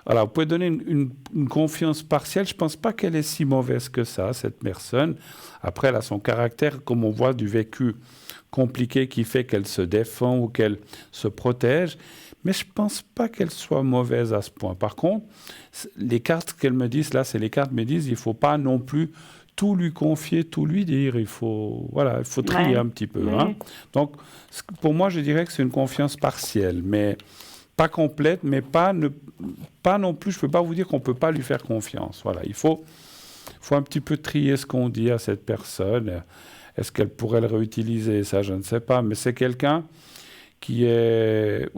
Voilà, vous pouvez donner une confiance partielle. Je ne pense pas qu'elle est si mauvaise que ça, cette personne. Après, elle a son caractère, comme on voit, du vécu compliqué qui fait qu'elle se défend ou qu'elle se protège. Mais je ne pense pas qu'elle soit mauvaise à ce point. Par contre, les cartes qu'elle me disent, là, c'est les cartes me disent, il ne faut pas non plus tout lui confier, tout lui dire. Il faut trier un petit peu. Hein. Donc, pour moi, je dirais que c'est une confiance partielle, mais pas complète, mais pas non plus. Je ne peux pas vous dire qu'on ne peut pas lui faire confiance. Voilà, il faut un petit peu trier ce qu'on dit à cette personne. Est-ce qu'elle pourrait le réutiliser? Ça, je ne sais pas. Mais c'est quelqu'un qui est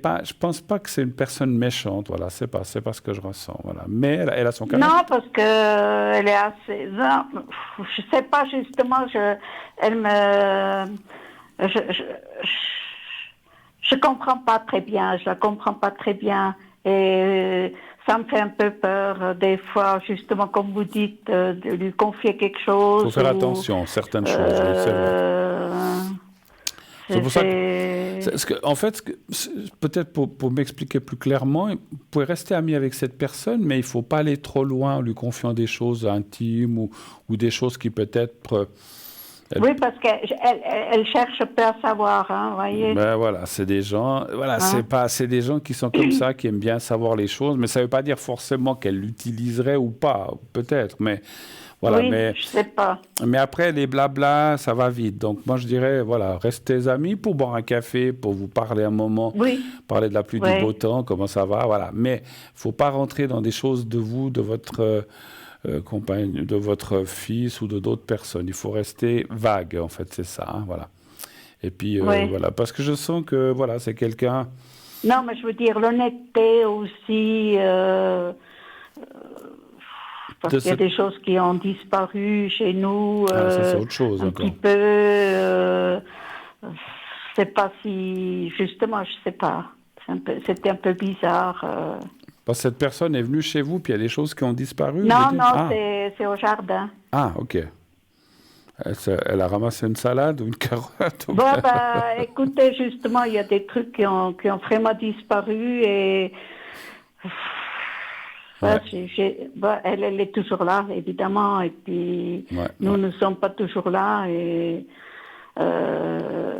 pas. Je pense pas que c'est une personne méchante. Voilà, c'est pas ce que je ressens. Voilà, mais elle a son caractère. Non, parce que elle est assez. Non, je sais pas justement. Je comprends pas très bien. Je la comprends pas très bien et ça me fait un peu peur des fois, justement, comme vous dites, de lui confier quelque chose. Il faut faire attention, certaines choses. C'est vrai. C'est pour ça que, en fait, peut-être pour m'expliquer plus clairement, vous pouvez rester ami avec cette personne, mais il ne faut pas aller trop loin en lui confiant des choses intimes ou des choses qui peut-être... Oui, parce qu'elle cherche pas à savoir, hein, voyez. Ben voilà, c'est des gens, c'est des gens qui sont comme ça, qui aiment bien savoir les choses, mais ça ne veut pas dire forcément qu'elle l'utiliserait ou pas, peut-être, mais... Voilà, oui, je sais pas. Mais après, les blabla, ça va vite. Donc, moi, je dirais, voilà, restez amis pour boire un café, pour vous parler un moment, parler de la pluie, du beau temps, comment ça va, voilà. Mais il ne faut pas rentrer dans des choses de vous, de votre compagne, de votre fils ou de d'autres personnes. Il faut rester vague, en fait, c'est ça, hein, voilà. Et puis, voilà, parce que je sens que, voilà, c'est quelqu'un... Non, mais je veux dire, l'honnêteté aussi... parce qu'il y a des choses qui ont disparu chez nous. Ça, c'est autre chose, un encore. Petit peu. Je sais pas si... Justement, je sais pas. C'était un peu bizarre. Parce que cette personne est venue chez vous, puis il y a des choses qui ont disparu? Non, c'est au jardin. Ah, OK. Elle a ramassé une salade ou une carotte? Écoutez, justement, il y a des trucs qui ont vraiment disparu et... elle est toujours là, évidemment, et puis nous ne sommes pas toujours là. Et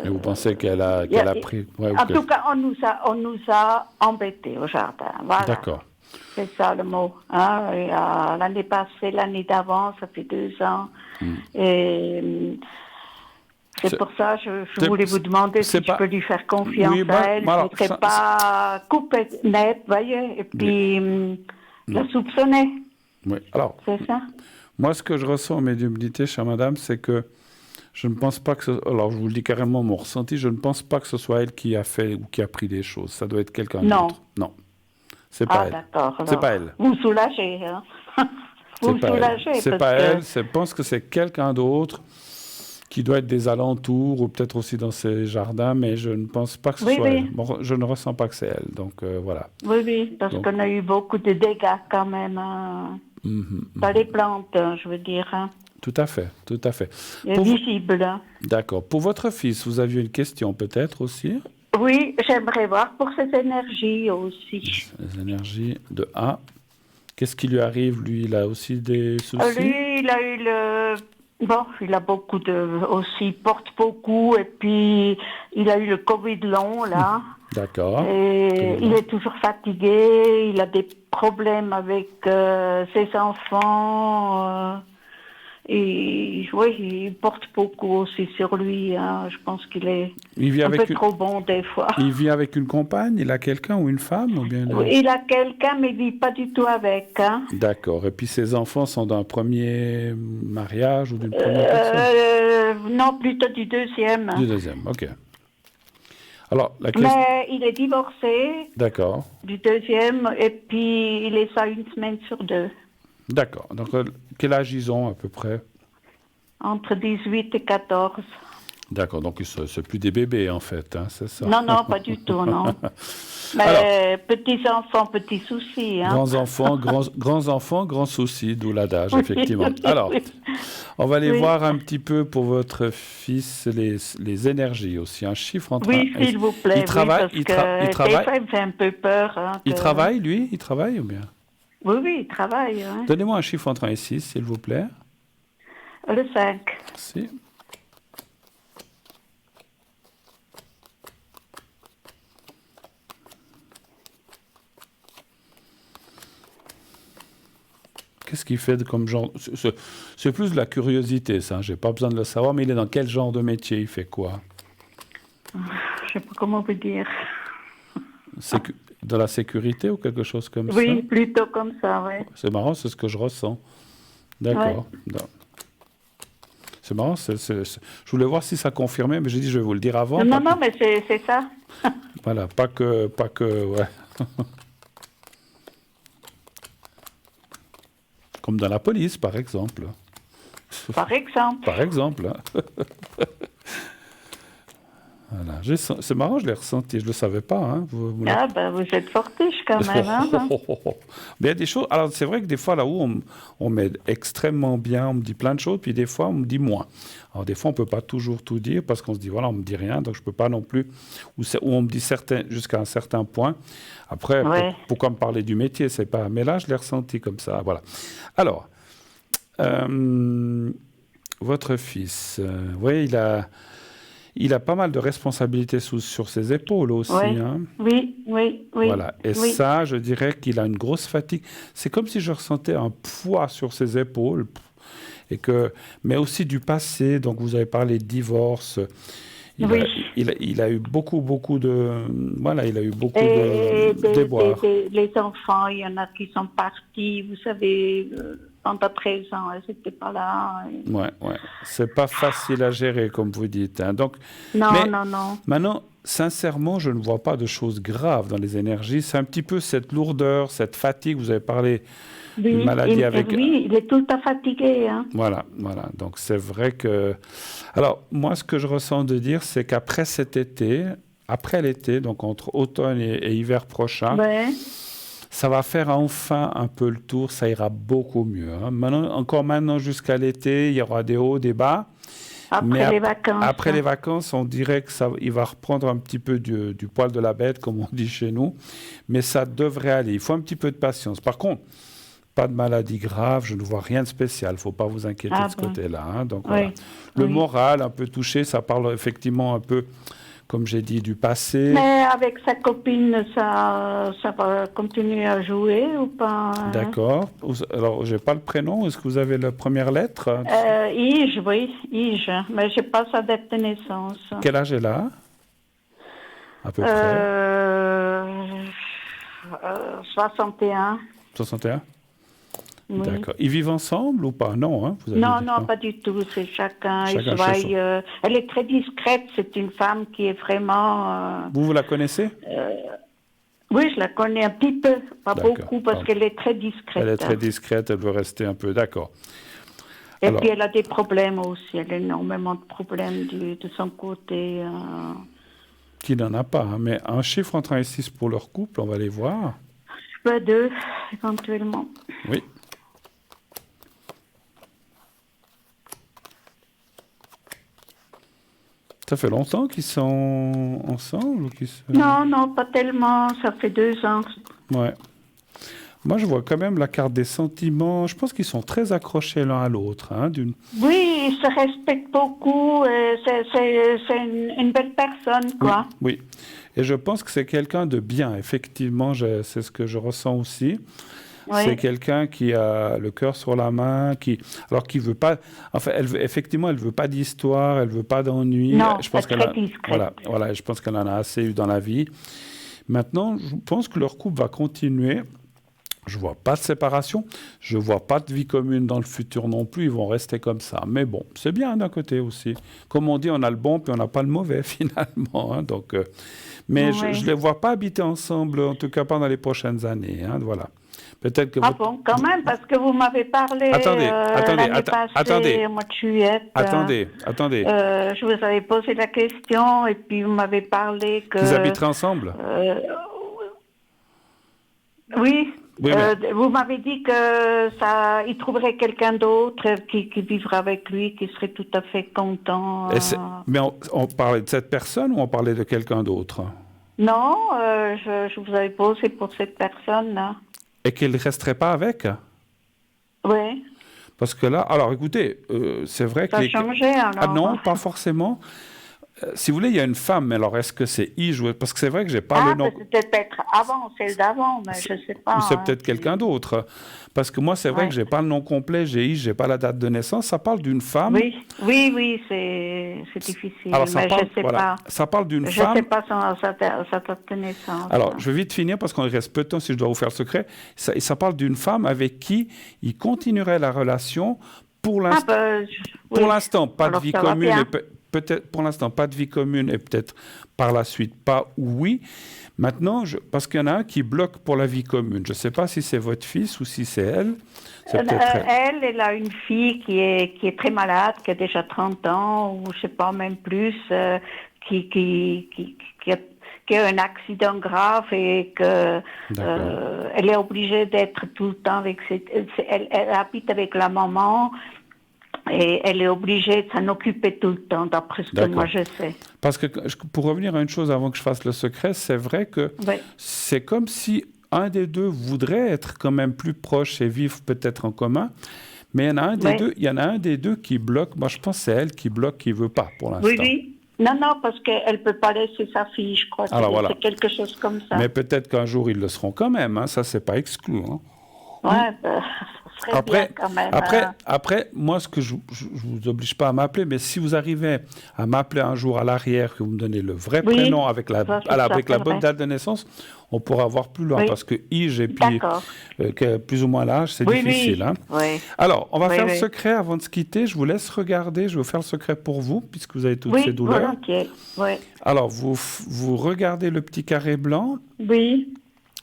vous pensez qu'elle a pris... en tout cas, on nous a embêtés au jardin. Voilà. D'accord. C'est ça le mot. Hein? L'année passée, l'année d'avant, ça fait 2 ans. Et c'est pour ça que je voulais vous demander si je peux lui faire confiance à elle. Je ne voudrais pas couper net, voyez, et puis... la soupçonner. Oui, alors. C'est ça. Moi, ce que je ressens en médiumnité, chère madame, c'est que je ne pense pas que alors je vous le dis carrément mon ressenti, je ne pense pas que ce soit elle qui a fait ou qui a pris des choses. Ça doit être quelqu'un d'autre. Non. C'est pas elle. D'accord. C'est pas elle. Vous me soulagez, hein. Vous me soulagez. C'est pas elle. Je pense que c'est quelqu'un d'autre qui doit être des alentours ou peut-être aussi dans ses jardins, mais je ne pense pas que ce Oui, soit oui. elle. Bon, je ne ressens pas que c'est elle, donc voilà. Oui, parce Donc- qu'on a eu beaucoup de dégâts quand même dans les plantes, je veux dire. Tout à fait, tout à fait. Et Pour vous- visible. D'accord. Pour votre fils, vous aviez une question peut-être aussi? Oui, j'aimerais voir pour ses énergies aussi. Les énergies de A. Qu'est-ce qui lui arrive, lui? Il a aussi des soucis? Lui, il a eu le... Bon, il a beaucoup de... aussi, il porte beaucoup, et puis il a eu le Covid long, là. D'accord. Et il est toujours fatigué, il a des problèmes avec ses enfants. Et oui, il porte beaucoup aussi sur lui. Hein. Je pense qu'il est Il vit un avec peu une... trop bon des fois. Il vit avec une compagne? Il a quelqu'un ou une femme ou bien... Il a quelqu'un, mais il vit pas du tout avec. Hein. D'accord. Et puis ses enfants sont d'un premier mariage ou d'une première personne? Non, plutôt du deuxième. Du deuxième, ok. Alors, la question... Mais il est divorcé D'accord. du deuxième, et puis il est ça une semaine sur deux. D'accord. Donc, quel âge ils ont à peu près? Entre 18 et 14. D'accord. Donc, c'est plus des bébés en fait, hein, c'est ça? Non, pas du tout, non. Mais petits-enfants, petits soucis. Hein. Grands enfants, grands soucis, d'où l'adage, Oui, effectivement. oui, Alors, oui. on va aller Oui. voir un petit peu pour votre fils les énergies aussi. Un chiffre entre Oui, un- s'il vous plaît. Il travaille, oui, parce que il des travaille, fois, il me fait un peu peur. Hein, il que- travaille, lui? Il travaille ou bien? Oui, il travaille. Hein. Donnez-moi un chiffre entre 1 et 6, s'il vous plaît. Le 5. Merci. Qu'est-ce qu'il fait comme genre... C'est plus de la curiosité, ça. J'ai pas besoin de le savoir, mais il est dans quel genre de métier? Il fait quoi? Je sais pas comment vous dire. De la sécurité ou quelque chose comme ça? Oui, plutôt comme ça, oui. C'est marrant, c'est ce que je ressens. D'accord. Non. C'est marrant. Je voulais voir si ça confirmait, mais j'ai dit je vais vous le dire avant. Non, mais c'est ça. Voilà, pas que, ouais. Comme dans la police, par exemple. Par exemple. Par exemple. Hein. Voilà. C'est marrant, je l'ai ressenti, je ne le savais pas. Hein. Vous Ah, ben, vous êtes fortiche quand même. Hein. Mais il y a des choses. Alors, c'est vrai que des fois, là où on m'aide extrêmement bien, on me dit plein de choses, puis des fois, on me dit moins. Alors, des fois, on ne peut pas toujours tout dire parce qu'on se dit, voilà, on ne me dit rien, donc je ne peux pas non plus. Ou on me dit jusqu'à un certain point. Après, Ouais. pourquoi me parler du métier? C'est pas. Mais là, je l'ai ressenti comme ça. Voilà. Alors, votre fils, vous voyez, il a pas mal de responsabilités sur ses épaules aussi. Ouais. Hein. Oui. Voilà. Et oui. ça, je dirais qu'il a une grosse fatigue. C'est comme si je ressentais un poids sur ses épaules. Mais aussi du passé. Donc, vous avez parlé de divorce. Il a eu beaucoup de... Voilà, il a eu beaucoup de déboires. Les enfants, il y en a qui sont partis, vous savez, pendant 13 ans, elles n'étaient pas là. Ouais. C'est pas facile à gérer, comme vous dites. Hein. Donc, Non. Maintenant, sincèrement, je ne vois pas de choses graves dans les énergies. C'est un petit peu cette lourdeur, cette fatigue. Vous avez parlé d'une maladie avec... Oui, il est tout le temps fatigué. Hein. Voilà. Donc, c'est vrai que... Alors, moi, ce que je ressens de dire, c'est qu'après cet été, après l'été, donc entre automne et hiver prochain, Ouais. ça va faire enfin un peu le tour. Ça ira beaucoup mieux. Hein. Maintenant, jusqu'à l'été, il y aura des hauts, des bas. Après les vacances. Après les vacances, on dirait qu'il va reprendre un petit peu du poil de la bête, comme on dit chez nous. Mais ça devrait aller. Il faut un petit peu de patience. Par contre, pas de maladie grave, je ne vois rien de spécial. Il ne faut pas vous inquiéter de ce côté-là. Hein. Donc, voilà. Le moral, un peu touché, ça parle effectivement un peu, comme j'ai dit, du passé. Mais avec sa copine, ça va continuer à jouer ou pas? D'accord. Alors, je n'ai pas le prénom. Est-ce que vous avez la première lettre? Ige, oui, Ige. Mais je n'ai pas sa date de naissance. Quel âge elle a? À peu près. 61. 61? Oui. D'accord. Ils vivent ensemble ou pas? Non, hein, vous avez Non, dit, pas du tout. C'est chacun Chacun il chez travaille. soi. Elle est très discrète. C'est une femme qui est vraiment... Vous la connaissez? Oui, je la connais un petit peu. Pas D'accord. beaucoup, parce qu'elle est très discrète. Elle est très discrète, elle veut rester un peu. D'accord. Et Alors, puis elle a des problèmes aussi, elle a énormément de problèmes de son côté. qui n'en a pas, hein, mais un chiffre entre 1 et 6 pour leur couple, on va les voir. Pas deux, éventuellement. Oui. Ça fait longtemps qu'ils sont ensemble ou qu'ils se... Non, pas tellement, ça fait 2 ans. Ouais. Moi, je vois quand même la carte des sentiments. Je pense qu'ils sont très accrochés l'un à l'autre. Hein, Oui, ils se respectent beaucoup, c'est une belle personne, quoi. Oui, oui. Et je pense que c'est quelqu'un de bien. Effectivement, c'est ce que je ressens aussi. Oui. C'est quelqu'un qui a le cœur sur la main, alors qui veut pas. Enfin, effectivement, elle veut pas d'histoire, elle veut pas d'ennui. Non, Je pense elle est très discrète. Voilà. Je pense qu'elle en a assez eu dans la vie. Maintenant, je pense que leur couple va continuer. Je vois pas de séparation. Je vois pas de vie commune dans le futur non plus. Ils vont rester comme ça. Mais bon, c'est bien d'un côté aussi. Comme on dit, on a le bon puis on n'a pas le mauvais finalement. Hein, donc, mais Oui. je les vois pas habiter ensemble, en tout cas pas dans les prochaines années. Hein, voilà. Peut-être que Bon, quand même, parce que vous m'avez parlé l'année passée, au mois de juillet. Attendez. Je vous avais posé la question et puis vous m'avez parlé que... Qu'ils habiteraient ensemble Oui, Oui, vous m'avez dit que il trouverait quelqu'un d'autre qui vivrait avec lui, qui serait tout à fait content. Mais on parlait de cette personne ou on parlait de quelqu'un d'autre? Non, je vous avais posé pour cette personne-là. Et qu'il ne resterait pas avec? Oui. Parce que là, alors écoutez, c'est vrai que... Ça a changé alors? Ah non, pas forcément. Si vous voulez, il y a une femme, mais alors est-ce que c'est Yves? Parce que c'est vrai que j'ai pas le nom. C'est peut-être avant, celle d'avant, mais je sais pas. Ou c'est peut-être quelqu'un d'autre. Parce que moi, c'est vrai que j'ai pas le nom complet, j'ai pas la date de naissance. Ça parle d'une femme. Oui, c'est difficile. Alors, mais je sais pas. Ça parle d'une Je femme. sais pas sa date de naissance. Alors, je vais vite finir parce qu'il reste peu de temps si je dois vous faire le secret. Ça parle d'une femme avec qui il continuerait la relation pour l'instant. Pour l'instant, pas de vie commune. Peut-être pour l'instant pas de vie commune et peut-être par la suite pas ou oui. Maintenant, parce qu'il y en a un qui bloque pour la vie commune. Je ne sais pas si c'est votre fils ou si c'est elle. Elle a une fille qui est très malade, qui a déjà 30 ans, ou je ne sais pas, même plus, qui a un accident grave et qu'elle est obligée d'être tout le temps avec elle habite avec la maman. Et elle est obligée de s'en occuper tout le temps, d'après ce que moi je sais. Parce que, pour revenir à une chose avant que je fasse le secret, c'est vrai que c'est comme si un des deux voudrait être quand même plus proche et vivre peut-être en commun, mais il y en a un des deux qui bloque. Moi, je pense que c'est elle qui bloque, qui ne veut pas pour l'instant. Oui. Non, parce qu'elle ne peut pas laisser sa fille, je crois. C'est quelque chose comme ça. Mais peut-être qu'un jour, ils le seront quand même. Hein. Ça, c'est pas exclu. Hein. Après, moi, ce que je vous oblige pas à m'appeler, mais si vous arrivez à m'appeler un jour à l'arrière, que vous me donnez le vrai prénom avec la bonne date de naissance, on pourra voir plus loin, parce que j'ai plus ou moins l'âge, c'est difficile. Hein. Alors, on va faire le secret avant de se quitter. Je vous laisse regarder. Je vais vous faire le secret pour vous, puisque vous avez toutes ces douleurs. Volontiers. Alors, vous regardez le petit carré blanc. Oui.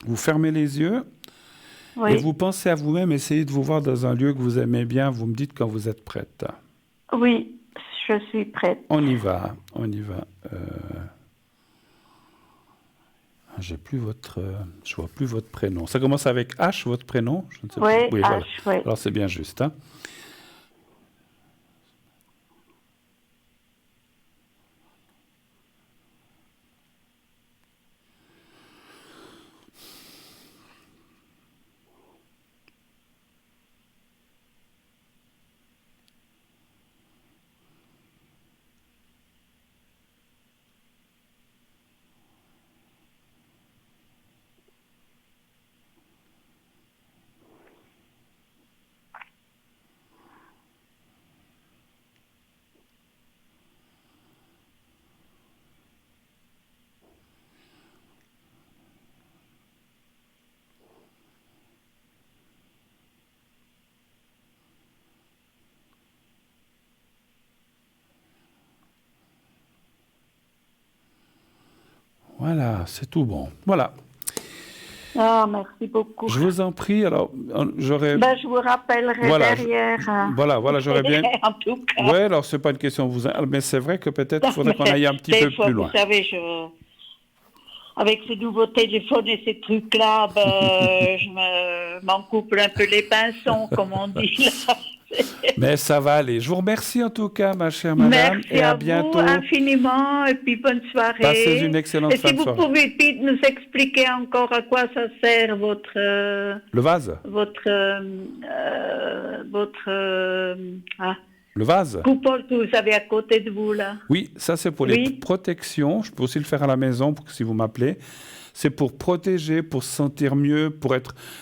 Vous fermez les yeux. Et vous pensez à vous-même, essayez de vous voir dans un lieu que vous aimez bien. Vous me dites quand vous êtes prête. Oui, je suis prête. On y va. Je vois plus votre prénom. Ça commence avec H, votre prénom? Je ne sais pas. Oui, H, voilà. Alors c'est bien juste. Hein. Voilà, c'est tout bon. Voilà. Ah, merci beaucoup. Je vous en prie. Alors, j'aurais... Je vous rappellerai derrière. Voilà, j'aurais bien... En tout cas. Oui, alors, c'est pas une question de vous... Mais c'est vrai que peut-être qu'il faudrait qu'on aille un petit peu plus loin. Vous savez, avec ces nouveaux téléphones et ces trucs-là, je m'en coupe un peu les pinsons, comme on dit là. Mais ça va aller. Je vous remercie en tout cas, ma chère madame. Merci et à bientôt. vous infiniment et puis bonne soirée. Passez une excellente fin de soirée. Et si vous pouvez puis nous expliquer encore à quoi ça sert votre... Le vase. Le vase. Coupole que vous avez à côté de vous là. Oui, ça c'est pour les protections. Je peux aussi le faire à la maison si vous m'appelez. C'est pour protéger, pour se sentir mieux, pour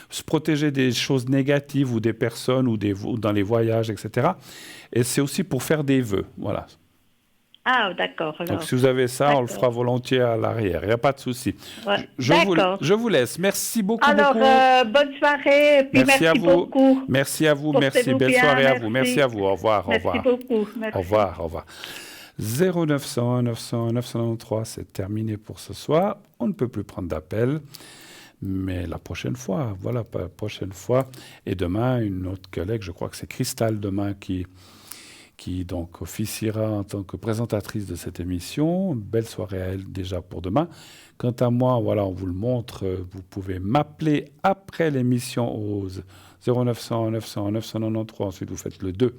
se protéger des choses négatives ou des personnes ou dans les voyages, etc. Et c'est aussi pour faire des vœux. Voilà. Ah, d'accord. Alors. Donc si vous avez ça, on le fera volontiers à l'arrière. Il n'y a pas de souci. Ouais. Je vous laisse. Merci beaucoup. Alors, bonne soirée. Et puis merci à vous. beaucoup. Merci à vous. Merci. Belle soirée à vous. Merci à vous. Au revoir. Merci beaucoup. Merci. Au revoir. 0900 900 993, c'est terminé pour ce soir. On ne peut plus prendre d'appel, mais la prochaine fois, Et demain, une autre collègue, je crois que c'est Christelle demain, qui donc officiera en tant que présentatrice de cette émission. Belle soirée à elle déjà pour demain. Quant à moi, voilà, on vous le montre. Vous pouvez m'appeler après l'émission au 0900 900 993. Ensuite, vous faites le 2.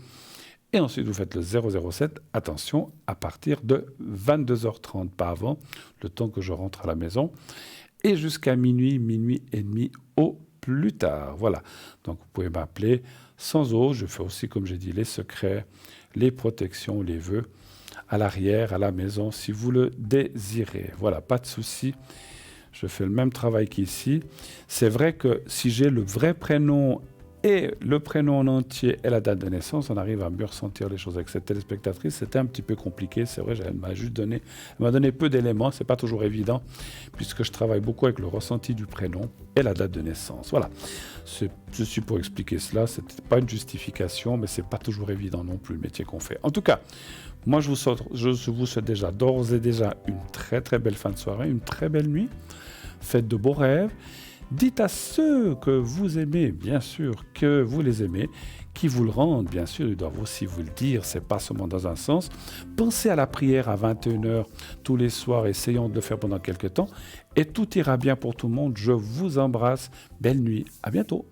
Et ensuite, vous faites le 007. Attention, à partir de 22h30, pas avant, le temps que je rentre à la maison. Et jusqu'à minuit et demi au plus tard. Voilà. Donc, vous pouvez m'appeler sans eau. Je fais aussi, comme j'ai dit, les secrets, les protections, les vœux à l'arrière, à la maison, si vous le désirez. Voilà, pas de souci. Je fais le même travail qu'ici. C'est vrai que si j'ai le vrai prénom et le prénom en entier et la date de naissance, on arrive à mieux ressentir les choses. Avec cette téléspectatrice, c'était un petit peu compliqué. C'est vrai, elle m'a donné peu d'éléments. C'est pas toujours évident, puisque je travaille beaucoup avec le ressenti du prénom et la date de naissance. Voilà. Je suis pour expliquer cela. C'était pas une justification, mais c'est pas toujours évident non plus le métier qu'on fait. En tout cas, moi, je vous souhaite déjà d'ores et déjà une très très belle fin de soirée, une très belle nuit. Faites de beaux rêves. Dites à ceux que vous aimez, bien sûr, que vous les aimez, qui vous le rendent, bien sûr, ils doivent aussi vous le dire, c'est pas seulement dans un sens. Pensez à la prière à 21h tous les soirs, essayons de le faire pendant quelques temps, et tout ira bien pour tout le monde. Je vous embrasse, belle nuit, à bientôt.